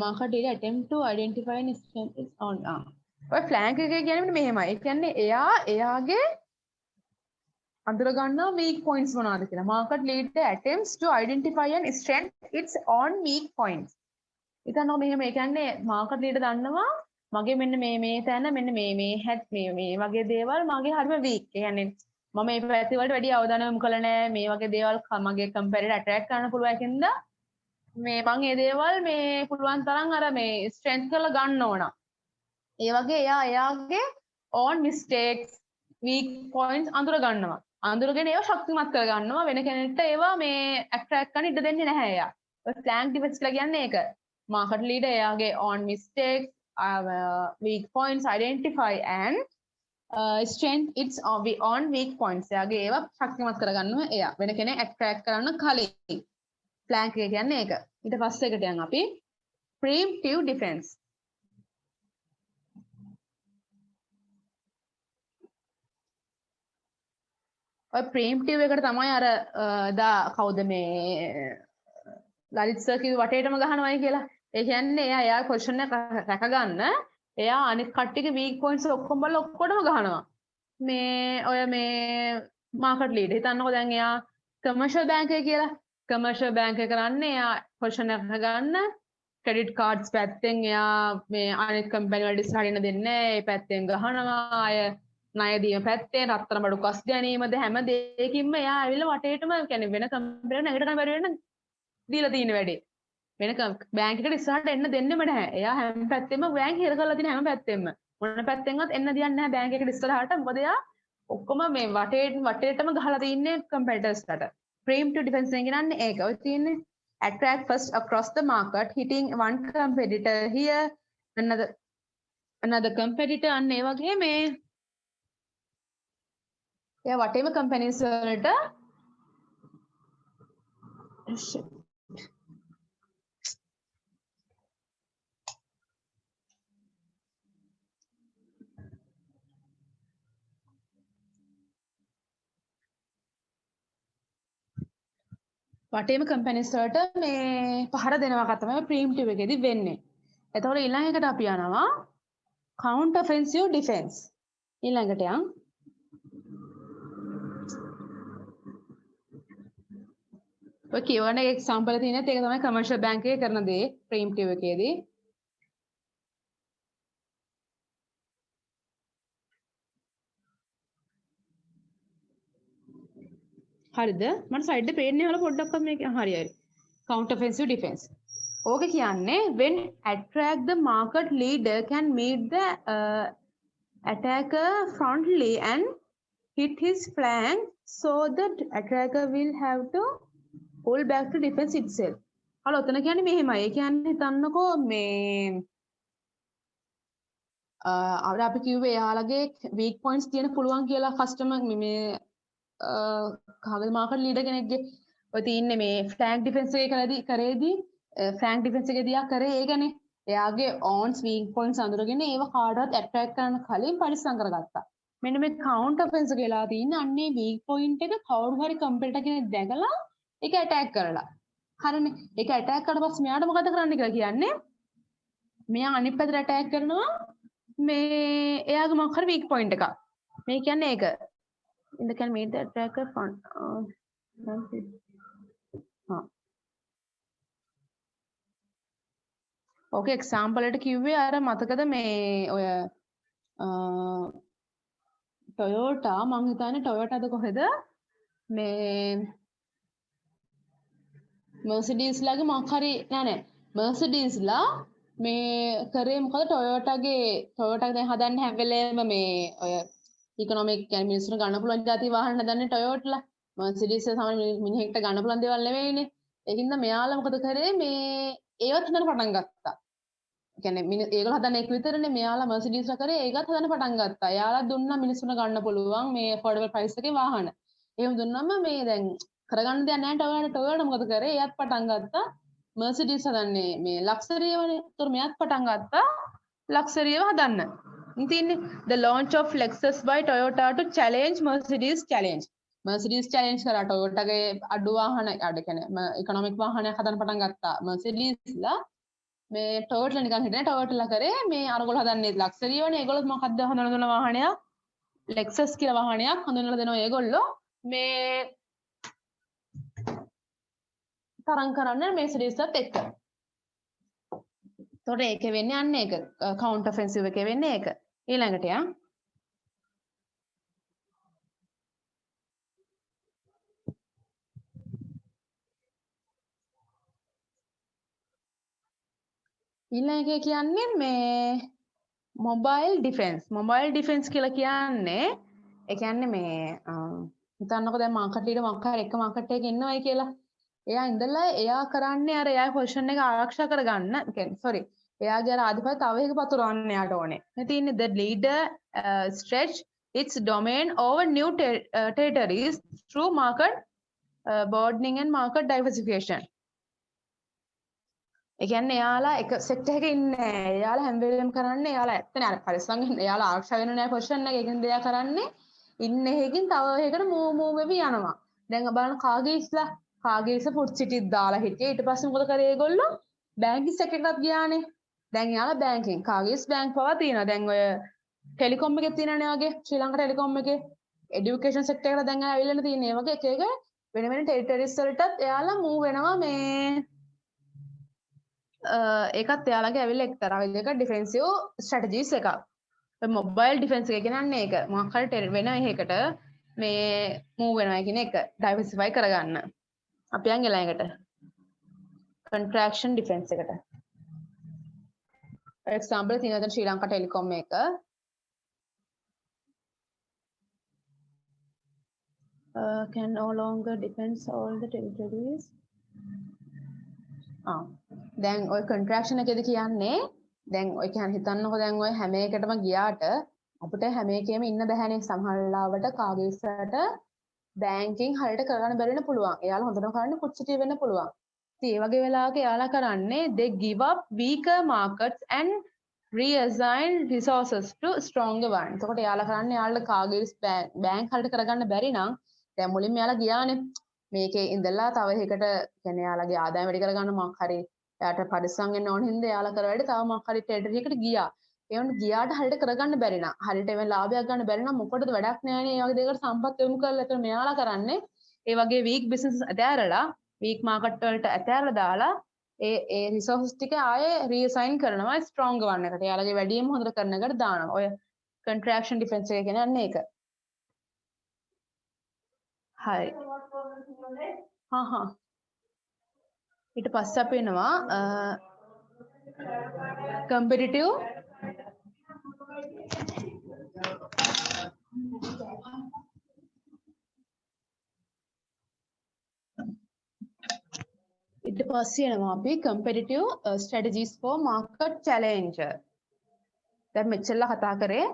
market data attempt to identify and strength is on ඔය ෆ්ලෑන්ක් එක කියන්නේ මෙහෙමයි. ඒ කියන්නේ එයාගේ අඳුර ගන්නවා weak points මොනවද කියලා. market leader attempts to identify and strengthen its own weak points. ඉතින් මෙහෙම ඒ කියන්නේ market leader දන්නවා මගේ මෙන්න මේ තැන මෙන්න මේ හැට් මේ වගේ දේවල් මගේ හරිම weak. ඒ කියන්නේ මම මේ පැති වලට වැඩි අවධානය යොමු කළා නෑ. මේ වගේ දේවල් මගේ competitor attack කරන්න පුළුවන් කින්ද මේ මං මේ දේවල් මේ පුළුවන් තරම් අර මේ strength කරලා ගන්න ඕන. ඒ වගේ එයාගේ own mistakes weak points අඳුර ගන්නවා. අඳුරගෙන ඒවා ශක්තිමත් කර ගන්නවා. වෙන කෙනෙක්ට ඒවා මේ attract කරන්න ඉඩ දෙන්නේ නැහැ එයා. ඔය flank defense කියලා කියන්නේ ඒක. market leader එයාගේ own mistakes weak points identify and strength its on weak points. එයාගේ ඒවා ශක්තිමත් කර ගන්නවා එයා. වෙන කෙනෙක් attract කරන්න කලින්. flank එක කියන්නේ ඒක. ඊට පස්සේ එකට යන් අපි preemptive defense. ඔය preemptive එකට තමයි අර දා කවුද මේ ලලිත් සර් කිව්ව වටේටම ගහනවායි කියලා. ඒ කියන්නේ එයා පොසිෂන් එක රැක ගන්න එයා අනිත් කට්ටියගේ weak points ඔක්කොම බලලා ඔක්කොටම ගහනවා. මේ ඔය මේ market leader හිතන්නකෝ දැන් එයා commercial bank එක කියලා. commercial bank එක කරන්නේ එයා පොසිෂන් එක ගන්න credit cards පැත්තෙන් එයා මේ අනිත් company වලට ඉස්සරහින් දෙන්නේ නැහැ. ඒ පැත්තෙන් ගහනවා. අය ණය දීම පැත්තේ රත්තරන් බඩු කස් ගැනීමද හැම දෙයකින්ම එයා ඇවිල්ලා වටේටම කියන්නේ වෙන කම්පැනි එකට නැගිට ගන්න බැරි වෙන දීලා තියෙන වැඩේ. වෙන බැංක් එකට ඉස්සරහට එන්න දෙන්නෙම නැහැ. එයා හැම පැත්තෙම බැංක් හිර කරලා තියෙන හැම පැත්තෙම. මොන පැත්තෙන්වත් එන්න දියන්නේ නැහැ බැංක් එකට ඉස්සරහට. මොකද එයා ඔක්කොම මේ වටේටම ගහලා තින්නේ කම්පිටිටර්ස්ලට. preemptive defense එක කියන්නේ ඒක. ඔය තියෙන්නේ attract first across the market hitting one competitor here another competitor අන්න ඒ වගේ මේ එයා වටේම කම්පැනිස් වලට වටේම කම්පැනිස් වලට මේ පහර දෙනවා තමයි preemptive එකේදී වෙන්නේ. එතකොට ඊළඟ එකට අපි යනවා counter offensive defense. ඊළඟට යන් ඔය කියවන එක්සැම්පල් එක තියෙනත් ඒක තමයි කමර්ෂල් බැංක් එකේ කරන දේ preemptive එකේදී. හරිද? මට සයිඩ් එක පේන්නේ වල පොඩ්ඩක්වත් මේක හරි. counter offensive defense. ඕක කියන්නේ when attract the market leader can meet the attacker frontally and hit his flank so that attacker will have to pull back to defense itself. Hello ඔතන කියන්නේ මෙහෙමයි. ඒ කියන්නේ හිතන්නකෝ මේ අපි කිව්වේ එයාලගේ weak points තියෙන පුළුවන් කියලා කස්ටමර් මේ කාගේ මාකට් ලීඩර් කෙනෙක්ගේ ඔය තියන්නේ මේ flank defense එකේ කරේදී flank defense එකේදී යා කරේ ඒකනේ. එයාගේ ons weak points අඳුරගෙන ඒව කාටවත් attract කරන්න කලින් පරිස්සම් කරගත්තා. මෙන්න මේ counter offense කියලා තියෙන්නේ අන්නේ weak point එක කවුරු හරි competitor කෙනෙක් දැකලා ඒක attack කරලා. හරිනේ. ඒක attack කරලා පස්සේ මෙයාට මොකද කරන්න කියලා කියන්නේ මෙයා අනිත් පැත්තට attack කරනවා මේ එයාගේ මොකක් හරි weak point එකක්. මේ කියන්නේ ඒක. in the can meet the attacker front okay example එකට කිව්වේ අර මතකද මේ ඔය Toyota මං හිතන්නේ Toyotaද කොහෙද මේ Mercedes ලාගේ මොකක් හරි නෑ Mercedes ලා මේ කරේ මොකද Toyota දැන් හදන්නේ හැම වෙලේම මේ ඔය ඉකොනොමික් කියන්නේ මිනිස්සුන්ට ගන්න පුළුවන් ಜಾති වාහන හදන්නේ Toyota ලා Mercedes සමහර මිනිහෙක්ට ගන්න පුළුවන් දේවල් නෙවෙයිනේ. ඒකින්ද මෙයාලා මොකද කරේ මේ ඒවත් හදන්න පටන් ගත්තා. කියන්නේ ඒගොල්ලෝ හදන්න එක විතරනේ මෙයාලා Mercedes ලා කරේ ඒකත් හදන්න පටන් ගත්තා. එයාලා දුන්නා මිනිස්සුන්ට ගන්න පුළුවන් මේ affordable price එකේ වාහන. එහෙම දුන්නම මේ දැන් කරගන්න දෙයක් නැහැ Toyota මොකද කරේ? එයාත් පටන් ගත්තා Mercedes හදන්නේ මේ luxury වනේ. ඒතර මෙයාත් පටන් ගත්තා luxury ඒවා හදන්න. ඉතින් the launch of Lexus by Toyota to challenge Mercedes challenge. Mercedes challenge කරා Toyota ගේ අඩු වාහන අඩු කියන්නේ economic වාහනයක් හදන්න පටන් ගත්තා. Mercedes ලා මේ Toyota ලා නිකන් හිටියේ Toyota ලා කරේ මේ අරගොල්ලෝ හදන්නේ luxury වනේ. ඒගොල්ලෝ මොකක්ද හදන්න දුන්න වාහනයක් Lexus කියලා වාහනයක් හඳුන්වලා දෙනවා ඒගොල්ලෝ මේ තරම් කරන්න Mercedes ලාත් එක්ක. තොට ඒක වෙන්නේ අන්න ඒක කවුන්ට් ඔෆෙන්සිව් එකේ වෙන්නේ ඒක. ඊළඟට යා ඊළඟ එක කියන්නේ මේ මොබයිල් ඩිෆෙන්ස් කියලා කියන්නේ ඒ කියන්නේ මේ හිතන්නකෝ දැන් මාකට් ලීඩර් මොකක් හරි එක මාකට් එකක ඉන්නවයි කියලා. එයා ඉඳලා එයා කරන්නේ අර එයාගේ පොසිෂන් එක ආරක්ෂා කරගන්න. කියන්නේ එයාගේ අර ආධිපත්‍ය තව එක පතුරවන්න යාට ඕනේ. ඉතින් the leader stretch its domain over new territories through market broadening and market diversification. ඒ කියන්නේ එයාලා එක සෙක්ටර් එකක ඉන්නේ නැහැ. එයාලා හැම වෙලෙම කරන්නේ එයාලා ඇත්තනේ අර පරිස්සම් එයාලා ආරක්ෂා වෙන්න නෑ පොසිෂන් එක. ඒකෙන් දෙයක් කරන්නේ ඉන්නේ එකකින් තව එකකට මූව් වෙවි යනවා. දැන් බලන්න කාගේස්ලා ෆුඩ් සිටිත් දාලා හිටියේ. ඊට පස්සේ මොකද කරේ ඒගොල්ලෝ? බැංකින් සෙක්ටරයකට ගියානේ. දැන් එයාලා බැංකින් කාගේස් බැංක් පවා තියෙනවා. දැන් ඔය ටෙලිකොම් එකේ තියෙනනේ වගේ ශ්‍රී ලංකා ටෙලිකොම් එකේ এডুকেෂන් සෙක්ටර් එකට දැන් ආවිල්ලා තියෙන. ඒ වගේ එක එක වෙන වෙන ටෙරිටරිස් වලටත් එයාලා මූව් වෙනවා මේ ඒකත් එයාලගේ ඇවිල්ලා එක්තරා විදිහක ඩිෆෙන්සිව් ස්ට්‍රැටජිස් එකක්. මොබයිල් ඩිෆෙන්ස් එක කියන්නේ ඒක. මොකක් හරි වෙන එකකට මේ මූව් වෙනවා කියන එක ඩයිවර්සිෆයි කරගන්න. අපි යන් ඊළඟට contraction defense එකට. for example තියෙනවා ශ්‍රී ලංකා ටෙලිකොම් එක. Can no longer defend all the territories. දැන් ඔය contraction එකේදී කියන්නේ දැන් ඔය කියන්නේ හිතන්නකෝ දැන් ඔය හැම එකටම ගියාට අපිට හැම එකෙම ඉන්න බැහැනේ. සමහර ලාවට කාගේසට බැංකින් හරියට කරගන්න බැරි වෙන්න පුළුවන්. එයාලා හොඳටම කරන්නේ කුච්චිටි වෙන්න පුළුවන්. ඉතින් ඒ වගේ වෙලාවක එයාලා කරන්නේ they give up weaker markets and reassign resources to stronger ones. එතකොට එයාලා කරන්නේ එයාලා කාගේස් බැංක් හරියට කරගන්න බැරි නම් දැන් මුලින්ම එයාලා ගියානේ මේකේ ඉඳලා තව එකකට කියන්නේ එයාලගේ ආදායම වැඩි කරගන්න මොකක් හරි එයාට පරිස්සම් වෙන්න ඕන හින්දා එයාලා කරවලට තව මොකක් හරි ටෙරිටරි එකට ගියා. ඒ වුණ ගියාට හරියට කරගන්න බැරි නම් හරියට එවෙන් ලාභයක් ගන්න බැරි නම් මොකටද වැඩක් නෑනේ. ඒ වගේ දෙයකට සම්පත් යොමු කරලා එතන මෙයාලා කරන්නේ ඒ වගේ weak business ඇතෑරලා weak market වලට ඇතෑරලා දාලා ඒ resources ටික ආයේ reassign කරනවා strong one එකට. එයාලගේ වැඩිම හොඳට කරන එකට දානවා. ඔය contraction defense එක කියන්නේ අන්න ඒක. හරි. ඊට පස්සේ අපි එනවා competitive ඊට පස්සේ එනවා අපි competitive strategies for market challenger. දැන් මෙච්චරලා කතා කරේ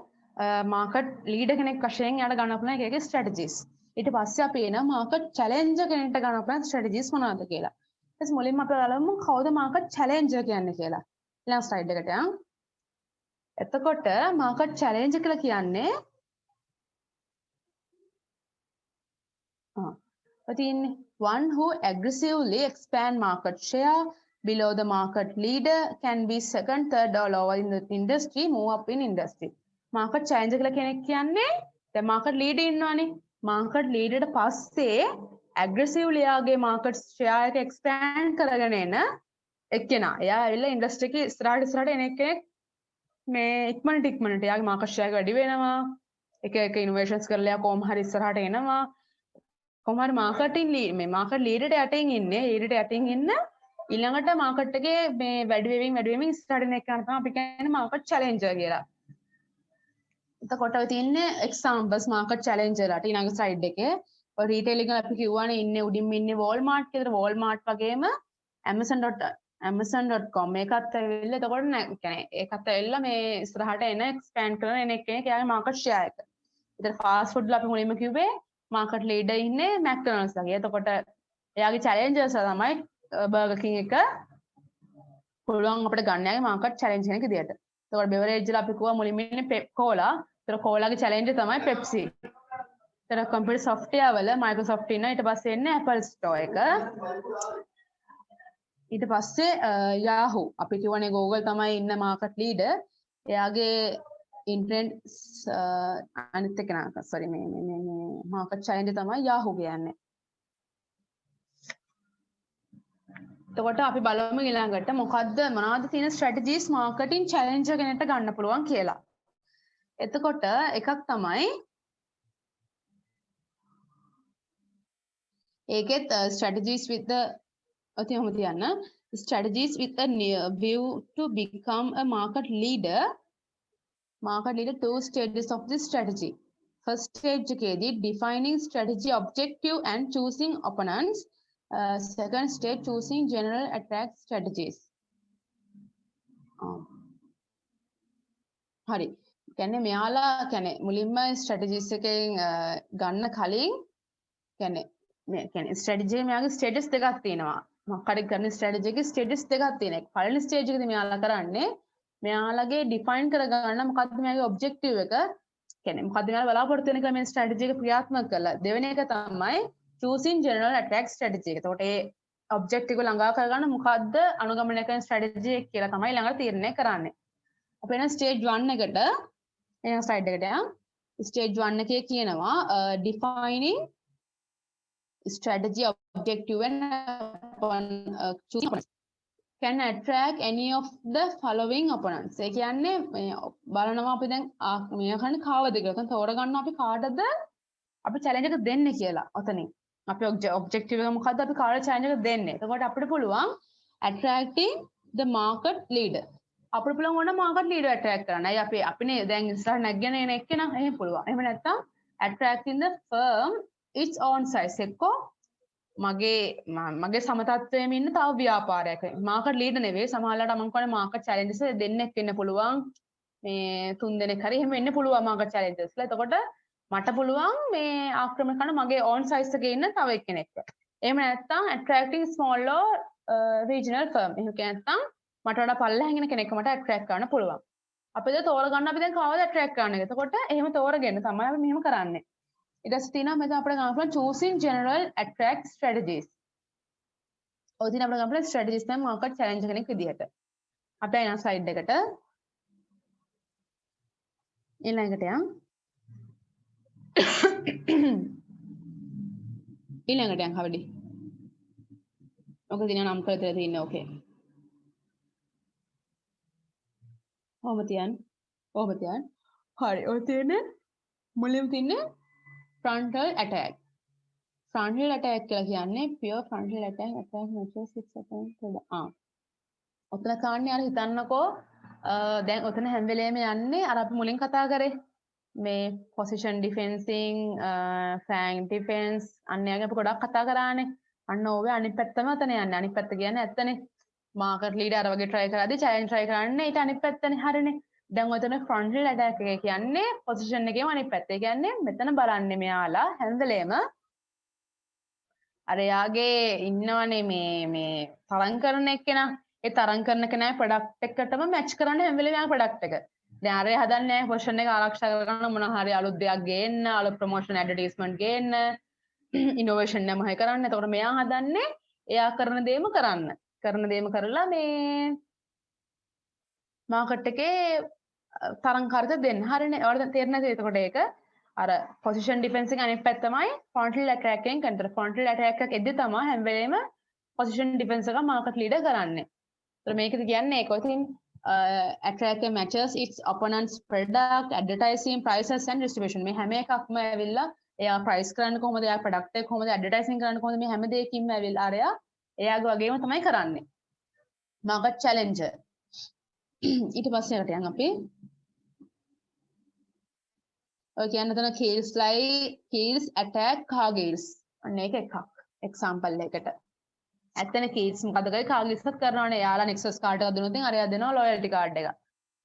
market leader කෙනෙක් වශයෙන් යාට ගන්න පුළුවන් එක එක strategies. ඊට පස්සේ අපි එනවා market challenger කෙනෙක්ට ගන්න පුළුවන් strategies මොනවද කියලා. ඊට මුලින්ම අපි බලමු කවුද market challenger කියන්නේ කියලා. ඊළඟ slide එකට යන්න. එතකොට market challenger කියලා කියන්නේ one who aggressively expand market share below the market leader, can be second, third or lower in the industry, move up in industry. market challenger කියලා කෙනෙක් කියන්නේ දැන් market leader ඉන්නවනේ. market leader ට පස්සේ aggressively යාගේ market share එක expand කරගෙන එන එක්කෙනා. එයා ඇවිල්ලා industry එකේ ඉස්සරහට එන කෙනෙක් මේ ඉක්මනට යාගේ market share එක වැඩි වෙනවා. එක innovations කරලා යා කොහොම හරි ඉස්සරහට එනවා. කොහොම හරි marketing lead මේ market leader ට යටින් ඉන්නේ. leader ට යටින් ඉන්න ඊළඟට market එකේ මේ වැඩි වෙමින් ඉස්සරහට එන එක තමයි අපි කියන්නේ market challenger කියලා. එතකොට ඔය තියෙන්නේ examples market challenger ලාට ඊළඟ slide එකේ ඔය retailing වල අපි කියවනේ ඉන්නේ උඩින්ම ඉන්නේ Walmart කියලා. Walmart වගේම Amazon Amazon.com මේකත් ඇවිල්ලා එතකොට කියන්නේ ඒකත් ඇවිල්ලා මේ ඉස්සරහට එන expand කරන එන කෙනෙක් එයාගේ market share එක. ඉතින් fast food ලා අපි මුලින්ම කිව්වේ market leader ඉන්නේ McDonald's ලගේ. එතකොට එයාගේ challengers තමයි Burger King එක පුළුවන් අපිට ගන්න යාගේ market challenge කෙනෙක් විදියට. එතකොට beverage ලා අපි කිව්වා මුලින්ම ඉන්නේ Cola. ඒතර Cola ගේ challenge තමයි Pepsi. ඒතර computer software වල Microsoft ඉන්නවා. ඊට පස්සේ එන්නේ Apple Store එක. ඊට පස්සේ Yahoo අපි කියවනේ Google තමයි ඉන්න market leader. එයාගේ internet අනිත් එක නා sorry මේ market challenge තමයි Yahoo කියන්නේ. එතකොට අපි බලමු ඊළඟට මොනවද තියෙන strategies marketing challenger කෙනෙක්ට ගන්න පුළුවන් කියලා. එතකොට එකක් තමයි ඒකෙත් strategies with the strategies with a view to become a market leader. Two stages of this strategy. First stage එකේදී defining strategy objective and choosing opponents. Second stage choosing general attack strategies. හරි. කියන්නේ මෙයාලා කියන්නේ මුලින්ම strategies එකෙන් ගන්න කලින් කියන්නේ strategy මෙයාගේ stages දෙකක් තියෙනවා. මොකක්ද කරන strategy එකේ stages දෙකක් තියෙනවා. පළවෙනි stage එකේදී මෙයාලා කරන්නේ මෙයාලගේ define කරගන්න මොකක්ද මෙයාගේ objective එක. කියන්නේ මොකක්ද මෙයාලා බලාපොරොත්තු වෙන කියලා මේ strategy එක ක්‍රියාත්මක කළා. දෙවෙනි එක තමයි choosing general attack strategy එක. එතකොට ඒ objective එක ළඟා කරගන්න මොකක්ද අනුගමනය කරන strategy එක කියලා තමයි ළඟට තීරණය කරන්නේ. අපි එන stage 1 එකට එන slide එකට යන්න. stage 1 එකේ කියනවා defining strategy objective and choosing opponents can attract any of the following opponents. ඒ කියන්නේ බලනවා අපි දැන් මේ කන්නේ කාවද කියලා. දැන් තෝරගන්නවා අපි කාටද අපි challenge එක දෙන්නේ කියලා. ඔතනින් අපි objective එක මොකද්ද අපි කාට challenge එක දෙන්නේ. එතකොට අපිට පුළුවන් attracting the market leader. අපිට පුළුවන් ඕන market leader attract කරන්න. අය අපිනේ දැන් ඉස්සරහ නැගගෙන එන එක්කෙනා එහෙම පුළුවන්. එහෙම නැත්නම් attracting the firm its own size එක්කෝ මගේ සමතත්වයෙන් ඉන්න තව ව්‍යාපාරයක මාකට් ලීඩර් නෙවෙයි සමහරවිට මම කියන්නේ මාකට් චැලෙන්ජස් දෙන්නෙක් වෙන්න පුළුවන් මේ 3 දෙනෙක් හරි එහෙම වෙන්න පුළුවන් මාකට් චැලෙන්ජස්ලා. එතකොට මට පුළුවන් මේ ආක්‍රමණ කරන මගේ ඕන් සයිස් එකේ ඉන්න තව එක්කෙනෙක්ව. එහෙම නැත්නම් attracting small or regional firm. එහෙම නැත්නම් මට වඩා පල්ලෙහාගෙන ඉන්න කෙනෙක්ව මට attract කරන්න පුළුවන්. අපි දැන් තෝරගන්න අපි දැන් කවවද attract කරන්නේ. එතකොට එහෙම තෝරගෙන තමයි අපි මෙහෙම කරන්නේ. ඊට තියෙනවා මෙතන අපිට ගන්න පුළුවන් choosing general attract strategies. ඔය තියෙන අපිට ගන්න පුළුවන් strategies තමයි market challenge කෙනෙක් විදිහට. අපි යන slide එකට ඊළඟට යන්න. ඊළඟට යන්න හවඩි. ඔක දින නම් කරලා තියෙන්නේ ඕකේ. කොහොමද තියන්නේ? හරි. ඔය තියෙන්නේ මුලින්ම තියන්නේ frontal attack. Frontal attack කියලා කියන්නේ pure frontal attack measures 6 attacks. ඔතන කාන්නේ අර හිතන්නකෝ දැන් ඔතන හැම වෙලේම යන්නේ අර අපි මුලින් කතා කරේ මේ position defending flank defense අන්න යගේ අපි ගොඩක් කතා කරානේ. අන්න ඕවේ අනිත් පැත්තම ඔතන යන්නේ. අනිත් පැත්ත කියන්නේ ඇත්තනේ. market leader අර වගේ try කරද්දී challenge try කරන්නේ ඊට අනිත් පැත්තනේ හරිනේ. දැන් ඔතන frontal attack එක කියන්නේ position එකේම අනිත් පැත්ත. ඒ කියන්නේ මෙතන බලන්නේ මෙයාලා හැම වෙලේම අර යාගේ ඉන්නවනේ මේ තරං කරන එක්කෙනා. ඒ තරං කරන කෙනාගේ ප්‍රොඩක්ට් එකටම මැච් කරන්න හැම වෙලේම යාගේ ප්‍රොඩක්ට් එක. දැන් අර හදන්නේ පොසිෂන් එක ආරක්ෂා කරගන්න මොන හරි අලුත් දෙයක් ගේන්න, අලුත් ප්‍රොමෝෂන් ඇඩ්වර්ටයිස්මන්ට් ගේන්න, ඉනෝවේෂන් නමයි කරන්න. එතකොට මෙයා හදන්නේ එයා කරන දේම කරන්න. කරන දේම කරලා මේ මාකට් එකේ තරංකාරත දෙන්න. හරිනේ. ඔයාලට තේරෙනවද එතකොට ඒක? අර පොසිෂන් ඩිෆෙන්ස් එක අනිත් පැත්ත තමයි ෆ්‍රන්ටල් ඇටැක් එකෙන් කන්ටර්. ෆ්‍රන්ටල් ඇටැක් එකක් එද්දි තමයි හැම වෙලේම පොසිෂන් ඩිෆෙන්ස් එක මාකට් ලීඩර් කරන්නේ. ඒතර මේකද කියන්නේ ඒක. ඉතින් attacker matches its opponent's product, advertising, prices and distribution. මේ හැම එකක්ම ඇවිල්ලා එයා price කරන්නේ කොහොමද, එයා product එක කොහොමද advertising කරන්නේ කොහොමද, මේ හැම දෙයකින්ම ඇවිල්ලා අරයා එයාගේ වගේම තමයි කරන්නේ. market challenger. ඊට පස්සේ යකට යන් අපි ඔය කියන්න තන kills attack car gills. අන්න ඒක එකක් example එකකට. ඇත්තනේ කීට්ස් මොකද කරේ කාගේ ඉස්සත් කරනවානේ යාලා නෙක්සස් කාඩ් එක දුන්නොත් ඉතින් අරයා දෙනවා ලොයල්ටි කාඩ් එක.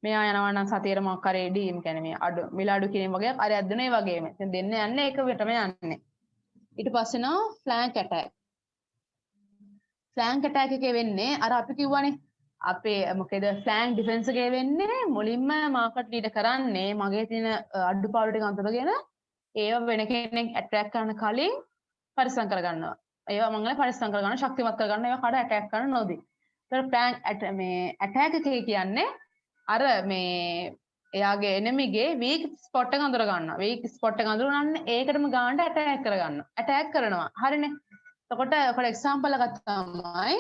මෙයා යනවා නම් සතියේට මොකක් හරි ඩීම් කියන්නේ මේ අඩු මිල අඩු කිරීම වගේ අරයා දෙනවා ඒ වගේම. ඉතින් දෙන්න යන්නේ ඒක විතරම යන්නේ. ඊට පස්සේ නෝ ෆ්ලෑන්ක් ඇටැක්. ෆ්ලෑන්ක් ඇටැක් එකේ වෙන්නේ අර අපි කිව්වනේ අපේ මොකේද ෆ්ලෑන්ක් ඩිෆෙන්ස් එකේ වෙන්නේ මුලින්ම මාකට් ලීඩ් කරන්නේ මගේ තියෙන අඩුපාඩු ටික අඳුරගෙන ඒව වෙන කෙනෙක් ඇටැක් කරන්න කලින් පරිස්සම් කරගන්නවා. ඒවා මංගල පරිස්සම් කරගන්න ශක්තිමත් කරගන්න ඒවා කඩ ඇටැක් කරන්න නොදී. ඒතර ෆ්ලෑන්ක් මේ ඇටැක් එකේ කියන්නේ අර මේ එයාගේ එනිමිගේ වීක් ස්පොට් එක අඳුර ගන්නවා. වීක් ස්පොට් එක අඳුරගන්න ඒකටම ගානට ඇටැක් කරගන්නවා. ඇටැක් කරනවා. හරිනේ. එතකොට for example එකක් තමයි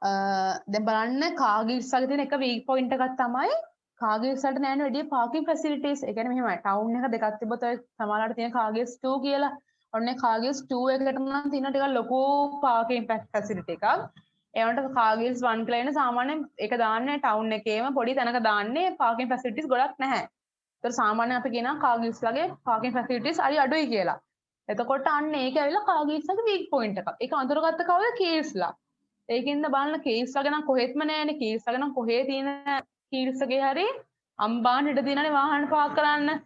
දැන් බලන්න කාගිල්ස් වගේ තියෙන එක වීක් පොයින්ට් එකක් තමයි කාගිල්ස් වලට නෑනේ වැඩි පාකින් ෆැසිලිටිස්. ඒ කියන්නේ මෙහෙමයි. ටවුන් එක දෙකක් තිබ්බොත් ඔය සමහරවිට තියෙන කාගිල්ස් 2 කියලා. ඔන්නේ කාගිල්ස් 2 එකකට නම් තියෙන ටිකක් ලොකු පාකින් ෆැසිලිටි එකක්. ඒ වුණාට කාගිල්ස් 1 කියලා ඉන්නේ සාමාන්‍යයෙන් ඒක දාන්නේ ටවුන් එකේම පොඩි තැනක දාන්නේ පාකින් ෆැසිලිටිස් ගොඩක් නැහැ. ඒතර සාමාන්‍යයෙන් අපි කියනවා කාගිල්ස් වගේ පාකින් ෆැසිලිටිස් හරි අඩුයි කියලා. එතකොට අන්න ඒක ඇවිල්ලා කාගිල්ස් වගේ වීක් පොයින්ට් එකක්. ඒක අඳුරගත්ත කවුද කීල්ස්ලා. ඒකින්ද බලන්න කීල්ස් වගේ නම් කොහෙත්ම නැහැනේ. කීල්ස් වගේ නම් කොහේ තියෙන කීල්ස් වගේ හරි අම්බාන ඉඩ දිනනේ වාහන පාක් කරන්න.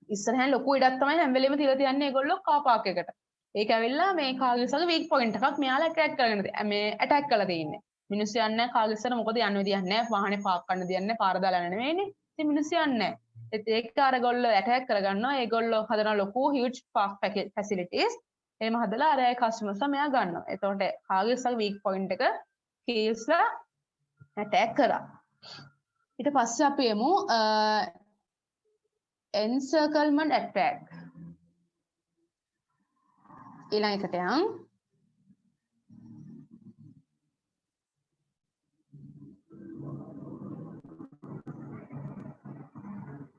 ඉස්සරහින් ලොකු ඉඩක් තමයි හැම වෙලෙම තියලා තියන්නේ ඒගොල්ලෝ කාර් පාක් එකට. ඒක ඇවිල්ලා මේ කාගිල්ස් වගේ වීක් පොයින්ට් එකක් මෙයාලා ඇටැක් කරගෙන මේ ඇටැක් කරලා තියෙන්නේ. මිනිස්සු යන්නේ නැහැ කාගිල්ස් වල මොකද යන්න විදියක් නැහැ. වාහනේ පාක් කරන්න දෙයක් නැහැ. පාර දාලා යන්න නෙවෙයිනේ. ඉතින් මිනිස්සු යන්නේ නැහැ. ඒක අරගොල්ලෝ ඇටැක් කරගන්නවා. ඒගොල්ලෝ හදන ලොකු හියුජ් පාක් ෆැසිලිටිස්. එහෙම හදලා අර අය කස්ටමර්ස්ලා මෙයා ගන්නවා. එතකොට කාගිල්ස් වගේ වීක් පොයින්ට් එක කීල්ස්ලා ඇටැක් කරා. ඊට පස්සේ අපි එමු encirclement attack. ඊළඟ එකට යන්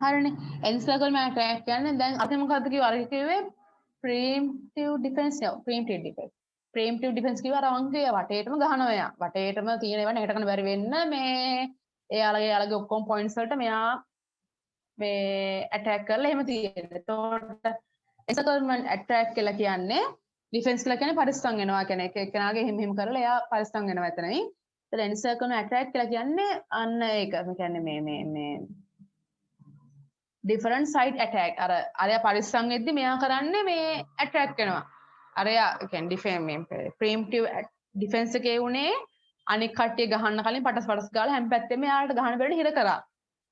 හරිනේ encirclement attack කියන්නේ දැන් අපි මොකද්ද කිව්ව අර කිව්වේ preemptive defense නේ preemptive defense. preemptive defense කිව්ව අර වංගේ වටේටම ගහනවා එයා. වටේටම තියෙන ඒවා නැකට කරන්න බැරි වෙන්න මේ එයාලගේ ඔක්කොම points වලට මෙයා මේ ඇටැක් කරලා එහෙම තියෙන්නේ. එතකොට encirclement attack කියලා කියන්නේ ඩිෆෙන්ස් කියලා කියන්නේ පරිස්සම් වෙනවා කියන එක. එක්කෙනාගේ හිම කරලා එයා පරිස්සම් වෙනවා එතනයි. ඒතර encirclement attack කියලා කියන්නේ අන්න ඒක. මේ කියන්නේ මේ different side attack. අරයා පරිස්සම් වෙද්දි මෙයා කරන්නේ මේ attack වෙනවා. අරයා කියන්නේ preemptive defense එකේ උනේ අනික් කට්ටිය ගහන්න කලින් පටස් ගාලා හැම පැත්තෙම එයාට ගහන බැරි හිර කරා.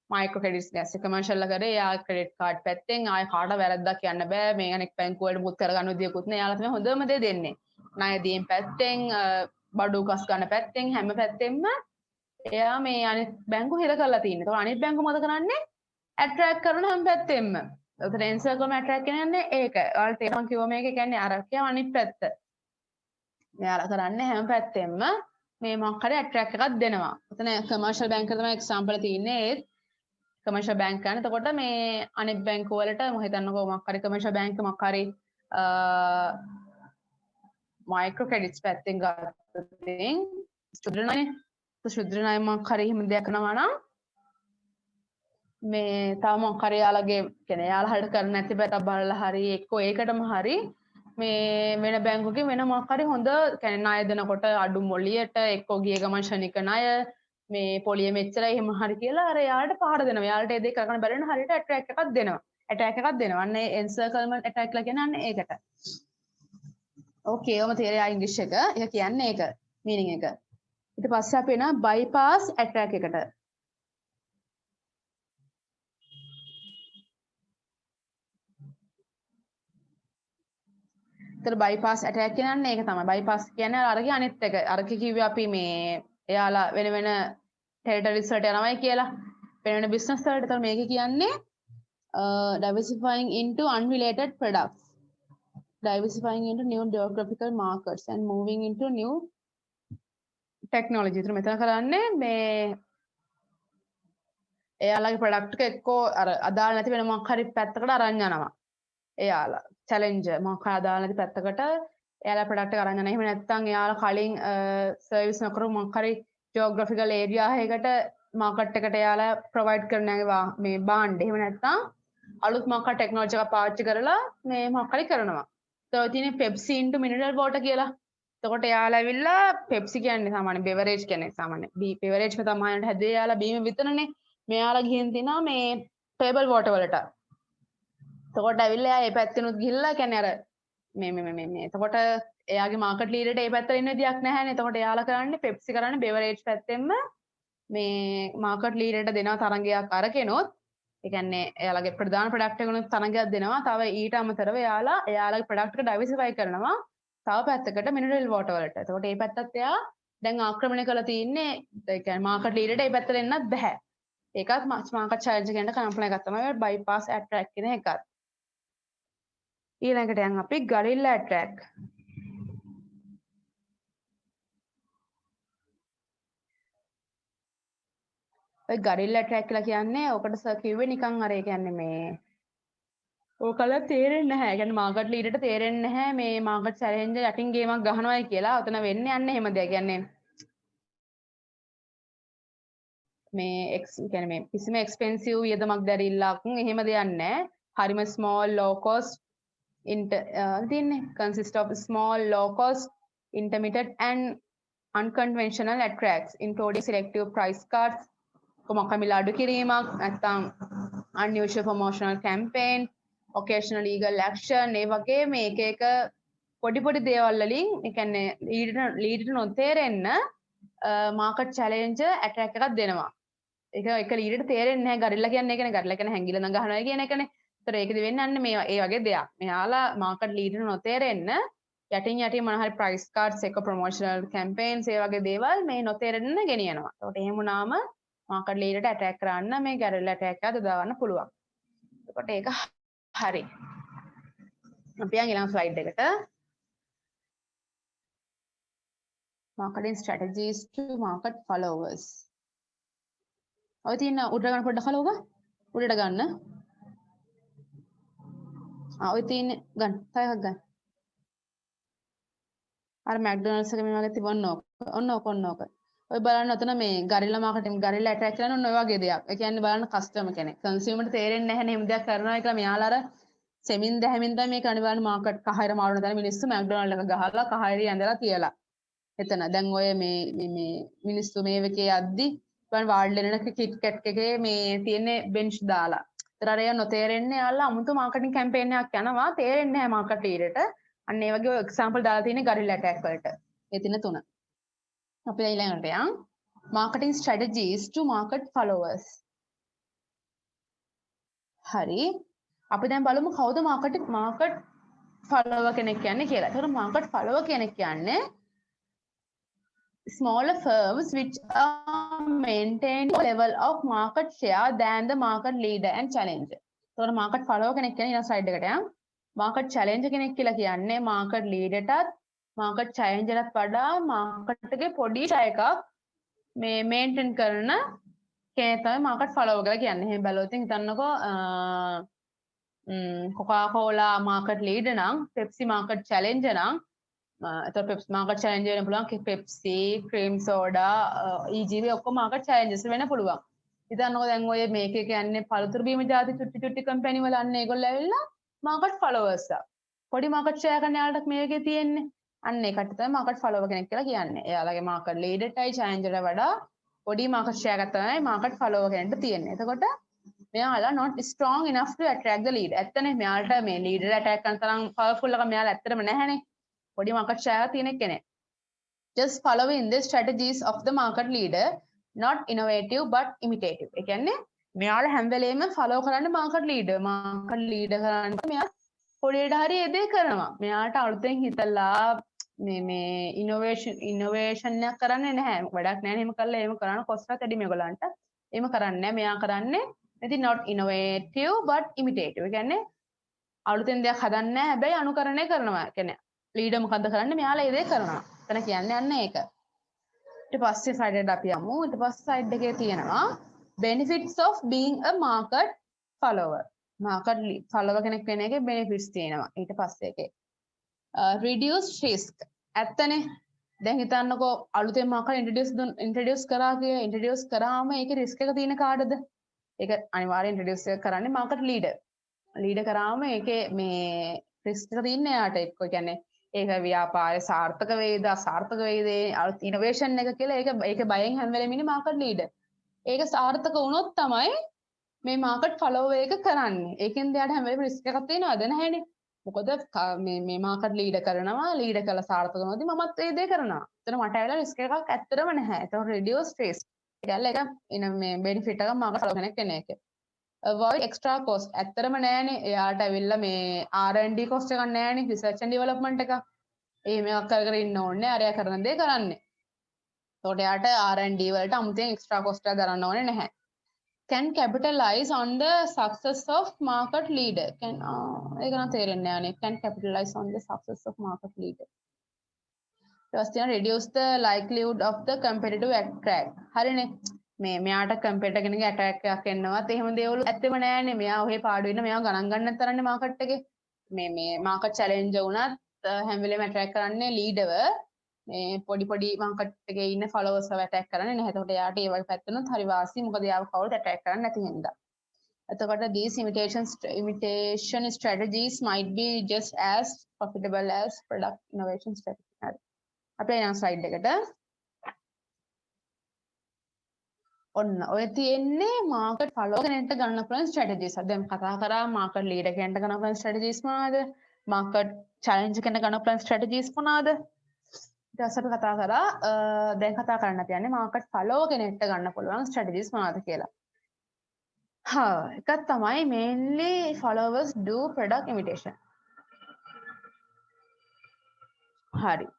මයික්‍රෝ ක්‍රෙඩිට්ස් දැස්ස කමර්ෂල් එකේ එයා ක්‍රෙඩිට් කාඩ් පැත්තෙන් ආය කාට වැරද්දක් කියන්න බෑ මේ අනෙක් බැංකුව වලට මුත් කරගන්න විදියකුත් නෑ යාලා තමයි හොඳම දේ දෙන්නේ ණය දීම් පැත්තෙන් බඩු කස් ගන්න පැත්තෙන් හැම පැත්තෙන්ම එයා මේ අනිත් බැංකු හිර කරලා තියෙනවා. ඒතකොට අනිත් බැංකු මොකද කරන්නේ? ඇට්‍රැක්ට් කරන හැම පැත්තෙන්ම. ඒතකොට එන්සර්කල්ම ඇට්‍රැක්ට් කියන්නේ ඒක. ඔයාලට මම කිව්ව මේක කියන්නේ අර කියව අනිත් පැත්ත. මෙයාලා කරන්නේ හැම පැත්තෙන්ම මේ මොකක් හරි ඇට්‍රැක්ට් එකක් දෙනවා. එතන කමර්ෂල් බැංකුව තමයි එක්සැම්පල් තියෙන්නේ ඒත් කමර්ෂල් බැංක් ගන්න. එතකොට මේ අනිත් බැංකු වලට මම හිතන්නකෝ මොකක් හරි කමර්ෂල් බැංක් මොකක් හරි මයික්‍රෝ ක්‍රෙඩිට්ස් පැත්තෙන් ගත්තොත් ශුද්‍ර ණය මොකක් හරි එහෙම දෙයක් කරනවා නම් මේ තව මොකක් හරි යාළගේ කියන්නේ යාළා හරියට කරන්නේ නැති පැත්තක් බලලා හරි එක්කෝ ඒකටම හරි මේ වෙන බැංකුවකින් වෙන මොකක් හරි හොඳ කියන්නේ ණය දෙනකොට අඩු මොලියට එක්කෝ ගිය ගමන් ශනික ණය මේ පොලිය මෙච්චරයි එහෙම හරි කියලා අර යාළට පහර දෙනවා. යාළට ඒ දේ කරගන්න බැරි වෙන හරියට ඇටැක් එකක් දෙනවා. ඇටැක් එකක් දෙනවා. අන්න ඒ එන්සර්කල්මන්ට් ඇටැක් කියලා කියන්නේ අන්න ඒකට. ඕකේ ඔම තේරෙයි ඉංග්‍රීසි එක. ඒක කියන්නේ ඒක මීනින් එක. ඊට පස්සේ අපි එනවා බයිපාස් ඇටැක් එකට. ඒතර බයිපාස් ඇටැක් කියන්නේ ඒක තමයි. බයිපාස් කියන්නේ අරගේ අනිත් එක. අරක කිව්වේ අපි මේ එයාලා වෙන වෙන ටෙරිටරිස් වලට යනවායි කියලා. වෙන වෙන බිස්නස් වලට. ඒතර මේක කියන්නේ diversifying into unrelated products. Diversifying into new geographical markets and moving into new technology. ඒතර මෙතන කරන්නේ මේ එයාලගේ ප්‍රොඩක්ට් එක එක්කෝ අර අදාළ නැති වෙන මොකක් හරි පැත්තකට අරන් යනවා. එයාලා චැලෙන්ජර් මොකක් හරි අදාළ නැති පැත්තකට එයාලා ප්‍රොඩක්ට් එක අරන් යනවා. එහෙම නැත්නම් එයාලා කලින් සර්විස් නොකරපු මොකක් හරි ජියෝග්‍රැෆිකල් ඒරියා එකකට මාකට් එකට එයාලා ප්‍රොවයිඩ් කරන මේ බාණ්ඩ. එහෙම නැත්නම් අලුත් මොකක් හරි ටෙක්නොලොජි එකක් පාවිච්චි කරලා මේ මොකක් හරි කරනවා. තව තියෙන Pepsi into mineral water කියලා. එතකොට එයාලා ඇවිල්ලා Pepsi කියන්නේ සාමාන්‍ය beverage කියන්නේ සාමාන්‍ය beverage එක තමයි හැදුවේ එයාලා බීම විතරනේ. මෙයාලා ගිහින් තිනා මේ table water වලට. එතකොට ඇවිල්ලා එයා ඒ පැත්තෙනුත් ගිහිල්ලා කියන්නේ අර මේ එතකොට එයාගේ මාකට් ලීඩර්ට ඒ පැත්තට ඉන්න විදියක් නැහැනේ. එතකොට එයාලා කරන්නේ Pepsi කරන්නේ beverage පැත්තෙන්ම මේ මාකට් ලීඩර්ට දෙනවා තරංගයක් අරගෙනොත් ඒ කියන්නේ එයාලගේ ප්‍රධාන ප්‍රොඩක්ට් එකනොත් තරංගයක් දෙනවා. තව ඊට අමතරව එයාලගේ ප්‍රොඩක්ට් එක ඩයිවර්සිෆයි කරනවා. තව පැත්තකට මිනරල් වෝටර් වලට. එතකොට මේ පැත්තත් එයා දැන් ආක්‍රමණය කරලා තින්නේ ඒ කියන්නේ මාකට් ලීඩර්ට මේ පැත්තට එන්නත් බෑ. ඒකත් මාකට් චැලෙන්ජ් එකෙන් කම්ප්ලයින් එකක් තමයි බයිපාස් ඇට්‍රැක් කියන එකත්. ඊළඟට යන් අපි ගරිල්ලා ඇට්‍රැක්. ඔය ගරිල්ලා ඇට්‍රැක් කියලා කියන්නේ ඔකට සර් කිව්වේ නිකන් අර ඒ කියන්නේ මේ ඕකල තේරෙන්නේ නැහැ. ඒ කියන්නේ මාකට් ලීඩර්ට තේරෙන්නේ නැහැ මේ මාකට් චැලෙන්ජ් යටින් ගේමක් ගහනවායි කියලා. ඔතන වෙන්නේ යන්නේ එහෙම දෙයක්. කියන්නේ මේ කියන්නේ මේ කිසිම එක්ස්පෙන්සිව් වියදමක් දැරිල්ලක් එහෙම දෙයක් නැහැ. හරිම ස්මෝල් ලෝ කොස්ට් තියන්නේ consist of small low cost intermittent and unconventional attracts including selective price cuts කොමකමිල අඩු කිරීමක් නැත්නම් unusual promotional campaign occasional legal action ඒ වගේ මේක එක පොඩි පොඩි දේවල් වලින් ඒ කියන්නේ ලීඩර්ට නොතේරෙන්න මාකට් චැලෙන්ජ් ඇටැක් එකක් දෙනවා. ඒක ලීඩර්ට තේරෙන්නේ නැහැ. ගරිල්ලා කියන්නේ ඒකනේ. ගරිල්ලා කියන්නේ හැංගිලා නම් ගහනවා කියන එකනේ. ඒතර ඒකද වෙන්නේ අන්න මේ ඒ වගේ දෙයක්. මෙයාලා මාකට් ලීඩර් නොතේරෙන්න යටින් මොන හරි ප්‍රයිස් කාඩ්ස් එක ප්‍රොමෝෂනල් කැම්පේන්ස් ඒ වගේ දේවල් මේ නොතේරෙන්න ගෙනියනවා. ඒකට එහෙම වුණාම මාකට් ලීඩර්ට ඇටැක් කරන්න මේ ගැරිල්ලා ඇටැක් එක දාගන්න පුළුවන්. ඒකට ඒක හරි. අපි යන් ඊළඟ ස්ලයිඩ් එකට. marketing strategies to market followers. ඔය තියෙන උඩට ගන්න පොඩ්ඩක් හලෝගා. උඩට ගන්න. ඔය තියෙන ගන්න. තව එකක් ගන්න. අර මැක්ඩොනල්ඩ්ස් එක මේ වගේ තිබොන්න ඕක. ඔන්න ඕක. ඔය බලන්න ඔතන මේ ගරිල්ලා මාකටිං ගරිල්ලා ඇටැක් කරන ඔන්න ඔය වගේ දෙයක්. ඒ කියන්නේ බලන්න කස්ටමර් කෙනෙක්. කන්සියුමර්ට තේරෙන්නේ නැහැ නේ එහෙම දෙයක් කරනවා කියලා මෙයාලා අර සෙමින් දැහැමින් තමයි මේ කණිවාන මාකට් කහයර මාරුන දැන මිනිස්සු මැක්ඩොනල්ඩ් එක ගහලා කහයරි ඇඳලා තියලා. එතන දැන් ඔය මේ මිනිස්සු මේ වෙකේ යද්දි බලන්න වාඩිලා ඉන්න කිට් කැට් එකේ මේ තියෙන බෙන්ච් දාලා. ඒතර අර නොතේරෙන්නේ යාළුවා අමුතු මාකටිං කැම්පේන් එකක් යනවා තේරෙන්නේ නැහැ මාකට් ලීඩර්ට. අන්න ඒ වගේ එක්සැම්පල් දාලා තියෙන ගරිල්ලා ඇටැක් වලට. ඒ තියෙන තුන. අපි ඊළඟට යන් marketing strategies to market followers. හරි. අපි දැන් බලමු කවුද මාකට් follower කෙනෙක් කියන්නේ කියලා. ඒතකොට මාකට් follower කෙනෙක් කියන්නේ smaller firms which are maintaining level of market share than the market leader and challenger. ඒතකොට මාකට් follower කෙනෙක් කියන්නේ ඊළඟ slide එකට යන්. මාකට් challenger කෙනෙක් කියලා කියන්නේ මාකට් ලීඩර්ටත් මාකට් චැලෙන්ජර්ටත් වඩා මාකට් එකේ පොඩි ෂෙයා එකක් මේ මේන්ටේන් කරන කෙනෙක් තමයි මාකට් ෆලෝවර් කියලා කියන්නේ. එහෙම බැලුවොත් හිතන්නකෝ කොකාකෝලා මාකට් ලීඩර් නම් පෙප්සි මාකට් චැලෙන්ජර් නම් එතකොට පෙප්සි මාකට් චැලෙන්ජර් වෙන්න පුළුවන් පෙප්සි ක්‍රීම් සෝඩා EGV ඔක්කොම මාකට් චැලෙන්ජර්ස් වෙන්න පුළුවන්. හිතන්නකෝ දැන් ඔය මේකේ කියන්නේ පළතුරු බීම ಜಾති චුට්ටි කම්පැනි වල අන්න ඒගොල්ලෝ ඇවිල්ලා මාකට් ෆලෝවර්ස් පොඩි මාකට් ෂෙයා කරන යාළුවට මේකේ තියෙන්නේ අන්න ඒකට තමයි මාකට් ෆලෝවර් කෙනෙක් කියලා කියන්නේ. එයාලගේ මාකට් ලීඩර්ටයි චැලෙන්ජර්ට වඩා පොඩි මාකට් ෂෙයා එකක් තමයි මාකට් ෆලෝවර් කෙනෙක්ට තියෙන්නේ. එතකොට මෙයාලා not strong enough to attract the lead. ඇත්තනේ මෙයාලට මේ ලීඩර් ඇටැක් කරන තරම් පවර්ෆුල් එක මෙයාලා ඇත්තටම නැහැනේ. පොඩි මාකට් ෂෙයා එකක් තියෙන කෙනෙක්. Just following the strategies of the market leader, not innovative but imitative. ඒ කියන්නේ මෙයාලා හැම වෙලේම ෆලෝ කරන්නේ මාකට් ලීඩර්. මාකට් ලීඩර් කරන්නේ මෙයා පොඩියට හරි ඒ දේ කරනවා. මෙයාට අලුතෙන් හිතලා මේ ඉනෝවේෂන් එකක් කරන්නේ නැහැ. වැඩක් නැහැ එහෙම කළා එහෙම කරන කොස්ට් එකත් වැඩි මේගොල්ලන්ට. එහෙම කරන්නේ නැහැ. මෙයා කරන්නේ ඉතින් not innovative but imitative. ඒ කියන්නේ අලුතෙන් දෙයක් හදන්නේ නැහැ. හැබැයි අනුකරණය කරනවා. ඒ කියන්නේ ලීඩර් මොකද්ද කරන්නේ? මෙයාලා ඒ දේ කරනවා. එතන කියන්නේ අන්න ඒක. ඊට පස්සේ slide එකට අපි යමු. ඊට පස්සේ slide එකේ තියෙනවා benefits of being a market follower. Market follower කෙනෙක් වෙන එකේ benefits තියෙනවා. ඊට පස්සේ එකේ reduce risk. ඇත්තනේ. දැන් හිතන්නකෝ අලුතෙන් මාකට් introduce කරා කියලා introduce කරාම ඒකේ risk එක තියෙන කාටද? ඒක අනිවාර්යෙන් introduce කරන්නේ මාකට් ලීඩර්. ලීඩර් කරාම ඒකේ මේ රිස්ක් එක තියෙන්නේ යාට එක්ක කියන්නේ ඒක ව්‍යාපාරය සාර්ථක වේද අසාර්ථක වේද ඉනෝවේෂන් එක කියලා ඒක බයෙන් හැම වෙලෙම ඉන්නේ මාකට් ලීඩර්. ඒක සාර්ථක වුණොත් තමයි මේ මාකට් ෆලෝ එක කරන්නේ. ඒකෙන් එයාට හැම වෙලෙම රිස්ක් එකක් තියෙනවද නැහැනේ. මොකද මේ මාකට් ලීඩර් කරනවා ලීඩර් කළා සාර්ථක වුණොත් මමත් ඒ දේ කරනවා. එතන මට ඇවිල්ලා රිස්ක් එකක් ඇත්තටම නැහැ. ඒක රිඩියුස් රිස්ක්. ඒකල්ල එක මේ බෙනිෆිට් එකක් මාකට් ෆලෝ කෙනෙක් කෙන එක. avoid extra cost ඇත්තටම නෑනේ. එයාට ඇවිල්ලා මේ R&D cost එකක් නෑනේ. research and development එක. එහෙම එකක් කර ඉන්න ඕනේ. අරයා කරන දේ කරන්නේ. එතකොට එයාට R&D වලට අමුතෙන් extra cost එකක් දරන්න ඕනේ නැහැ. Can capitalize on the success of market leader. ඒක නම් තේරෙන්නේ නෑනේ. Can capitalize on the success of market leader. ඊට පස්සේ reduce the likelihood of the competitive attack. හරිනේ. මෙයාට කම්පියුටර් කෙනෙක්ගේ ඇටැක් එකක් එන්නවත් එහෙම දේවල් ඇත්තෙම නෑනේ. මෙයා ඔහේ පාඩු වෙන මෙයා ගණන් ගන්න තරන්නේ මාකට් එකේ. මේ මාකට් චැලෙන්ජ් වුණත් හැම වෙලේම ඇටැක් කරන්නේ ලීඩර්ව. මේ පොඩි මාකට් එකේ ඉන්න ෆලෝවර්ස්ව ඇටැක් කරන්නේ නැහැ. එතකොට එයාට ඒ වගේ පැත්තනොත් හරි වාසි. මොකද එයාව කවුරුත් ඇටැක් කරන්නේ නැති හින්දා. එතකොට these imitation strategies might be just as profitable as product innovation strategy. හරි. අපි යන ස්ලයිඩ් එකට. ඔන්න ඔය තියෙන්නේ මාකට් ෆලෝ කෙනෙක්ට ගන්න පුළුවන් ස්ට්‍රැටජිස්. දැන් කතා කරා මාකට් ලීඩර් කෙනෙක්ට ගන්න පුළුවන් ස්ට්‍රැටජිස් මොනවාද? මාකට් චැලෙන්ජ් කෙනෙක්ට ගන්න පුළුවන් ස්ට්‍රැටජිස් මොනවාද? ඊට පස්සේ අපි කතා කරා දැන් කතා කරන්න තියන්නේ මාකට් ෆලෝ කෙනෙක්ට ගන්න පුළුවන් ස්ට්‍රැටජිස් මොනවාද කියලා. එකක් තමයි mainly followers do product imitation. හරි.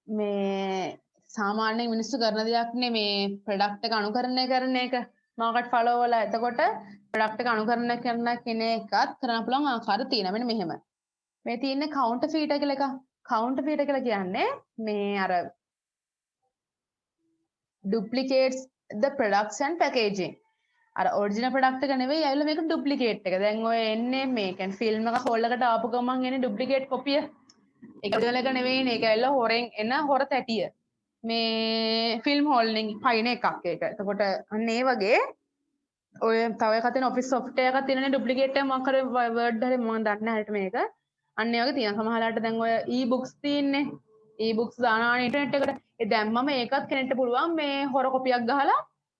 මේ සාමාන්‍යයෙන් මිනිස්සු කරන දෙයක් නේ මේ ප්‍රොඩක්ට් එක අනුකරණය කරන එක මාකට් ෆලෝ වල. එතකොට ප්‍රොඩක්ට් එක අනුකරණය කරන කෙනෙක්වත් කරන්න පුළුවන් ආකාර තියෙනවා. මෙන්න මෙහෙම. මේ තියෙන්නේ කවුන්ටර්ෆීටර් කියලා එකක්. කවුන්ටර්ෆීටර් කියලා කියන්නේ මේ අර duplicates the products and packaging. අර ඔරිජිනල් ප්‍රොඩක්ට් එක නෙවෙයි ඇවිල්ලා මේක ඩුප්ලිකේට් එක. දැන් ඔය එන්නේ මේ කියන්නේ ෆිල්ම් එක හෝල් එකට ආපු ගමන් එන්නේ ඩුප්ලිකේට් කොපිය. ඒක ඔරිජිනල් එක නෙවෙයිනේ. ඒක ඇවිල්ලා හොරෙන් එන හොර තැටිය. මේ ෆිල්ම් හෝල්ලින් පයින් එකක් ඒක. එතකොට අන්න ඒ වගේ ඔය තව එකක් තියෙන ඔෆිස් සොෆ්ට්වෙයාර් එකක් තියෙනනේ ඩුප්ලිකේට් එක මොකක් හරි වර්ඩ් හරි මම දන්නේ නැහැ හරියට මේක. අන්න ඒ වගේ තියෙනවා. සමහරවිට දැන් ඔය e-books තියෙන්නේ. e-books දානවා ඉන්ටර්නෙට් එකට. ඒ දැම්මම ඒකත් කෙනෙක්ට පුළුවන් මේ හොර කොපියක් ගහලා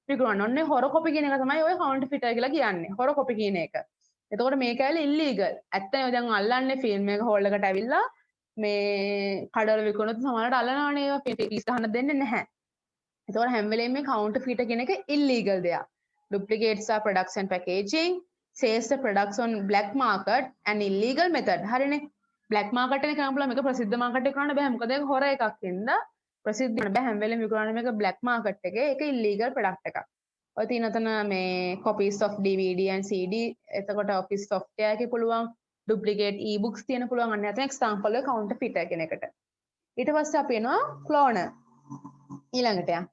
විකුණන්න. ඔන්නේ හොර කොපි කියන එක තමයි ඔය කවුන්ටර්ෆීටර් කියලා කියන්නේ. හොර කොපි කියන එක. එතකොට මේක ඇවිල්ලා ඉල්ලීගල්. ඇත්තනේ දැන් අල්ලන්නේ ෆිල්ම් එක හෝල් එකට ඇවිල්ලා මේ කඩවල විකුණුත් සමහරවිට අල්ලනවනේ ඒවා පීස් ගන්න දෙන්නේ නැහැ. එතකොට හැම වෙලේම මේ කවුන්ටර්ෆීටර් කියන එක ඉල්ලීගල් දෙයක්. duplicates are products and packaging, sells the products on black market and illegal method. හරිනේ. black market එකේ කරන්න පුළුවන් මේක ප්‍රසිද්ධ මාකට් එකේ කරන්න බෑ. මොකද ඒක හොර එකක් හින්දා ප්‍රසිද්ධ වෙන්න බෑ. හැම වෙලේම විකුණන්නේ මේක black market එකේ. ඒක illegal product එකක්. ඔය තියෙන තන මේ copies of DVD and CD. එතකොට office software එකේ පුළුවන් duplicate e-books තියෙන පුළුවන්. අන්න යතන example එක counterfeiter කියන එකට. ඊට පස්සේ අපි එනවා cloner. ඊළඟට යන්න.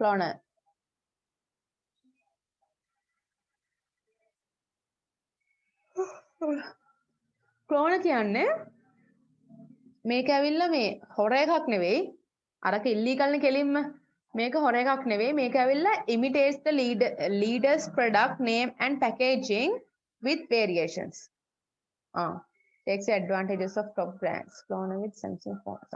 cloner. cloner කියන්නේ මේක ඇවිල්ලා මේ හොර එකක් නෙවෙයි. අරක illegal නේ කෙලින්ම. මේක හොර එකක් නෙවෙයි. මේක ඇවිල්ලා imitates the leader's product name and packaging with variations. Takes advantages of top brands. Cloner with Samsung phones.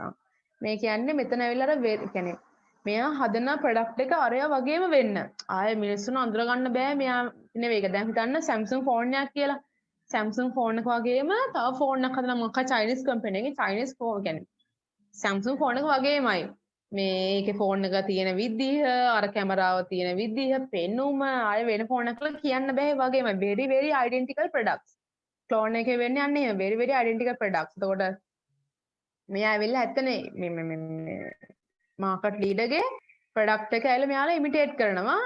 මේ කියන්නේ මෙතන ඇවිල්ලා අර කියන්නේ මෙයා හදන ප්‍රොඩක්ට් එක අරයා වගේම වෙන්න. ආයේ මිනිස්සුන් අඳුර ගන්න බෑ මෙයා නෙවෙයි. ඒක දැන් හිතන්න Samsung ෆෝන් එකක් කියලා. Samsung ෆෝන් එක වගේම තව ෆෝන් එකක් හදන මොකක් චයිනීස් කම්පැනි එකේ චයිනීස් ෆෝන් කියන්නේ Samsung ෆෝන් එක වගේමයි. මේකේ ෆෝන් එක තියෙන විදිහ, අර කැමරාව තියෙන විදිහ, පෙනුම ආයේ වෙන ෆෝන් එකක කියන්න බෑ වගේමයි. very identical products. ක්ලෝන් එකේ වෙන්නේ අන්න එහෙම very identical products. එතකොට මෙයා ඇවිල්ලා ඇත්තනේ මේ මාකට් ලීඩර්ගේ ප්‍රොඩක්ට් එක ඇවිල්ලා මෙයාලා ඉමිටේට් කරනවා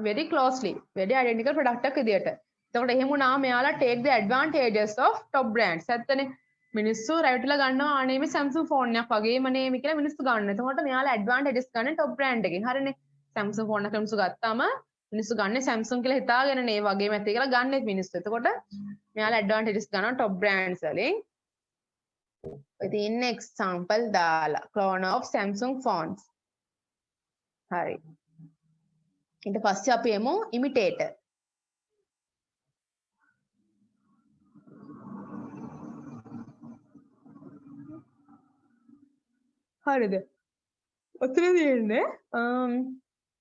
very closely very identical product එකක් විදියට. එතකොට එහෙම වුණා මෙයාලා take the advantages of top brands. ඇත්තනේ මිනිස්සු රැවටිලා ගන්නවා අනේ මේ Samsung ෆෝන් එකක් වගේම නේ මේ කියලා මිනිස්සු ගන්න. එතකොට මෙයාලා advantages ගන්න top brand එකෙන්. හරිනේ. Samsung ෆෝන් එකක් මිනිස්සු ගත්තාම මිනිස්සු ගන්නේ Samsung කියලා හිතාගෙන නේ වගේම ඇත්තේ කියලා ගන්නෙත් මිනිස්සු. එතකොට මෙයාලා advantages ගන්නවා top brands වලින්. ඉතින් example දාලා cloner of Samsung phones. හරි. ඊට පස්සේ අපි එමු imitator. හරිද ඔතන තියෙන්නේ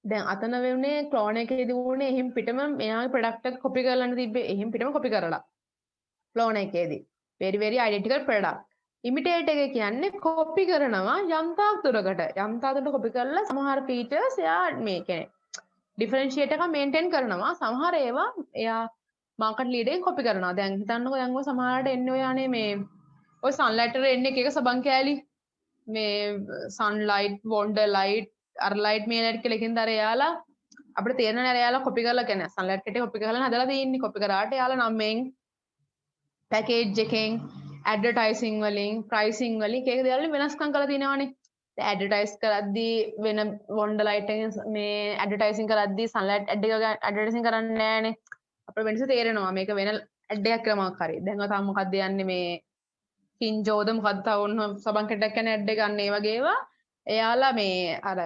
දැන් අතන වෙන්නේ ක්ලෝන් එකේදී වුණේ එහිම් පිටම මෙයාගේ ප්‍රොඩක්ට් එක කොපි කරලා තිබ්බේ එහිම් පිටම කොපි කරලා ක්ලෝන් එකේදී very very identical product imitate එක කියන්නේ කොපි කරනවා යම් තාක් දුරකට කොපි කරලා සමහර ෆීචර්ස් එයා මේ කියන්නේ ඩිෆරෙන්ෂියේට් එක මේන්ටේන් කරනවා සමහර ඒවා එයා මාකට් ලීඩර් එකෙන් කොපි කරනවා දැන් හිතන්නකෝ දැන් ඔය සමහරට එන්නේ ඔය අනේ මේ ඔය සන්ලයිට් එකට එන්නේ එක සබන් කෑලි මේ සන්ලයිට් වොන්ඩර් ලයිට් අර ලයිට් මේ ලයිට් කියලා එකෙන් දර එයාලා අපිට තේරෙනවා නේද එයාලා කොපි කරලා කියන්නේ සන්ලයිට් එකේ කොපි කරලා හදලා තියෙන්නේ කොපි කරාට එයාලා නම්ෙන් පැකේජ් එකෙන් ඇඩ්වර්ටයිසිං වලින් ප්‍රයිසිං වලින් එක එක දේවල් වෙනස්කම් කරලා තියෙනවානේ ඇඩ්වර්ටයිස් කරද්දී වෙන වොන්ඩර් ලයිට් එකෙන් මේ ඇඩ්වර්ටයිසිං කරද්දී සන්ලයිට් ඇඩ් එක ඇඩ්වර්ටයිසිං කරන්නේ නැහනේ අපිට වෙනස තේරෙනවා මේක වෙන ඇඩ් එකක් කියලා මොකක් හරි දැන් ඔය තාම මොකක්ද යන්නේ මේ කින්ජෝද මොකද්ද තව ඔන්න සබන් කට්ටක් කියන ඇඩ් එක ගන්න ඒ වගේ ඒවා එයාලා මේ අර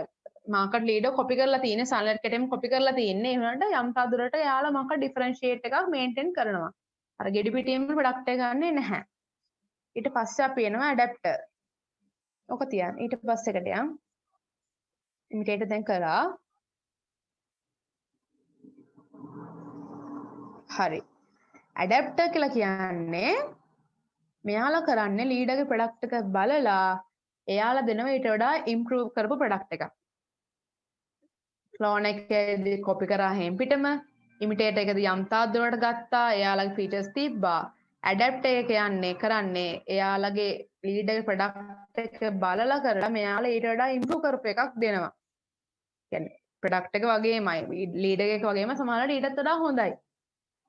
මාකට් ලීඩර් කොපි කරලා තියෙන්නේ සන්ලයිට් කටෙම කොපි කරලා තියෙන්නේ ඒ වුණාට යම් තා දුරට එයාලා මාකට් ඩිෆරෙන්ෂියේට් එකක් මේන්ටේන් කරනවා අර ගෙඩි පිටියෙම ප්‍රොඩක්ට් එක ගන්නෙ නැහැ ඊට පස්සේ අපි එනවා ඇඩැප්ටර් ඔක තියන්න ඊට පස්සේ එකට යන් ඉමිටේටර් දැන් කරා හරි ඇඩැප්ටර් කියලා කියන්නේ මෙයාලා කරන්නේ ලීඩර්ගේ ප්‍රොඩක්ට් එක බලලා එයාලා දෙනවා ඊට වඩා ඉම්ප්‍රූව් කරපු ප්‍රොඩක්ට් එකක් ක්ලෝන් එකේදී කොපි කරා හැම පිටම ඉමිටේටර් එකේදී යම් තාක් දුරට ගත්තා එයාලගේ ෆීචර්ස් තිබ්බා ඇඩැප්ටර් එක කියන්නේ කරන්නේ එයාලගේ ලීඩර්ගේ ප්‍රොඩක්ට් එක බලලා කරලා මෙයාලා ඊට වඩා ඉම්ප්‍රූව් කරපු එකක් දෙනවා කියන්නේ ප්‍රොඩක්ට් එක වගේමයි ලීඩර් එක වගේම සමහරවිට ඊටත් වඩා හොඳයි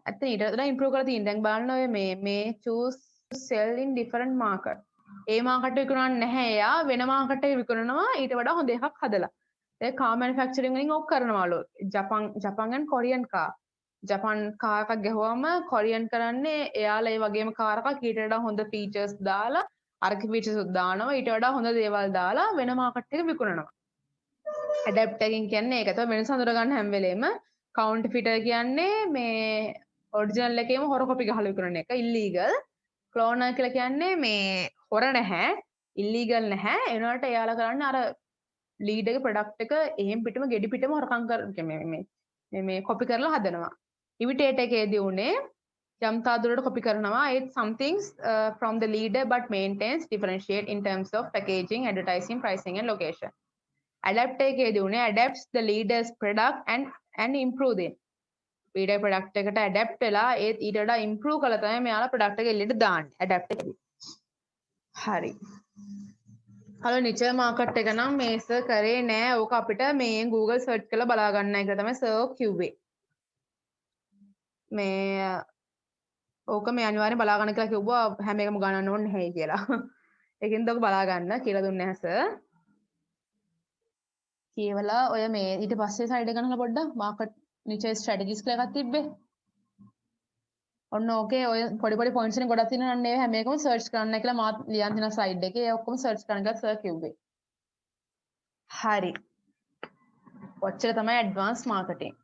ඇත්ත ඊට වඩා ඉම්ප්‍රූව් කරලා තියෙන දැන් බලන්න ඔය මේ choose sell in different market A market එක විකුණන්නේ නැහැ එයා වෙන මාකට් එකක විකුණනවා ඊට වඩා හොඳ එකක් හදලා ඒ කාර් මැනුෆැක්චරින් වලින් ඕක කරනවලු ජපන් and Korean car Japan car එකක් ගැහුවම කොරියන් කරන්නේ එයාලා ඒ වගේම කාර් එකක් ඊට වඩා හොඳ ෆීචර්ස් දාලා අරක ෆීචර්ස් දානවා ඊට වඩා හොඳ දේවල් දාලා වෙන මාකට් එකක විකුණනවා ඇඩැප්ටර් එකකින් කියන්නේ ඒක තමයි වෙනස හඳුනා ගන්න හැම වෙලේම කවුන්ටර්ෆිටර් කියන්නේ මේ ඔරිජිනල් එකේම හොර කොපි ගහලා විකුණන එක ඉල්ලීගල් ක්ලෝනර් කියලා කියන්නේ මේ හොර නැහැ ඉල්ලීගල් නැහැ ඒ වුණාට එයාලා කරන්නේ අර ලීඩර්ගේ ප්‍රොඩක්ට් එක එහෙම් පිටම ගෙඩි පිටම හොරකම් කර මේ කොපි කරලා හදනවා ඉමිටේටර් එකේදී උනේ යම් තා දුරට කොපි කරනවා it something from the leader but maintains differentiate in terms of packaging advertising pricing and location adapter එකේදී උනේ adapts the leader's product and improve them leader product එකට adapt වෙලා ඒත් ඊට වඩා improve කළා තමයි මෙයාලා product එක එළියට දාන්නේ adapt එකේදී හරි හලෝ නිචර් මාකට් එක නම් මේ සර් කරේ නෑ ඕක අපිට මේ Google search කරලා බලා ගන්න එක තමයි සර් කිව්වේ මේ ඕක මේ අනිවාර්යෙන් බලා ගන්න කියලා කිව්වා හැම එකම ගණන් ඕනේ නැහැ කියලා ඒකින්ද ඔක බලා ගන්න කියලා දුන්නේ නැහැ සර් කියවලා ඔය මේ ඊට පස්සේ සයිඩ් එක ගන්නලා පොඩ්ඩක් මාකට් නිචර් ස්ට්‍රැටජිස් කියලා එකක් තිබ්බේ ඔන්න ඕකේ ඔය පොඩි පොඩි පොයින්ට්ස් වලින් ගොඩක් තියෙනවා නේද හැම එකම සර්ච් කරන්න කියලා මාත් ලියන් දෙන ස්ලයිඩ් එකේ ඒ ඔක්කොම සර්ච් කරන්න කියලා සර් කිව්වේ හරි ඔච්චර තමයි ඇඩ්වාන්ස් මාකටිංග්